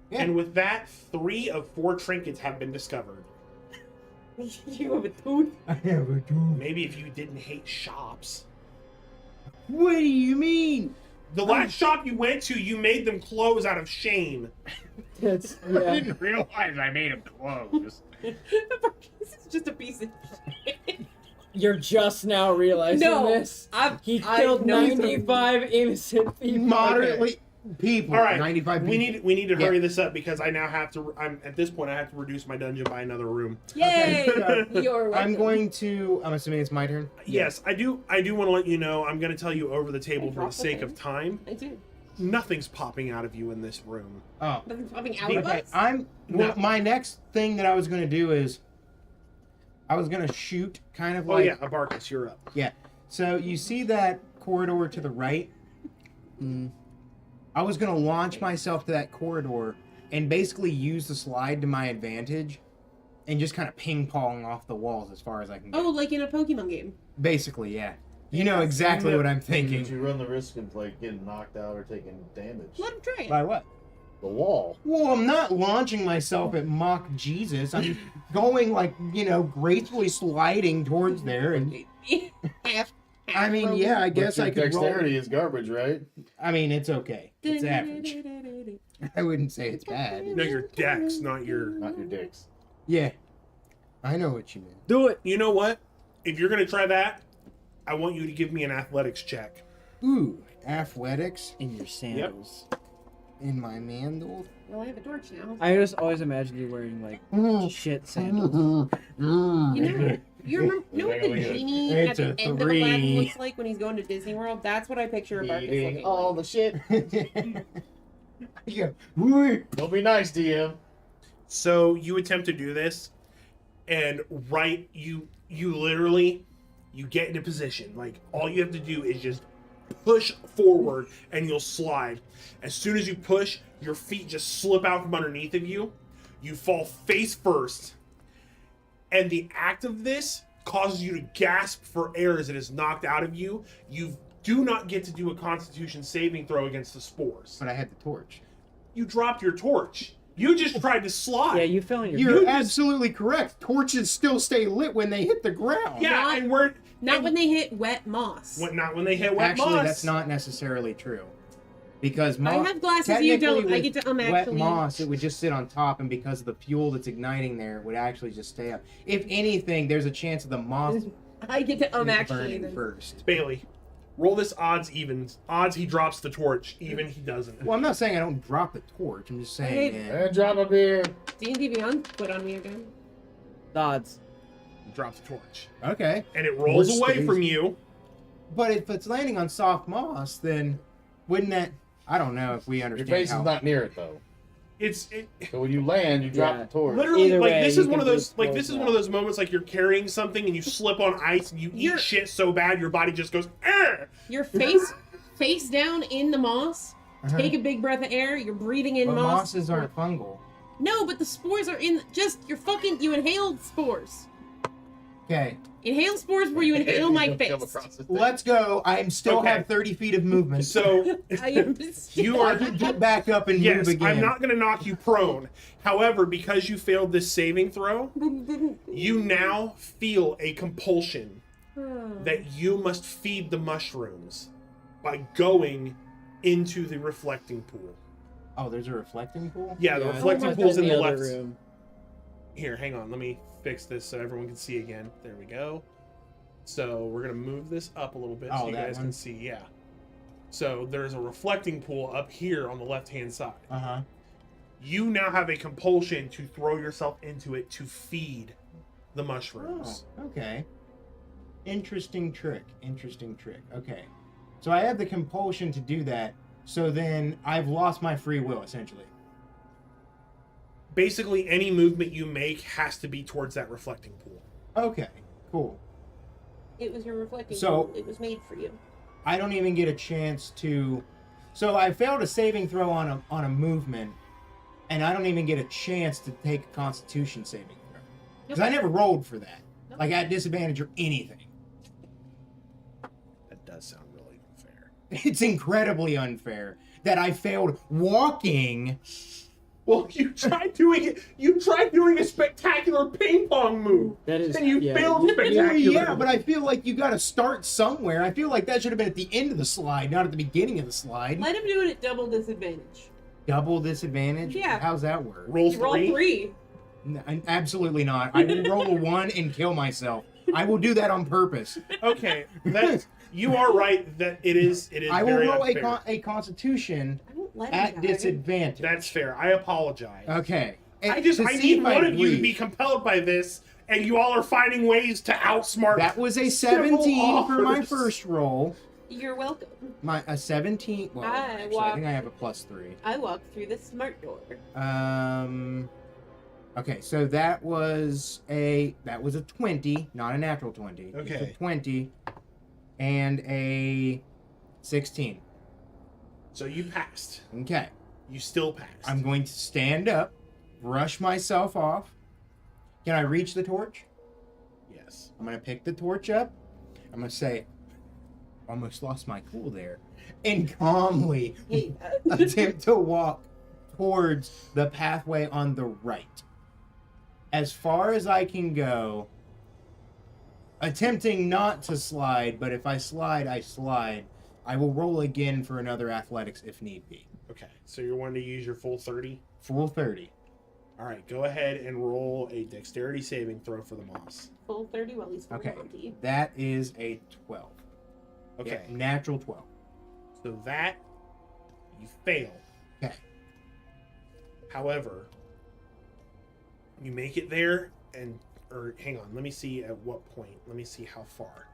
Yeah. And with that, 3 of 4 trinkets have been discovered. You have a tooth. I have a tool. Maybe if you didn't hate shops. What do you mean? The last shop you went to, you made them close out of shame. That's I yeah. didn't realize I made him close. This is just a piece of shit. You're just now realizing No, this. I Killed know 95 innocent people. Moderately people. All right, 95 people. we need to Yeah. hurry this up because I now have to. I'm at this point. I have to reduce my dungeon by another room. Yay! Okay, so You're welcome. I'm going to. I'm assuming it's my turn. Yes, I do. I do want to let you know. I'm going to tell you over the table I for the dropped the sake thing. of time. I do. Nothing's popping out of you in this room. Oh. Nothing's popping out of Okay. us. Well, No. my next thing that I was going to do is, I was going to shoot kind of Oh like. yeah, Abarkus, you're up. Yeah. So you see that corridor to the right? I was going to launch myself to that corridor and basically use the slide to my advantage and just kind of ping pong off the walls as far as I can get. Oh, like in a Pokemon game. Basically, yeah. You know exactly what I'm But thinking. you run the risk of like getting knocked out or taking damage. Let him try it. By what? The wall. Well, I'm not launching myself at mock Jesus. I'm going like, gracefully sliding towards there. And I mean, yeah, I guess But I your could roll. dexterity is garbage, right? I mean, it's okay. It's average. I wouldn't say it's bad. No, your dex, not your. Not your dicks. Yeah. I know what you mean. Do it. You know what? If you're going to try that, I want you to give me an athletics check. Ooh, athletics In your sandals. in my mandal. Well, I have a torch now. I just always imagine you wearing like shit sandals. You know, you remember know what the Look at it. genie at It's the a end of 3. Aladdin looks like when he's going to Disney World? That's what I picture Abarkus Eating looking all like. the shit. Yeah. Ooh. Don't be nice, DM. So you attempt to do this, and you literally you get into position. Like all you have to do is just push forward, and you'll slide. As soon as you push, your feet just slip out from underneath of you. You fall face first, and the act of this causes you to gasp for air as it is knocked out of you. You do not get to do a Constitution saving throw against the spores. But I had the torch. You dropped your torch. You just tried to slide. Yeah, you fell in your You're just- absolutely correct. Torches still stay lit when they hit the ground. Yeah, Not- and we're Not when they hit wet moss. not when they hit wet Actually, moss. that's not necessarily true. Because I have glasses, you don't. I get to wet actually. moss, it would just sit on top, and because of the fuel that's igniting there, it would actually just stay up. If anything, there's a chance of the moss I get to actually. burning then. first. Bailey, roll this odds evens. Odds he drops the torch. Even he doesn't. Well, I'm not saying I don't drop the torch. I'm just saying. Hey. And drop a beer. D&D Beyond put on me again. odds. Drop the torch, Okay. and it rolls Or away stays. from you. But if it's landing on soft moss, then wouldn't that? I don't know if we Your understand face how. is not near it though. It So when you land, you drop Yeah. the torch. literally Either like way, this you is one can of those just like roll this is it one of those moments like you're carrying something and you slip on ice and you eat You're- shit so bad your body just goes. "Arr!" Your face down in the moss. Uh-huh. Take a big breath of air. You're breathing in But moss. mosses aren't fungal. No, but the spores are in. You inhaled spores. Okay. Inhale spores where you inhale my You'll face. come across the thing. Let's go. I still Okay. have 30 feet of movement. So I am you I are. can get back up and Yes, move again. I'm not going to knock you prone. However, because you failed this saving throw, you now feel a compulsion that you must feed the mushrooms by going into the reflecting pool. Oh, there's a reflecting pool? Yeah, the Yeah, reflecting I pool's in the other left. room. Here, hang on. Let me fix this so everyone can see again. There we go. So we're gonna move this up a little bit so Oh, you that guys one? can see. Yeah. So there's a reflecting pool up here on the left-hand side. Uh-huh. You now have a compulsion to throw yourself into it to feed the Oh, mushrooms. okay. Interesting trick. Interesting trick. Okay. So I have the compulsion to do that. So then I've lost my free will, essentially. Basically, any movement you make has to be towards that reflecting pool. Okay. Cool. It was your reflecting. So- pool. It was made for you. I don't even get a chance to. So I failed a saving throw on a movement, and I don't even get a chance to take a Constitution saving throw because I never rolled for that. Like at disadvantage or anything. That does sound really unfair. It's incredibly unfair that I failed walking. Well, you tried doing it. You tried doing a spectacular ping pong move. That is, And you yeah. failed Well, spectacular. yeah, but I feel like you got to start somewhere. I feel like that should have been at the end of the slide, not at the beginning of the slide. Let him do it at double disadvantage. Double disadvantage? Yeah. How's that work? Roll You roll 3. Absolutely not. I will roll a 1 and kill myself. I will do that on purpose. Okay, that's you are right that it is. It is. I will very roll unfair. a Constitution I won't let him at die. disadvantage. That's fair. I apologize. Okay. I To see need if I one of you to breathe. be compelled by this, and you all are finding ways to outsmart. That was a civil 17 for my offers. first roll. You're welcome. A 17. Well, I actually, I walk- think I have a +3. I walked through the smart door. Okay, so that was a 20, not a natural 20. It's a Okay. 20 and a 16. So you passed. Okay. You still passed. I'm going to stand up, brush myself off. Can I reach the torch? Yes. I'm going to pick the torch up. I'm going to say, almost lost my cool there, and calmly Hate that. attempt to walk towards the pathway on the right. As far as I can go, attempting not to slide, but if I slide, I slide. I will roll again for another athletics if need be. Okay. So you're wanting to use your full 30. Full 30. All right. Go ahead and roll a dexterity saving throw for the moss. Full 30 while he's full Okay. 20. That is a 12. Okay. Yeah, natural 12. So that you fail. Okay. However, you make it there, or hang on, let me see at what point. Let me see how far.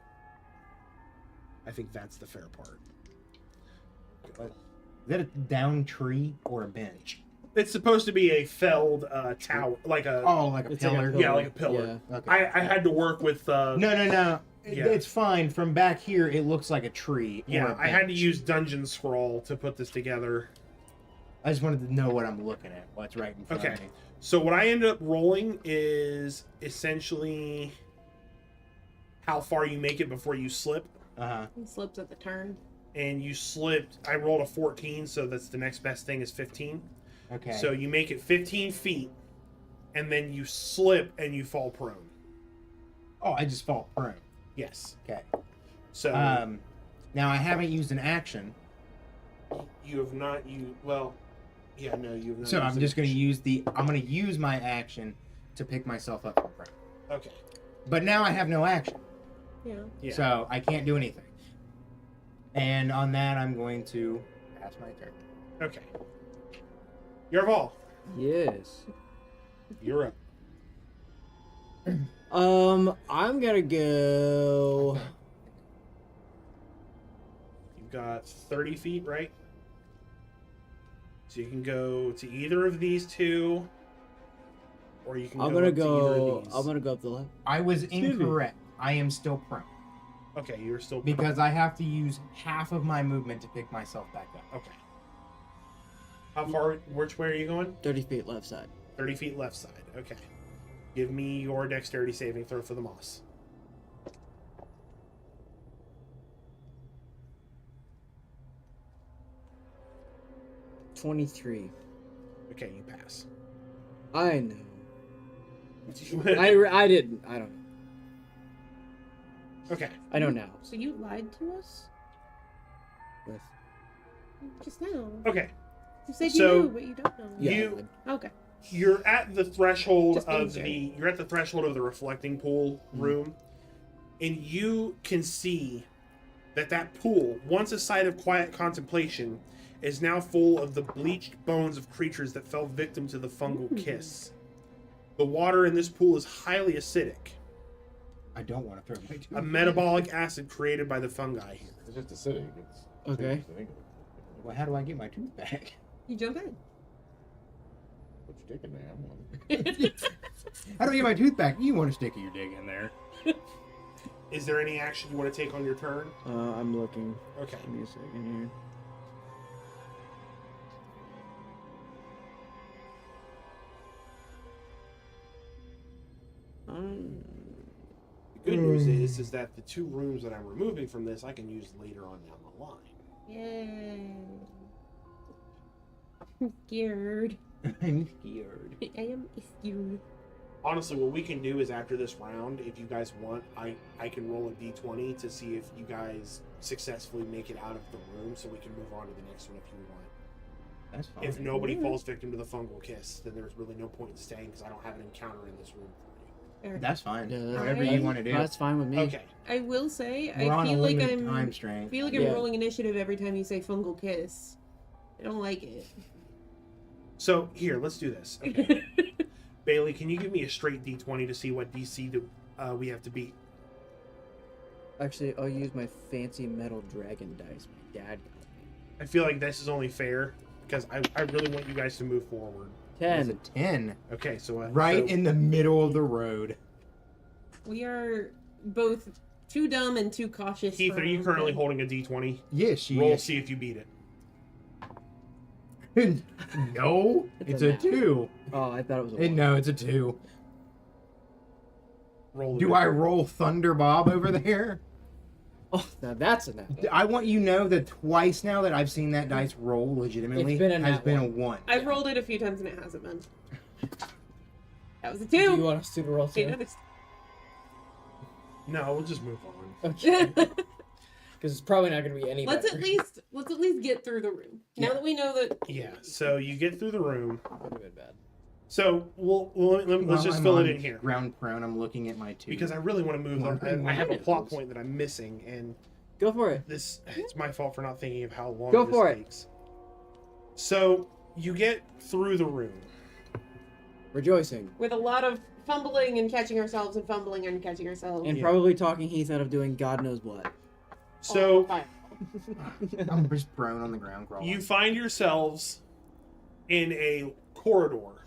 I think that's the fair part. Is that a down tree or a bench? It's supposed to be a felled tower, like a Oh, like a It's like a pillar? pillar. yeah, like a pillar. Yeah. Okay. I had to work with No. Yeah. It's fine. From back here, it looks like a tree. or yeah. a I had to bench. use Dungeon Scroll to put this together. I just wanted to know what I'm looking at. What's right in front Okay. of me. So what I ended up rolling is essentially how far you make it before you slip. Uh-huh. He slips at the turn. And you slipped. I rolled a 14, so that's the next best thing is 15. Okay. So you make it 15 feet, and then you slip and you fall prone. Oh, I just fall prone. Yes. Okay. So Now I haven't used an action, you have not used. Well, yeah, no, you have not. so used I'm it. just going to use I'm going to use my action to pick myself up from prone. Okay. But now I have no action, Yeah. Yeah. so I can't do anything. And on that, I'm going to pass my turn. Okay. Yarval, Yes. you're up. I'm gonna go. You've got 30 feet, right? So you can go to either of these two, or you can I'm go gonna up to either go. of these. I'm gonna go up the left. I was Excuse me. incorrect. I am still prone Okay, you're still. because I have to use half of my movement to pick myself back up. Okay. How far? Which way are you going? 30 feet left side. 30 feet left side. Okay. Give me your dexterity saving throw for the moss. $23. Okay, you pass. I know. I didn't. I don't know. Okay. I know now. So you lied to us? With Just now. Okay. You said So- you knew, but you don't know. yeah, You- I lied. Okay. You're at the threshold Just of answer. you're at the threshold of the reflecting pool room, and you can see that pool, once a site of quiet contemplation, is now full of the bleached bones of creatures that fell victim to the fungal kiss. The water in this pool is highly acidic, I don't want to throw my two. a metabolic acid created by the fungi here. It's just acidic. It's Okay. I think Well, how do I get my tooth back? You jump in. put your dick in there. I'm one. How do I get my tooth back? You want to stick your dick in there? Is there any action you want to take on your turn? I'm looking. Okay. Give me a second here. The good news is that the 2 rooms that I'm removing from this, I can use later on down the line. Yay. I'm scared. I'm scared. I am scared. Honestly, what we can do is after this round, if you guys want, I can roll a d20 to see if you guys successfully make it out of the room, so we can move on to the next one if you want. That's fine. If nobody falls victim to the fungal kiss, then there's really no point in staying because I don't have an encounter in this room for you. That's fine. Yeah, Whatever you want to do. That's fine with me. Okay. I will say, We're on I a feel like limited I'm time strain. I'm Yeah. rolling initiative every time you say fungal kiss. I don't like it. So here, let's do this. Okay. Bailey, can you give me a straight d20 to see what DC that we have to beat? Actually, I'll use my fancy metal dragon dice my dad got me. I feel like this is only fair because I really want you guys to move forward. It's 10. a 10. Okay, so Right so in the middle of the road. We are both too dumb and too cautious. Heath, for are you our currently good. holding a d20? Yes, she Roll, is. see if you beat it. No, it's a nat. 2. Oh, I thought it was a 1. No, it's a 2. Roll. Do I roll Thunder Bob over there? Oh, now that's a nat. I want you to know that twice now that I've seen that dice roll legitimately It's been a has nat been one. a 1. I've rolled it a few times and it hasn't been. That was a Do you 2. want us to roll Okay, too? another- No, we'll just move on. Okay. Because it's probably not going to be any let's better. at least get through the room. Now Yeah. that we know that Yeah. So you get through the room. Could have been bad. So let's While just I'm fill on it in here Ground prone, I'm looking at my 2. because I really want to move on. Wondering I have a what it plot is. point that I'm missing, and Go for it. it's my fault for not thinking of how long Go this for it. takes. So you get through the room. Rejoicing. with a lot of fumbling and catching ourselves and fumbling and catching ourselves. And Yeah. probably talking Heath out of doing God knows what. So Fine. I'm just prone on the ground crawling. you find yourselves in a corridor,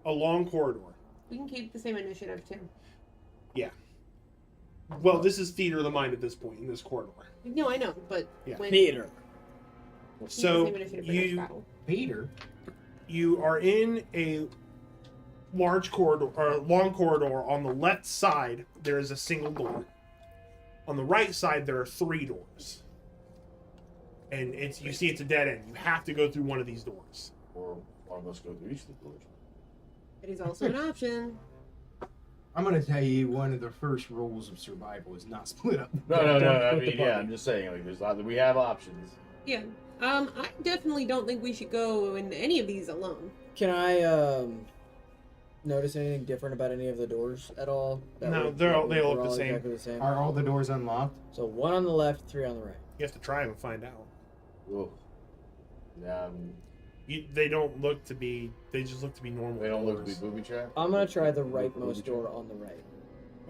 a long corridor. We can keep the same initiative too. Well, this is theater of the mind at this point in this corridor. No, I know, but Yeah. when Theater. keep the So same initiative for next you battle. Peter. you are in a large corridor or long corridor. On the left side there is a single door. On the right side there are 3 doors. And you see it's a dead end. You have to go through one of these doors. Or one of us go through each of the doors. It is also an option. I'm going to tell you one of the first rules of survival is not split up. No. Don't I split the mean, yeah, party. I'm just saying, like, we have options. Yeah. I definitely don't think we should go in any of these alone. Can I notice anything different about any of the doors at all? No, they all look the same. Exactly the same. Are all the doors unlocked? So 1 on the left, 3 on the right. You have to try them and find out. Ugh. Yeah, They don't look to be. They just look to be normal. they don't look to doors. be booby trapped. I'm gonna try the rightmost door on the right.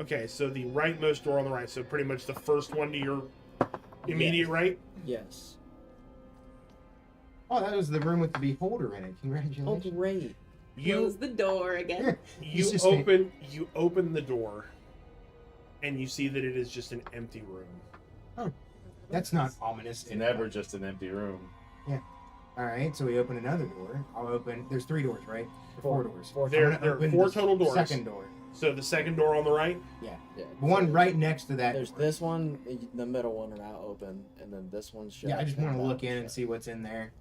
Okay, so the rightmost door on the right. So pretty much the first one to your immediate right. Yes. Oh, that was the room with the beholder in it. Oh, Congratulations. great. Close You the door again. He's just saying- you open the door, and you see that it is just an empty room. That's not ominous. It's never just an empty room. All right, so we open another door. I'll open. There's 3 doors, right? Or 4 doors. Four. There I'm gonna are open 4 the total doors. Second door. So the second door on the right. Yeah. Yeah. The one right next to that. There's door. this one, the middle one are now open, and then this one's shut. Yeah, I just and want to that look in one's and shut. see what's in there.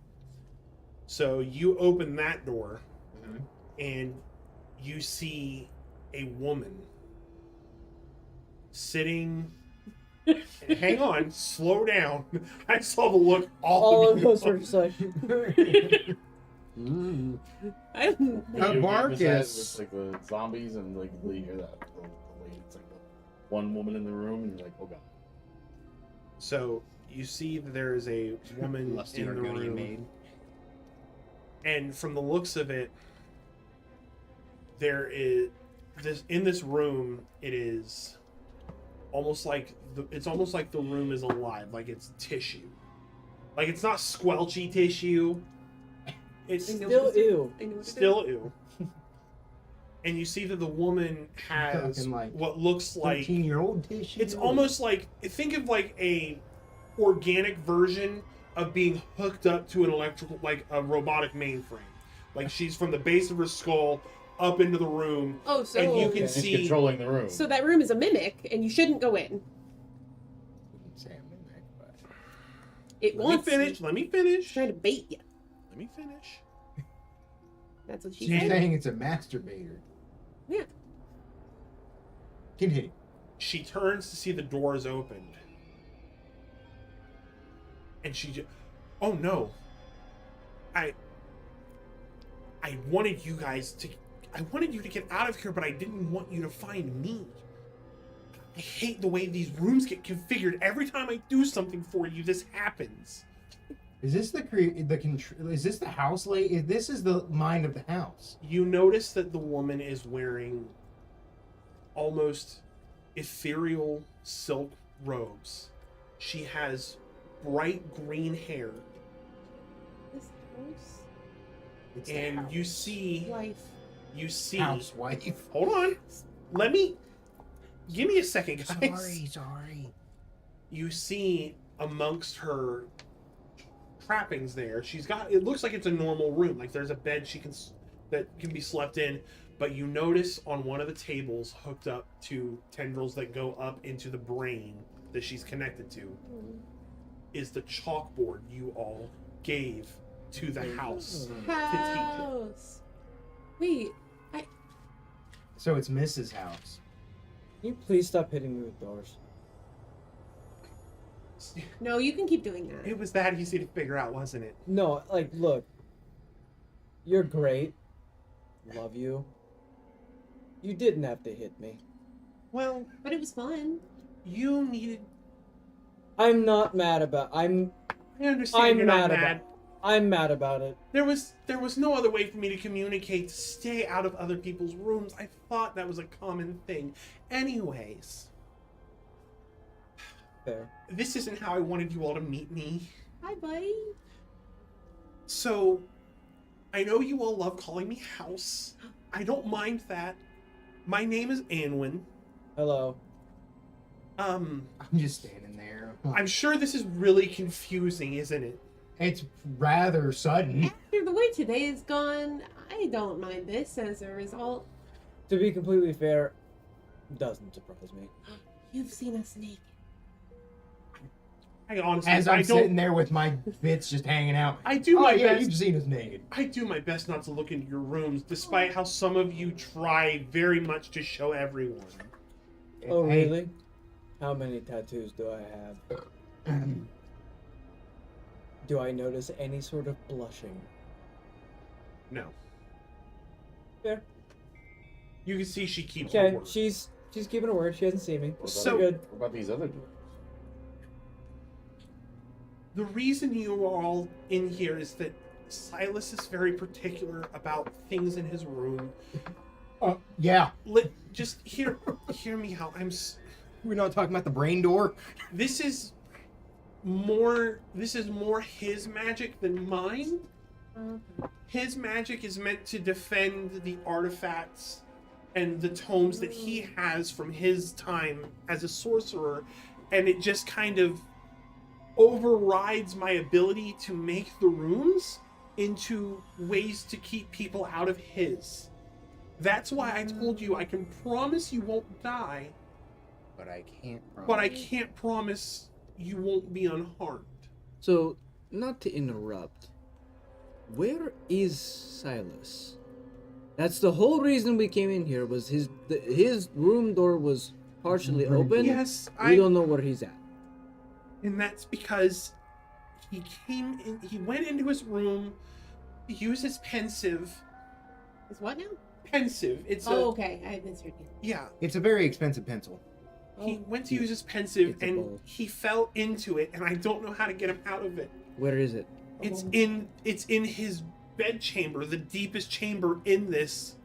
So you open that door, Mhm. and you see a woman sitting. Hang on, slow down. I saw the look All of of you. those were such. I'm, Abarkus. It's like the zombies and like you hear that. The lady, it's like the one woman in the room, and you're like, oh god. So you see that there is a woman Lusty in the Argonian room, maid. and from the looks of it, there is this in this room. It is almost like it's almost like the room is alive, like it's tissue, like it's not squelchy tissue. It's I know Still what it is. ew. I know what it is. still ew. And you see that the woman has Talking like what looks like 13-year-old tissue. it's almost like think of like a organic version of being hooked up to an electrical like a robotic mainframe. Like she's from the base of her skull up into the room, Oh, so and you can He's see. controlling the room. so that room is a mimic, and you shouldn't go in. Say I'm in there, but It Let me wants finish. you. Let me It's finish. trying to bait you. Let me finish. That's what she she's said. saying it's a masturbator. Yeah. Continue. She turns to see the doors opened, and she just, oh no, I wanted you guys to, I wanted you to get out of here, but I didn't want you to find me. I hate the way these rooms get configured. Every time I do something for you, this happens. Is this is this the house lady? This is the mind of the house. You notice that the woman is wearing almost ethereal silk robes. She has bright green hair, This house. It's the and house. you see Wife. Housewife. Hold on. Give me a second, guys. Sorry. You see amongst her trappings there, she's got, it looks like it's a normal room. Like there's a bed that can be slept in, but you notice on one of the tables hooked up to tendrils that go up into the brain that she's connected to is the chalkboard you all gave to the house. House. Wait. So it's Mrs. House. Can you please stop hitting me with doors? No, you can keep doing that. It was that easy to figure out, wasn't it? No, like, look. You're great. Love you. You didn't have to hit me. Well, But it was fun. you needed. I'm not mad about. I understand you're not mad. I'm mad about it. There was no other way for me to communicate to stay out of other people's rooms. I thought that was a common thing. Anyways, Fair. this isn't how I wanted you all to meet me. Hi, buddy. So, I know you all love calling me House. I don't mind that. My name is Anwin. Hello. I'm just standing there. I'm sure this is really confusing, isn't it? It's rather sudden. After the way today is gone, I don't mind this as a result. To be completely fair, doesn't surprise me. You've seen us naked. I honestly, As I I'm sitting don't. there with my bits just hanging out. I do Oh my yeah, best. you've seen us naked. I do my best not to look into your rooms, despite how some of you try very much to show everyone. Oh, Hey, really? How many tattoos do I have? Do I notice any sort of blushing? No. Fair. You can see she keeps her Okay, word. she's keeping her word. She hasn't seen me. So- We're good. What about these other doors? The reason you are all in here is that Silas is very particular about things in his room. Yeah. Just hear me out. We're not talking about the brain door. This is more his magic than mine. His magic is meant to defend the artifacts and the tomes that he has from his time as a sorcerer, and it just kind of overrides my ability to make the rooms into ways to keep people out of his. That's why I told you I can promise you won't die, But I can't. but I can't promise you won't be unharmed. So, not to interrupt, where is Silas? That's the whole reason we came in here. Was his room door was partially open? Yes, We don't know where he's at. and that's because he went into his room, he uses pensive. Is what now? Pensive. It's Okay. I misheard you. yeah. It's a very expensive pencil. He went to use his pensive It's a and bowl. he fell into it, and I don't know how to get him out of it. Where is it? It's in his bed chamber, the deepest chamber in this.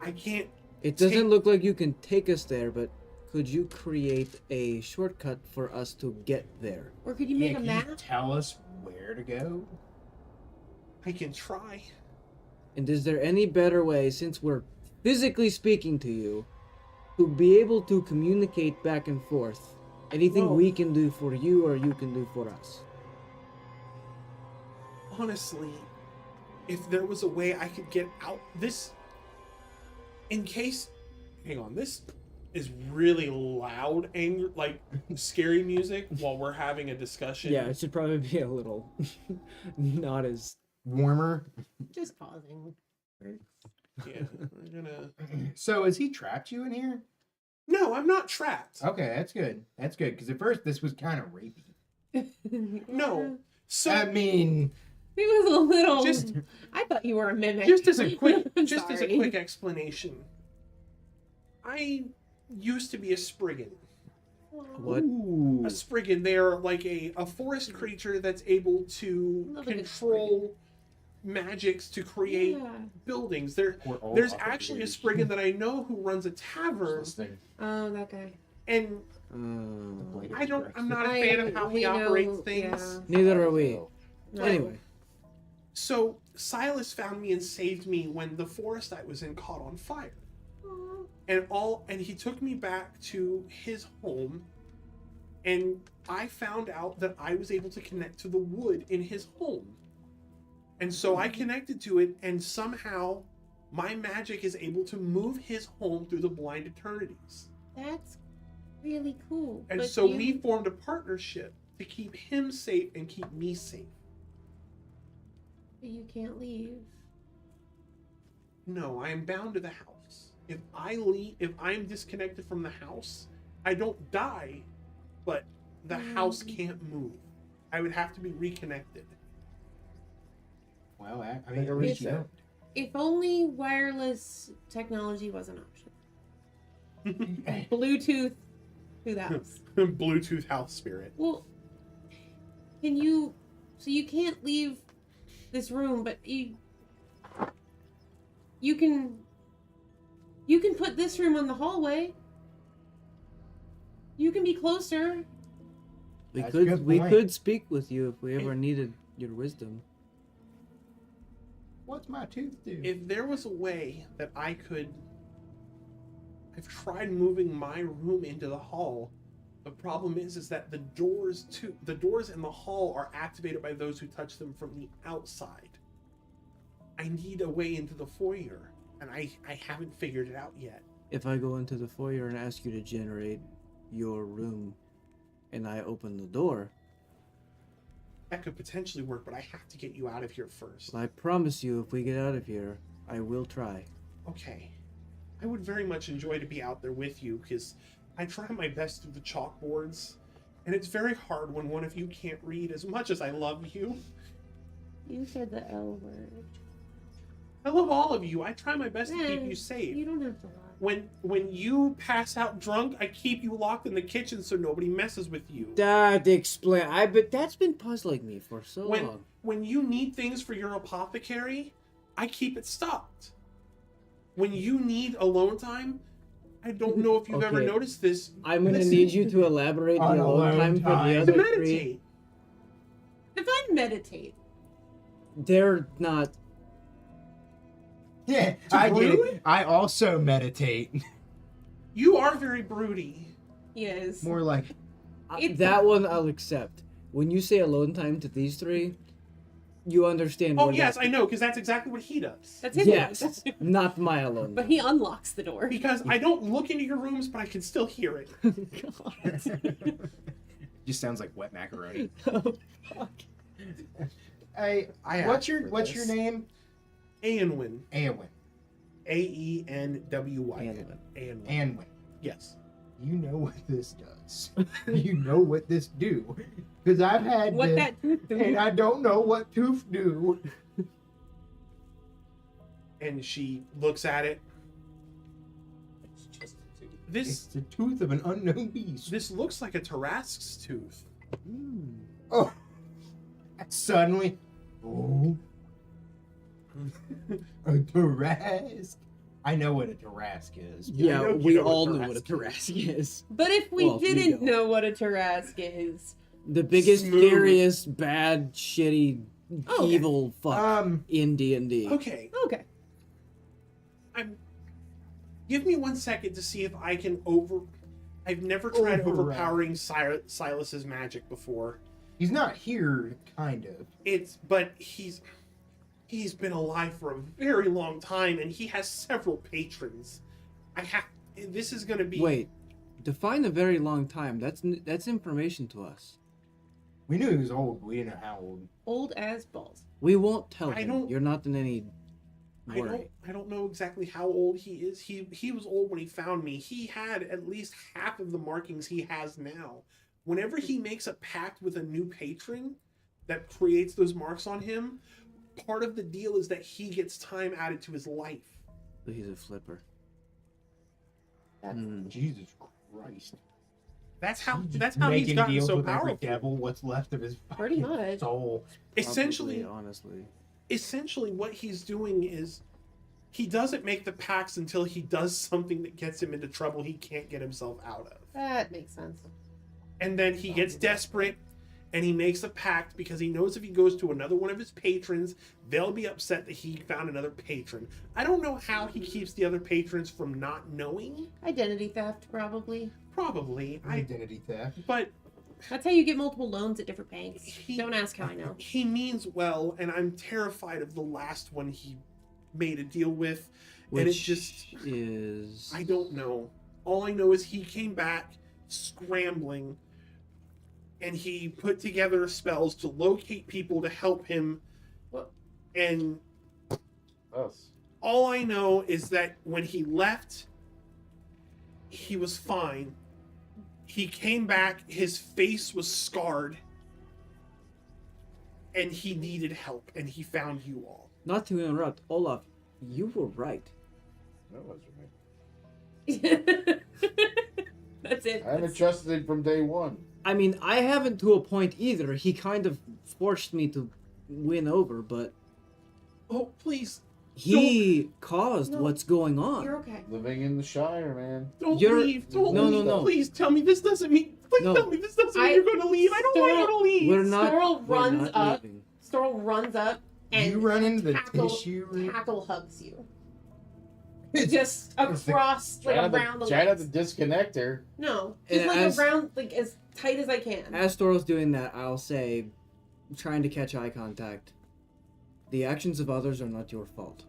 I can't. It doesn't Take- look like you can take us there, but could you create a shortcut for us to get there? Or could you make a Can map? you tell us where to go? I can try. And is there any better way, since we're physically speaking to you, to be able to communicate back and forth? Anything Well- we can do for you or you can do for us? Honestly, if there was a way I could get out, in case, hang on, this is really loud, like scary music while we're having a discussion. Yeah, it should probably be a little not as. Warmer. Just pausing. Yeah, we're gonna. So has he trapped you in here? No, I'm not trapped. Okay, that's good. That's good. Because at first this was kind of rapey. No. So I mean, It was a little. Just- I thought you were a mimic. just as a quick I'm just as a sorry. quick explanation. I used to be a Spriggan. What? ooh. A Spriggan, they're like a forest creature that's able to Love a good control magics to create Yeah. buildings. We're all There's up actually a here. Spriggan that I know who runs a tavern, This thing. Oh, that guy. and I'm not a fan of how we he know, operates things. yeah. Neither are we. No. Anyway, So Silas found me and saved me when the forest I was in caught on fire. Aw. And he took me back to his home, and I found out that I was able to connect to the wood in his home. And so I connected to it, and somehow my magic is able to move his home through the blind eternities. That's really cool. And But so you- we formed a partnership to keep him safe and keep me safe. You can't leave. No, I am bound to the house. If I am disconnected from the house, I don't die, but the house can't move. I would have to be reconnected. Well, I Like mean, a at least reset. If only wireless technology was an option. Bluetooth to the house. Bluetooth house spirit. Well, can you? So you can't leave this room, but you can put this room on the hallway. You can be closer. we That's a good could point. speak with you if we ever needed your wisdom. What's my tooth do? If there was a way that I could, I've tried moving my room into the hall. The problem is that the doors in the hall are activated by those who touch them from the outside. I need a way into the foyer, and I haven't figured it out yet. If I go into the foyer and ask you to generate your room, and I open the door, That could potentially work, but I have to get you out of here first. I promise you, if we get out of here, I will try. Okay. I would very much enjoy to be out there with you, because I try my best through the chalkboards, and it's very hard when one of you can't read as much as I love you. You said the L word. I love all of you. I try my best to keep Yeah, you safe. You don't have to lie. When you pass out drunk, I keep you locked in the kitchen so nobody messes with you. That explain. But that's been puzzling me for so long. When you need things for your apothecary, I keep it stocked. When you need alone time, I don't know if you've ever Okay. noticed this. I'm gonna listen, need you to elaborate the On alone alone time for the time. to other three. meditate. Define meditate. They're not. Yeah, To I get brew it. I also meditate. You are very broody. Yes. More like It's- That one I'll accept. When you say alone time to these three, you understand. Oh where yes, that- I know, because that's exactly what he does. That's his Yes, room. not my alone. But he unlocks the door. Because I don't look into your rooms, but I can still hear it. just sounds like wet macaroni. Oh, fuck. Hey, I what's asked your for what's this. your name? Aenwyn. Aenwyn. Aenwyn. Aenwyn. Aenwyn. Yes. You know what this does. You know what this do. Because I've had What this, that tooth do. and I don't know what tooth do. And she looks at it. It's just a tooth. This It's the tooth of an unknown beast. this looks like a Tarrasque's tooth. Oh, suddenly, oh, a Tarrasque. I know what a Tarrasque is. I Yeah, know you we know what all know what a Tarrasque Tarrasque is. But if we Well, you didn't don't. know what a Tarrasque is, The biggest, Smooth. scariest, bad, shitty, Okay. evil fuck in D&D. Okay, okay. give me 1 second to see if I can I've never tried Override. overpowering Silas's magic before. He's not here, kind of. But he's He's been alive for a very long time, and he has several patrons. This is going to be... Wait, define a very long time. That's information to us. We knew he was old, but we didn't know how old. Old as balls. We won't tell I him. don't- You're not in any worry. I don't know exactly how old he is. He was old when he found me. He had at least half of the markings he has now. Whenever he makes a pact with a new patron that creates those marks on him, part of the deal is that he gets time added to his life. So he's a flipper. That's Jesus Christ. That's how He's he's making gotten deals so with every powerful. devil, what's left of his Pretty fucking much. soul. Essentially, Honestly. what he's doing is he doesn't make the pacts until he does something that gets him into trouble he can't get himself out of. That makes sense. And then he gets desperate and he makes a pact because he knows if he goes to another one of his patrons, they'll be upset that he found another patron. I don't know how he keeps the other patrons from not knowing. Identity theft, probably. Probably. Identity theft. But That's how you get multiple loans at different banks. He- Don't ask how I know. he means well, and I'm terrified of the last one he made a deal with. And it's Which just, is... I don't know. All I know is he came back scrambling and he put together spells to locate people to help him. What? And Us. all I know is that when he left, he was fine. He came back, his face was scarred, and he needed help, and he found you all. Not to interrupt, Olaf, you were right. That wasn't me. That's it. I haven't trusted him from day one. I mean, I haven't to a point either. He kind of forced me to win over, but Oh, please, he caused No. what's going on. You're okay. Living in the Shire, man. don't You're- leave. Don't No, no, leave. no. Please tell me this doesn't mean... Please No. tell me this doesn't mean you're going to leave. I don't want you to leave. We're not. Storal we're runs not up. leaving. Storal runs up and You run into the tackle, tissue room. tackle hugs you. It's- Just it's the- across, like around the Try not to legs. disconnect her. No, just And like as- around, like as tight as I can. As Storal's doing that, I'll say, trying to catch eye contact. The actions of others are not your fault.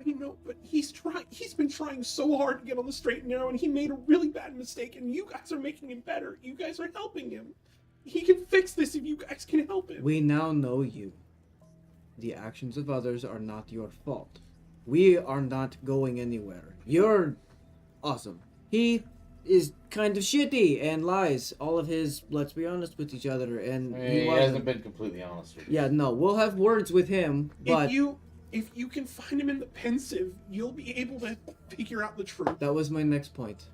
I know, but he's been trying so hard to get on the straight and narrow, and he made a really bad mistake, and you guys are making him better. You guys are helping him. He can fix this if you guys can help him. We now know you. The actions of others are not your fault. We are not going anywhere. You're awesome. He is kind of shitty and lies. All of his, let's be honest with each other, and I mean, he he wasn't. hasn't been completely honest with you. Yeah, no, we'll have words with him, but If you can find him in the pensive, you'll be able to figure out the truth. that was my next point.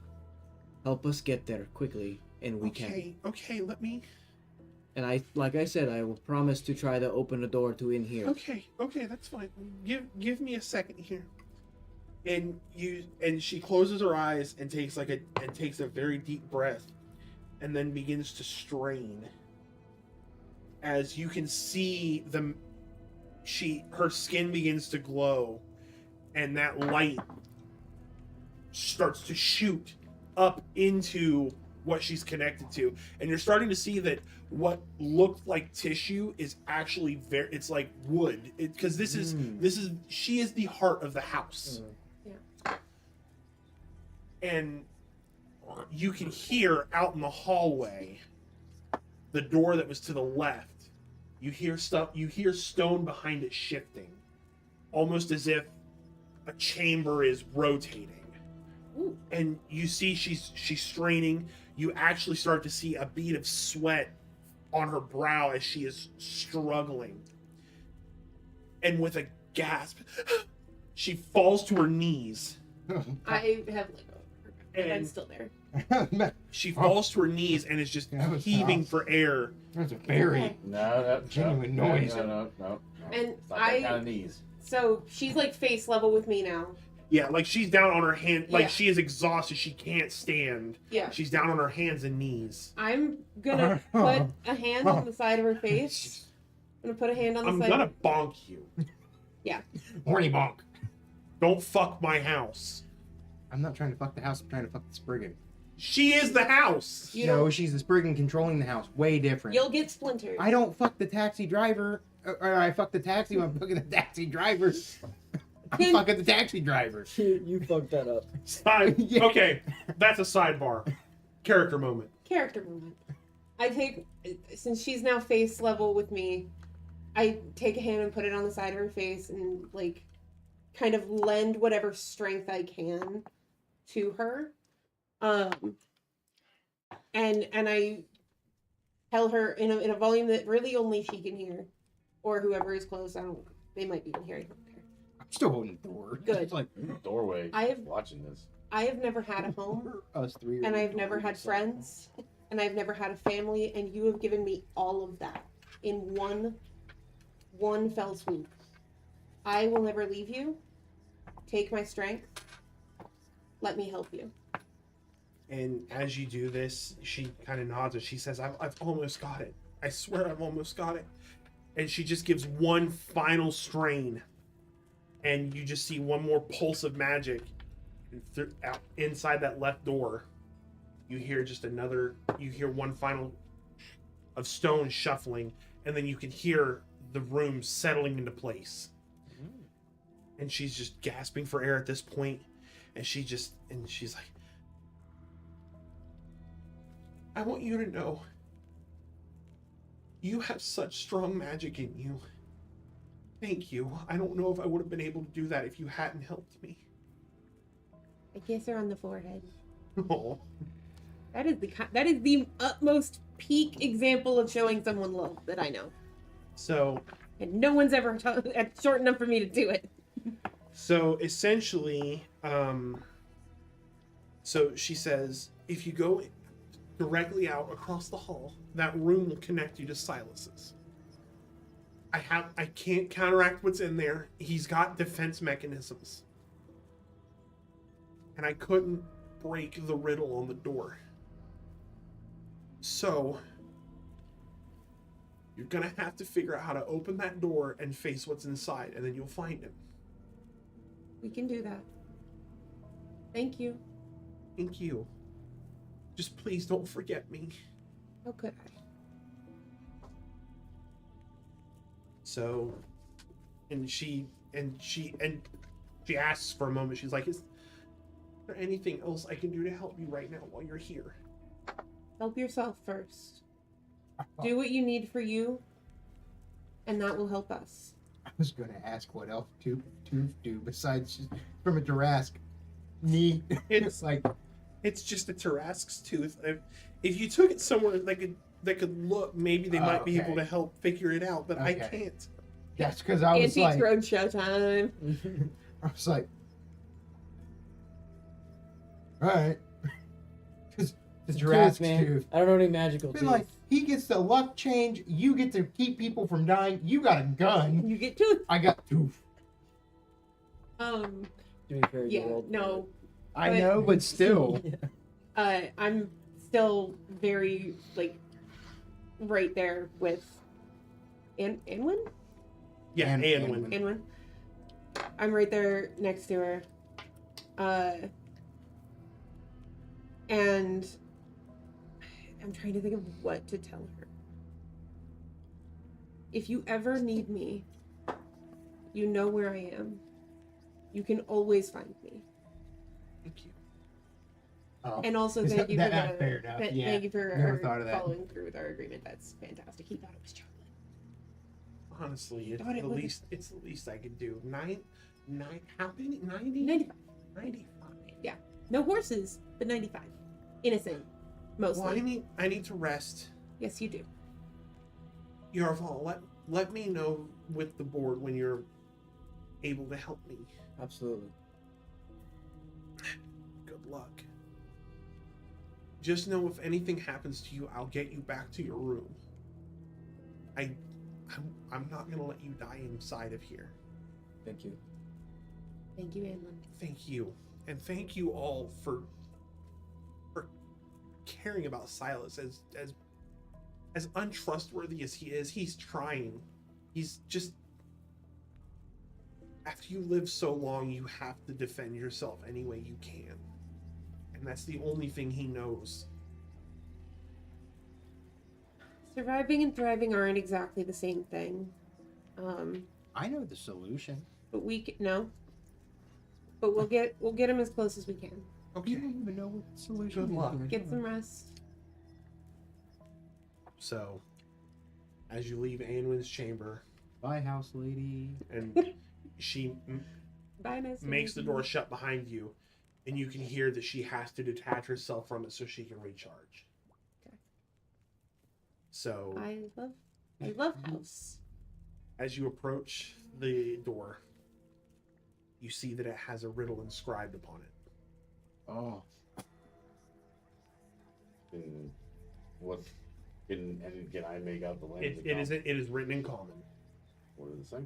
Help us get there quickly, and we can. Okay, let me... And like I said, I will promise to try to open a door to in here. Okay, that's fine. Give me a second here. And she closes her eyes and takes a very deep breath, and then begins to strain. As you can see her skin begins to glow, and that light starts to shoot up into what she's connected to, and you're starting to see that what looked like tissue is actually it's like wood, because she is the heart of the house. And you can hear out in the hallway, the door that was to the left, you hear stone behind it shifting, almost as if a chamber is rotating. Ooh. And you see she's straining. You actually start to see a bead of sweat on her brow as she is struggling. And with a gasp, she falls to her knees. I have let go of her, but I'm And- still there. She falls to her knees and is just That was heaving tough. for air. That's a very Okay. No, Genuine no, noise. No. And It's not that kind of knees. So she's like face level with me now. Yeah, like she's down on her hand, like Yeah. she is exhausted. She can't stand. Yeah. She's down on her hands and knees. I'm gonna put a hand on the side of her face. I'm gonna put a hand on the I'm side. gonna bonk you. horny bonk. Don't fuck my house. I'm not trying to fuck the house. I'm trying to fuck the Spriggan. She is the house. You No, don't- she's the Spriggan controlling the house. Way different. You'll get splintered. I don't fuck the taxi driver. or I fuck the taxi when I'm fucking the taxi driver. I'm Can- fucking the taxi driver. You fucked that up. Yeah. Okay, that's a sidebar. Character moment. Character moment. I take, since she's now face level with me, I take a hand and put it on the side of her face and like kind of lend whatever strength I can to her. And I tell her in a volume that really only she can hear, or whoever is close. They might be in here. I don't care. I'm still holding the door. Good. It's like Doorway. I have- watching this. I have never had a home, us three. and I've never had friends, and I've never had a family, and you have given me all of that in one fell swoop. I will never leave you. Take my strength. Let me help you. And as you do this, she kind of nods and she says, I've almost got it. I swear I've almost got it. And she just gives one final strain. And you just see one more pulse of magic. And out inside that left door, you hear one final of stone shuffling. And then you can hear the room settling into place. And she's just gasping for air at this point. And she's like, I want you to know, you have such strong magic in you. Thank you. I don't know if I would have been able to do that if you hadn't helped me. I kiss her on the forehead. Oh, That is the utmost peak example of showing someone love that I know, so and no one's ever short enough for me to do it. essentially, so she says, if you go directly out across the hall, that room will connect you to Silas's. I can't counteract what's in there. He's got defense mechanisms. And I couldn't break the riddle on the door. So you're gonna have to figure out how to open that door and face what's inside, and then you'll find him. We can do that. Thank you. Thank you. Just please don't forget me. How could I? So, and she asks for a moment. She's like, "Is there anything else I can do to help you right now while you're here?" Help yourself first. Do what you need for you, and that will help us. I was gonna ask what else to do besides just from a Jurassic knee. It's like It's just a Tarrasque's tooth. If you took it somewhere that could look, maybe they might be able Okay. to help figure it out, but I Okay. can't. that's because I was Antiques like, Roadshow time. I was like, all right, because the Tooth, Jurassic man. tooth. I don't know any magical Been teeth. like, he gets the luck change. You get to keep people from dying. You got a gun. You get tooth. I got tooth. To be fair, Yeah. you rolled No. I But- know, but still. I'm still very right there with Anwin. Yeah, And- Anwin. Anwin. I'm right there next to her. And I'm trying to think of what to tell her. If you ever need me, you know where I am. You can always find me. Thank you. Oh, And also Is thank that- you for that- fair enough, yeah. thank you for Never thought of that. following through with our agreement. That's fantastic. He thought it was chocolate. Honestly, it's Thought it the was- least. It's the least I could do. Nine. How many? 90? 95. 95. No horses, but 95. Innocent, mostly. Well, I need to rest. Yes, you do. Yarval, let me know with the board when you're able to help me. Absolutely. Good luck. Just know if anything happens to you, I'll get you back to your room. I'm not gonna let you die inside of here. Thank you. Thank you, Anlin. Thank you, and thank you all for caring about Silas as untrustworthy as he is. He's trying. He's just, after you live so long, you have to defend yourself any way you can, and that's the only thing he knows. Surviving and thriving aren't exactly the same thing. I know the solution. But no. But we'll get him as close as we can. Okay. You don't even know what the solution Good is. luck. Get some rest. So, as you leave Anwin's chamber, Bye, house lady. and she Bye, nice to makes the meet door you. shut behind you, and you can hear that she has to detach herself from it so she can recharge. Okay. So, I love house. as you approach the door, you see that it has a riddle inscribed upon it. Oh. Can I make out the language? It is written in common. What does it say?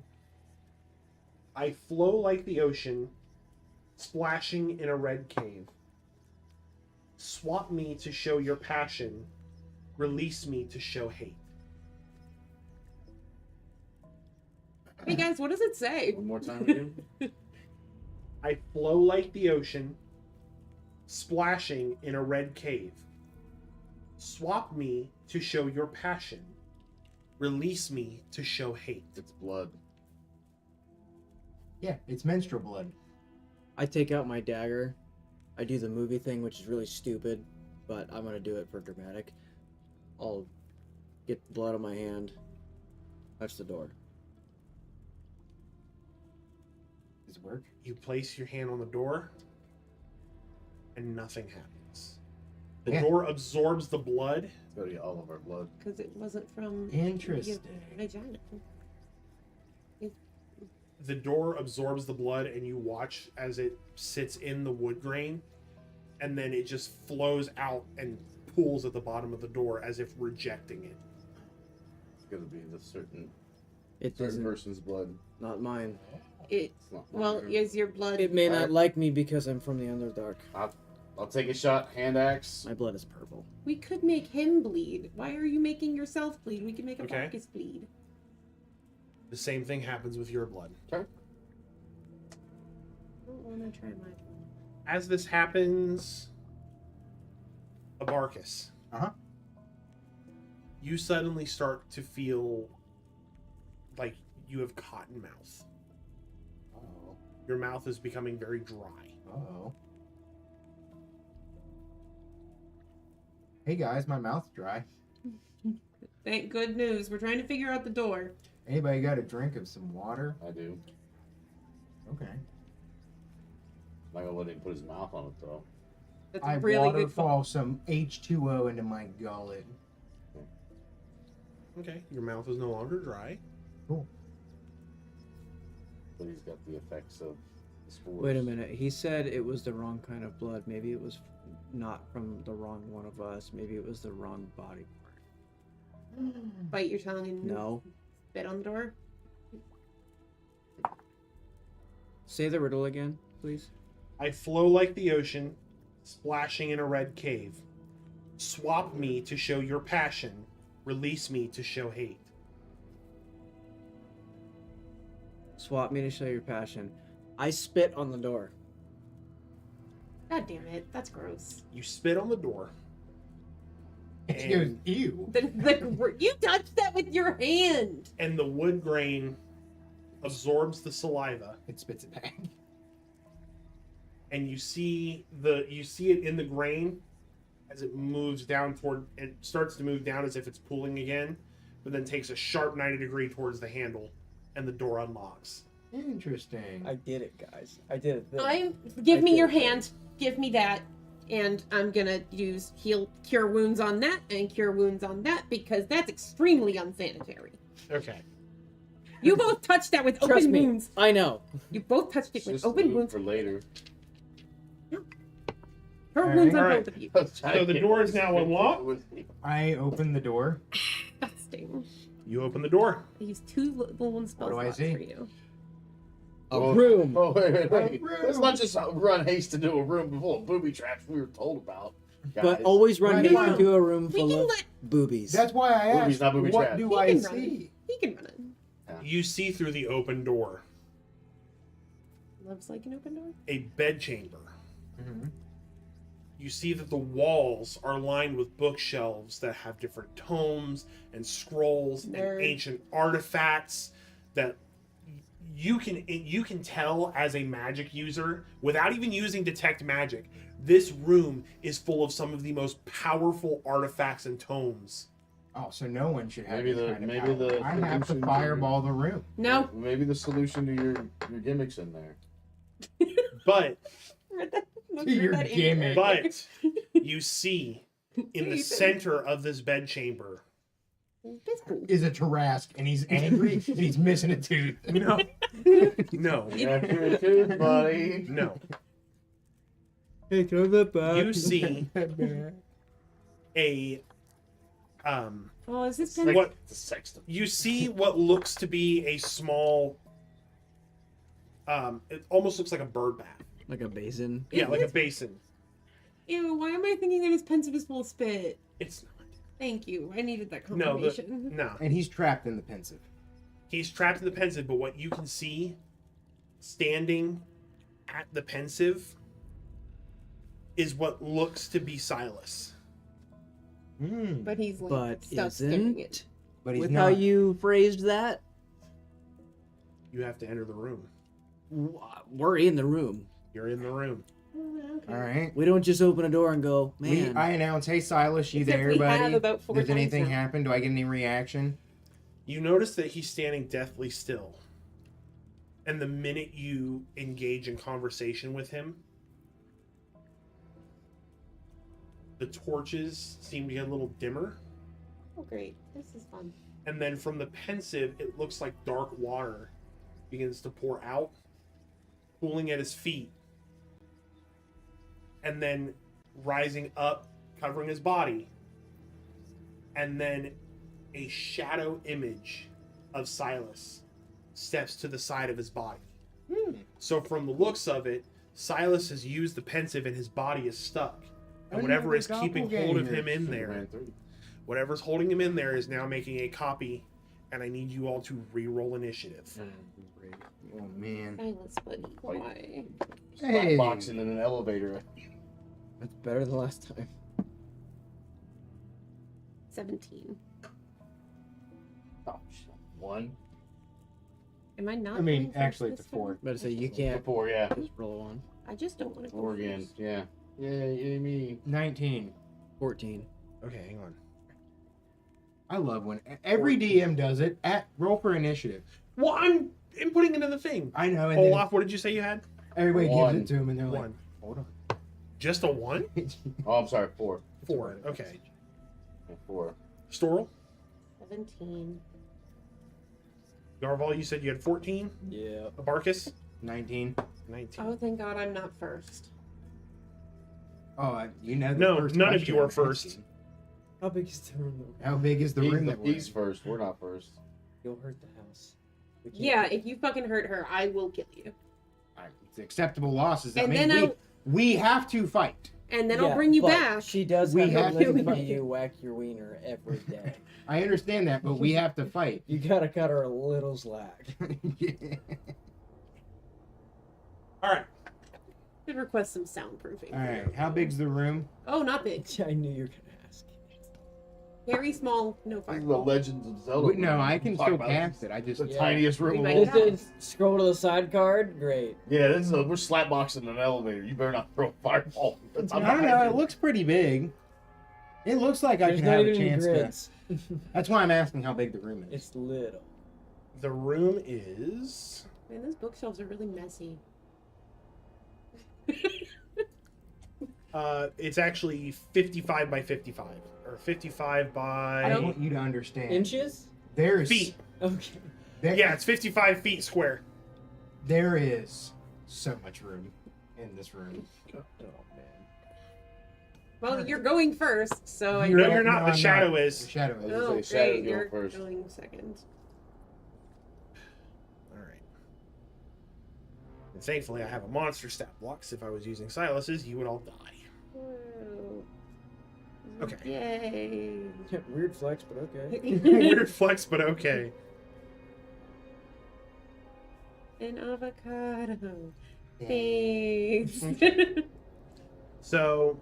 I flow like the ocean, splashing in a red cave. Swap me to show your passion, release me to show hate. Hey guys, what does it say? One more time again. I flow like the ocean, splashing in a red cave. Swap me to show your passion, release me to show hate. It's blood. Yeah, it's menstrual blood. I take out my dagger. I do the movie thing, which is really stupid, but I'm gonna do it for dramatic. I'll get blood on my hand. Touch the door. Does it work? You place your hand on the door, and nothing happens. The Yeah. door absorbs the blood. It's gotta get all of our blood. Because it wasn't from Interesting. your vagina. The door absorbs the blood, and you watch as it sits in the wood grain, and then it just flows out and pools at the bottom of the door as if rejecting it. It's gonna be the certain It certain doesn't. person's blood. Not mine. It It's not well, mine. is your blood? It may Alright. not like me because I'm from the Underdark. I'll take a shot. Hand axe. My blood is purple. We could make him bleed. Why are you making yourself bleed? We can make Okay. Abarkus bleed. The same thing happens with your blood. I don't want to try my. As this happens, Abarkus, Uh-huh. you suddenly start to feel like you have cotton mouth. Oh. Your mouth is becoming very dry. Oh. Hey guys, my mouth's dry. Thank good news. We're trying to figure out the door. Anybody got a drink of some water? I do. Okay. I'm not gonna let him put his mouth on it though. That's I a really good waterfall some H2O into my gullet. Okay, your mouth is no longer dry. Cool. But he's got the effects of the spores. Wait a minute. He said it was the wrong kind of blood. Maybe it was not from the wrong one of us. Maybe it was the wrong body part. Bite your tongue and No. spit on the door. Say the riddle again, please. I flow like the ocean, splashing in a red cave. Swap me to show your passion, release me to show hate. Swap me to show your passion. I spit on the door. God damn it. That's gross. You spit on the door, He goes, and, ew. You touched that with your hand. and the wood grain absorbs the saliva, It spits it back. and you see it in the grain as it moves down toward. It starts to move down as if it's pooling again, but then takes a sharp 90-degree towards the handle, and the door unlocks. Interesting. I did it, guys. I did it. Give I me did your it. hand. Give me that. And I'm gonna use cure wounds on that and cure wounds on that because that's extremely unsanitary. Okay. You both touched that with Trust open me. wounds. I know. You both touched it It's with just open loot wounds. for later. Her Alright. wounds on Alright. both of you. So the door is now unlocked? I open the door. Disgusting. You open the door. I used 2 little spell What do I slots see? for you. A room. Oh, wait. A room. Let's not just run haste into a room full of booby traps we were told about. But guys. always run Right, deep fine. into a room We full can of let. boobies. That's why I Boobies, asked, not booby what traps. do He I can run it. see? He can run it. You see through the open door Loves like an open door. a bedchamber. Mm-hmm. You see that the walls are lined with bookshelves that have different tomes and scrolls Nerd. and ancient artifacts. that you can tell as a magic user without even using detect magic. This room is full of some of the most powerful artifacts and tomes. Oh, so no one should have Maybe this the- kind of maybe power. the I have to solution to- fireball the room. No. Maybe the solution to your gimmicks in there. But Your gimmick. but you see in the center of this bedchamber. Is a Tarrasque, and he's angry, and he's missing a tooth. No. No. You got your tooth, buddy. No. Hey, throw that back. You see a Oh, is this Like pen? What- the sexton. you see what looks to be a small it almost looks like a bird bath. Like a basin. Yeah, like a basin. Ew, why am I thinking that his pensive is full of spit? It's not. Thank you. I needed that No, confirmation. no. And he's trapped in the pensive. He's trapped in the pensive, but what you can see standing at the pensive is what looks to be Silas. But he's like But stuck staring isn't. But he's With not. how you phrased that, You have to enter the room. we're in the room. You're in the room. Okay. All right. We don't just open a door and go, man. I announce, hey, Silas, you Except there, we have buddy? about 4 Does times anything now. happen? Do I get any reaction? You notice that he's standing deathly still. And the minute you engage in conversation with him, the torches seem to get a little dimmer. Oh, great. This is fun. And then from the pensive, it looks like dark water begins to pour out, pooling at his feet, and then rising up, covering his body. And then a shadow image of Silas steps to the side of his body. So from the looks of it, Silas has used the pensive and his body is stuck. And whatever is keeping hold of him in there, whatever's holding him in there is now making a copy, and I need you all to re-roll initiative. Oh, man. Silence, buddy. Why? Hey. Boxing in an elevator. That's better than last time. 17. Oh, shit. 1. Am I not? I mean, going first actually, this it's a 4. time? Better say you can't 4, yeah. just roll a 1. I just don't want to go 4 again. first. Yeah. Yeah, me. 19. 14. Okay, hang on. I love when every DM does it. Roll for initiative. Well, I'm inputting into the thing. I know. And then Olaf, what did you say you had? everybody One. gives it to him, and they're like, One. hold on. Just a 1? Oh, I'm sorry. 4. 4. Okay. Yeah, 4. Storal? 17. Garval, you said you had 14? Yeah. Abarkus? 19. 19. Oh, thank God I'm not first. Oh, you know. The No, first none of question you are I'm first. asking. How big is the room? How big is the room that we're He's in? first. We're not first. You'll hurt the house. We can't- Yeah, if you fucking hurt her, I will kill you. It's acceptable losses. I And mean, then we have to fight. And then Yeah, I'll bring you but back. She does We have have to to listen to fight. you whack your wiener every day. I understand that, but we have to fight. You gotta cut her a little slack. All right. Could request some soundproofing. All right. How big's the room? Oh, not big. I knew you were gonna ask. Very small. No This is the fireball. Legends of Zelda. No, I can Talk still about cast it. I just. The Yeah. tiniest room We of might all. not. Just scroll to the side card. Great. Yeah, this is we're slapboxing in an elevator. You better not throw a fireball. That's I don't know. It looks pretty big. It looks like I There's can not have a even any chance to. grids. That's why I'm asking how big the room is. It's little. The room is. Man, those bookshelves are really messy. It's actually 55 by 55. Or 55 I by. want you to understand. Inches? There's Feet. Okay. Yeah, it's 55 feet square. There is so much room in this room. Oh man. Well, you're going first, so I. No, you're not. The I'm shadow The is. shadow is. Oh, say Shadow great. going You're first. going second. All right. And thankfully, I have a monster stat block. 'Cause if I was using Silas's, you would all die. Whoa. Okay. Yay. Weird flex, but okay. Weird flex, but okay. An avocado. Thanks. So,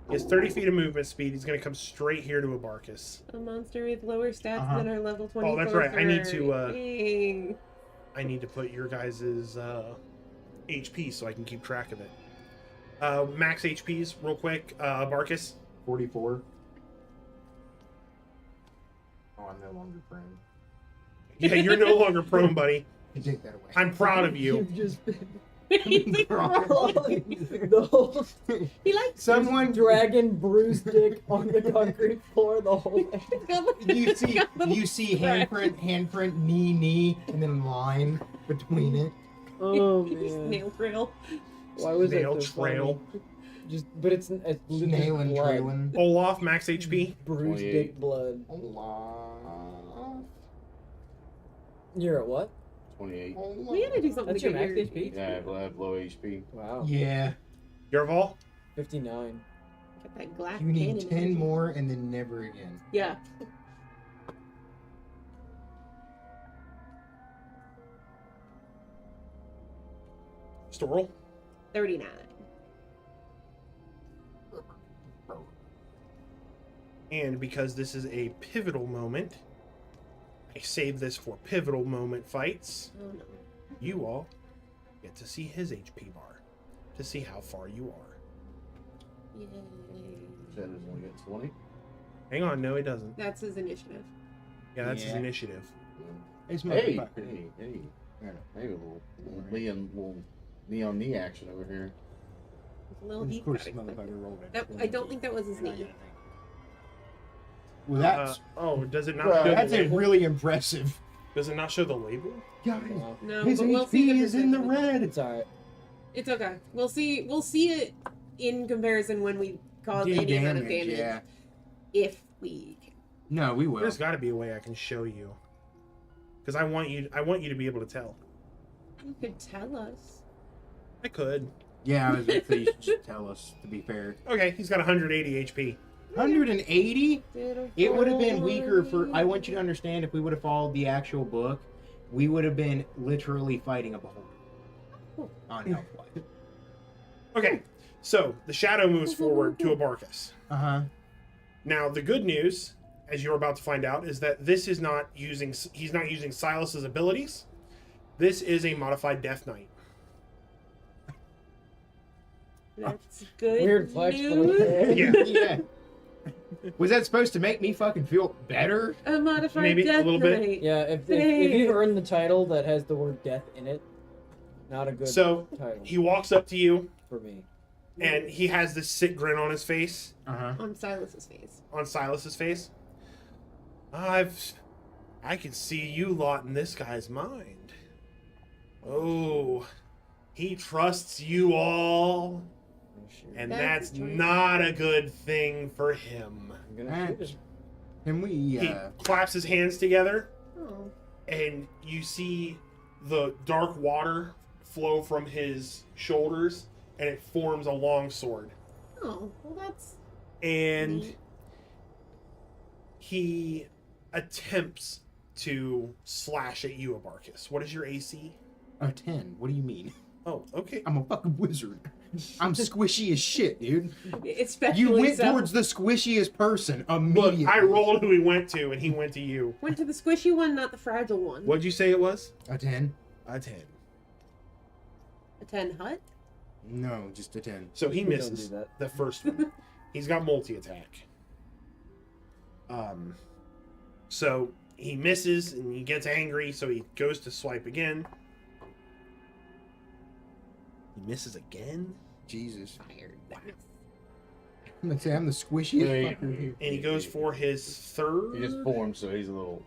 He has 30 feet of movement speed. He's going to come straight here to Abarkus. A monster with lower stats than our level 24. Oh, that's right. I need to, Dang. I need to put your guys' HP so I can keep track of it. Max HPs, real quick. Abarkus. 44. Oh, I'm no longer prone. Yeah, you're no longer prone, buddy. You take that away. I'm proud of you. You've just been He's like, the whole he likes Someone dragon bruised dick on the concrete floor the whole way. you see handprint, knee, and then line between it. Oh Just man. nail trail. Why was Nail that so trail. funny? Just, but it's literally Nailing, blood. trailing. Olaf, max HP. Bruised 28. dick blood. Olaf. You're at what? 28. We gotta do something That's to your get max your HP? Yeah, I have low HP. Wow. Yeah. Yarval. 59. Get that glass You need cannon 10 energy. more and then never again. Yeah. Storal. 39. And because this is a pivotal moment, I save this for pivotal moment fights. Oh no. You all get to see his HP bar to see how far you are. Yay. Said it's only got 20. Hang on, no, it doesn't. That's his initiative. Yeah, that's his Yeah. initiative. It's Hey, motherfucker. hey. Yeah, maybe a little knee on knee action over here. A little Of Heath course, got expected. motherfucker rolled it. That, I don't think that was his knee. Well, that's Does it not Well, show that's the a label? really impressive. Does it not show the label? Guys, Wow. No, his but we'll see HP the is in the percentage. red. It's alright. It's okay. We'll see it in comparison when we cause any amount of damage. Yeah. If we can. No, we will. There's got to be a way I can show you, because I want you to be able to tell. You could tell us. I could. Yeah, I was going to say you should just tell us, to be fair. Okay, he's got 180 HP. 180? It would have been weaker for... I want you to understand, if we would have followed the actual book, we would have been literally fighting a beholder. On health-wise. Okay, so the shadow moves forward to Abarkus. Uh-huh. Now, the good news, as you're about to find out, is that this is not using... He's not using Silas's abilities. This is a modified Death Knight. That's good Weird flex, but news. okay. Yeah. Yeah. Was that supposed to make me fucking feel better? A modified Maybe a death little bit. knight. Yeah, if you earn the title that has the word death in it, not a good So, title he walks up to you, for me. and he has this sick grin on his face, Uh-huh. On Silas's face. on Silas's face. I can see you lot in this guy's mind. Oh, he trusts you all, Oh, shit. and That's that's a choice. not a good thing for him. I'm gonna shoot That's- him. Can we, He claps his hands together, Oh. and you see the dark water flow from his shoulders, and it forms a long sword. Oh. Well, that's And neat. he attempts to slash at you, Abarkus. What is your AC? a 10. What do you mean? Oh, okay. I'm a fucking wizard. I'm squishy as shit, dude. Especially You went so. towards the squishiest person Look, immediately. I rolled who he went to, and he went to you. Went to the squishy one, not the fragile one. What'd you say it was? A 10? A 10. A 10 hut? No, just a 10. So he We don't misses do that. the first one. He's got multi-attack. So he misses, and he gets angry, so he goes to swipe again. He misses again, Jesus. Fired. I'm gonna say I'm the squishiest Yeah, fucker here. and he goes for his third. He just formed, so he's a little.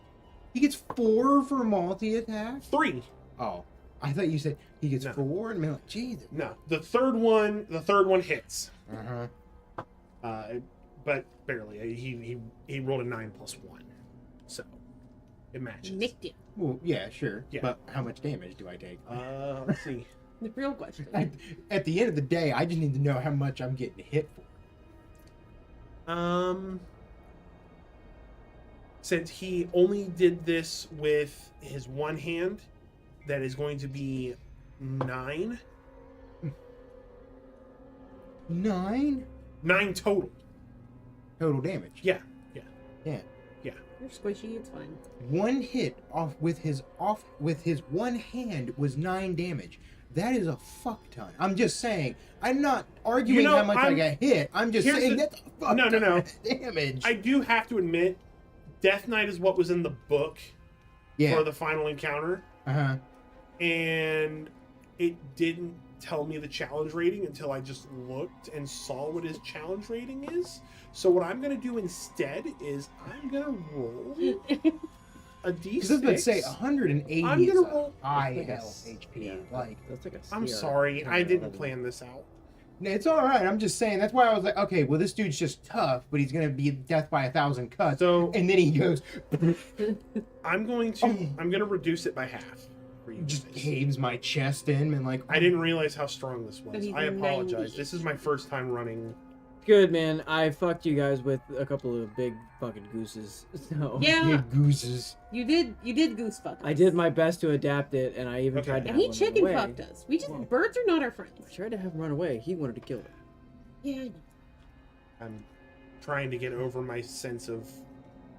He gets 4 for multi-attack? 3. Oh. I thought you said he gets No. 4, and I'm like, Jesus. No, the third one hits, Uh-huh. but barely. He rolled a 9 + 1, so it matches. Nicked him. Well, yeah, sure. Yeah. But how much damage do I take? Let's see. The real question. At the end of the day, I just need to know how much I'm getting hit for. Since he only did this with his one hand, that is going to be 9. 9? 9 total. Total damage. Yeah. You're squishy. It's fine. One hit with his one hand was 9 damage. That is a fuck ton. I'm just saying. I'm not arguing how much I got hit. I'm just saying that's a fuck ton of damage. I do have to admit, Death Knight is what was in the book for the final encounter. And it didn't tell me the challenge rating until I just looked and saw what his challenge rating is. So what I'm going to do instead is I'm going to roll a d6. Because I was going to say 180 I'm is gonna a roll high health HP. That's like a I'm CR sorry, I didn't 11. plan this out. It's all right. I'm just saying. That's why I was like, okay, well, this dude's just tough, but he's gonna be death by 1,000 cuts. So and then he goes, I'm going to reduce it by half for you just guys. caves my chest in, and like, I didn't realize how strong this was. he's I apologize. 90. This is my first time running. Good, man. I fucked you guys with a couple of big fucking gooses. So Yeah, big gooses. you did goose fuck us. I did my best to adapt it, and I even Okay. tried to And have he one chicken run away. fucked us. We just Whoa. birds are not our friends. I tried to have him run away. He wanted to kill it. Yeah, I know. I'm trying to get over my sense of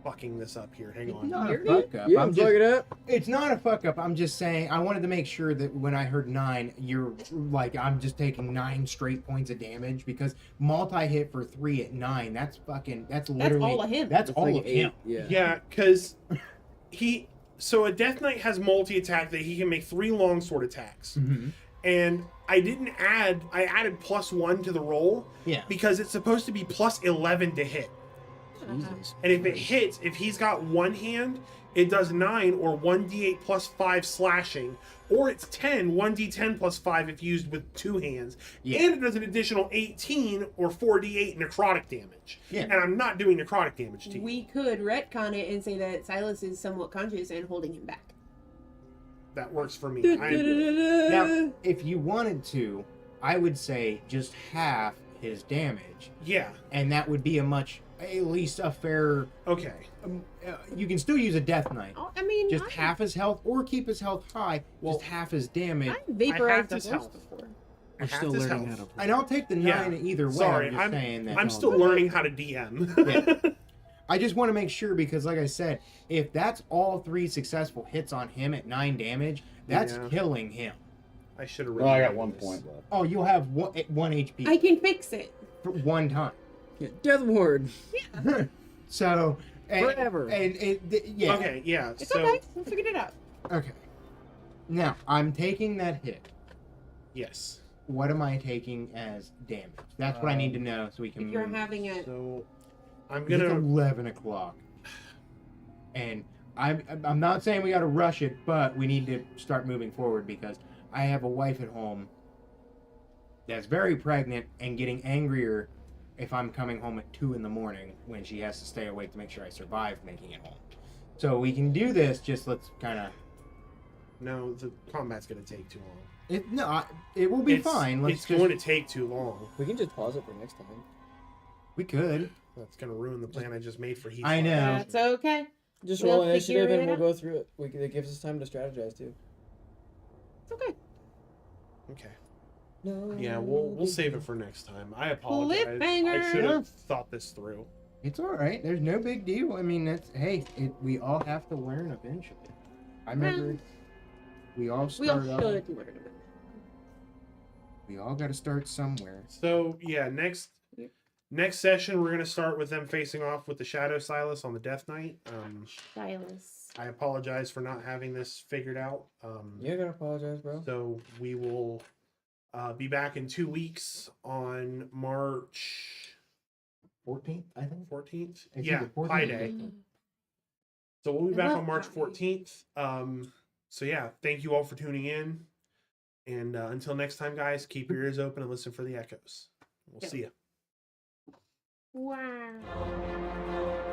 fucking this up here. Hang It's on. not a You're fuck up. Yeah, I'm fuck just, it up. it's not a fuck up. I'm just saying. I wanted to make sure that when I heard 9, you're like, I'm just taking 9 straight points of damage because multi hit for 3 at 9. That's fucking. That's literally. all of him. That's It's all like of him. 8, Yeah. Yeah, because so a Death Knight has multi-attack that he can make 3 longsword attacks. Mm-hmm. And I added +1 to the roll Yeah. because it's supposed to be +11 to hit. Jesus. And if it hits, if he's got one hand, it does 9 or 1d8 plus 5 slashing, or it's 10, 1d10 plus 5 if used with 2 hands. Yeah. And it does an additional 18 or 4d8 necrotic damage. Yeah. And I'm not doing necrotic damage to you. We could retcon it and say that Silas is somewhat conscious and holding him back. That works for me. Now, if you wanted to, I would say just half his damage, Yeah. and that would be at least a fair. Okay. You can still use a Death Knight. Oh, I mean, Just half his health, or keep his health high. Well, just half his damage, I've vaporized his his health health. before. We're Half still his learning health. how to. and I'll take the 9 Yeah. either way. Sorry, I'm just saying that. I'm still learning how to DM. Yeah. I just want to make sure because, like I said, if that's all 3 successful hits on him at 9 damage, that's Yeah. killing him. I should have. Well, I got 1 point left. Oh, you'll have 1 HP I can fix it. for 1 time. Yeah, Death Ward. So Forever. Yeah. Okay, yeah. It's so, okay. We figured it out. Okay. Now I'm taking that hit. yes. What am I taking as damage? That's what I need to know so we can. If you're move. having it, So, I'm It's gonna. 11 o'clock, and I'm not saying we got to rush it, but we need to start moving forward because I have a wife at home that's very pregnant and getting angrier if I'm coming home at 2 in the morning when she has to stay awake to make sure I survive making it home. So we can do this. Just let's kind of. No, the combat's gonna take too long. It will be It's- fine. Let's It's just. going to take too long. We can just pause it for next time. We could. That's gonna ruin the plan I just made for Heath. I know. that's okay. Just We'll roll initiative figure and it we'll out. go through it. It gives us time to strategize too. It's okay. Okay. No. Yeah, we'll save it for next time. I apologize. I Cliffhanger. should have thought this through. It's all right. There's no big deal. I mean, we all have to learn eventually. I remember we all We all start should off. learn it. We all got to start somewhere. So yeah, next session we're gonna start with them facing off with the Shadow Silas on the Death Knight. Silas. I apologize for not having this figured out. You ain't gonna apologize, bro. So we will be back in 2 weeks on March 14th, I think. 14th. It's Yeah, either 14th Pi or Day. 15th. So we'll be I back love on March Pi. 14th. So yeah, thank you all for tuning in. And until next time, guys, keep your ears open and listen for the echoes. We'll Yep. see you. Wow.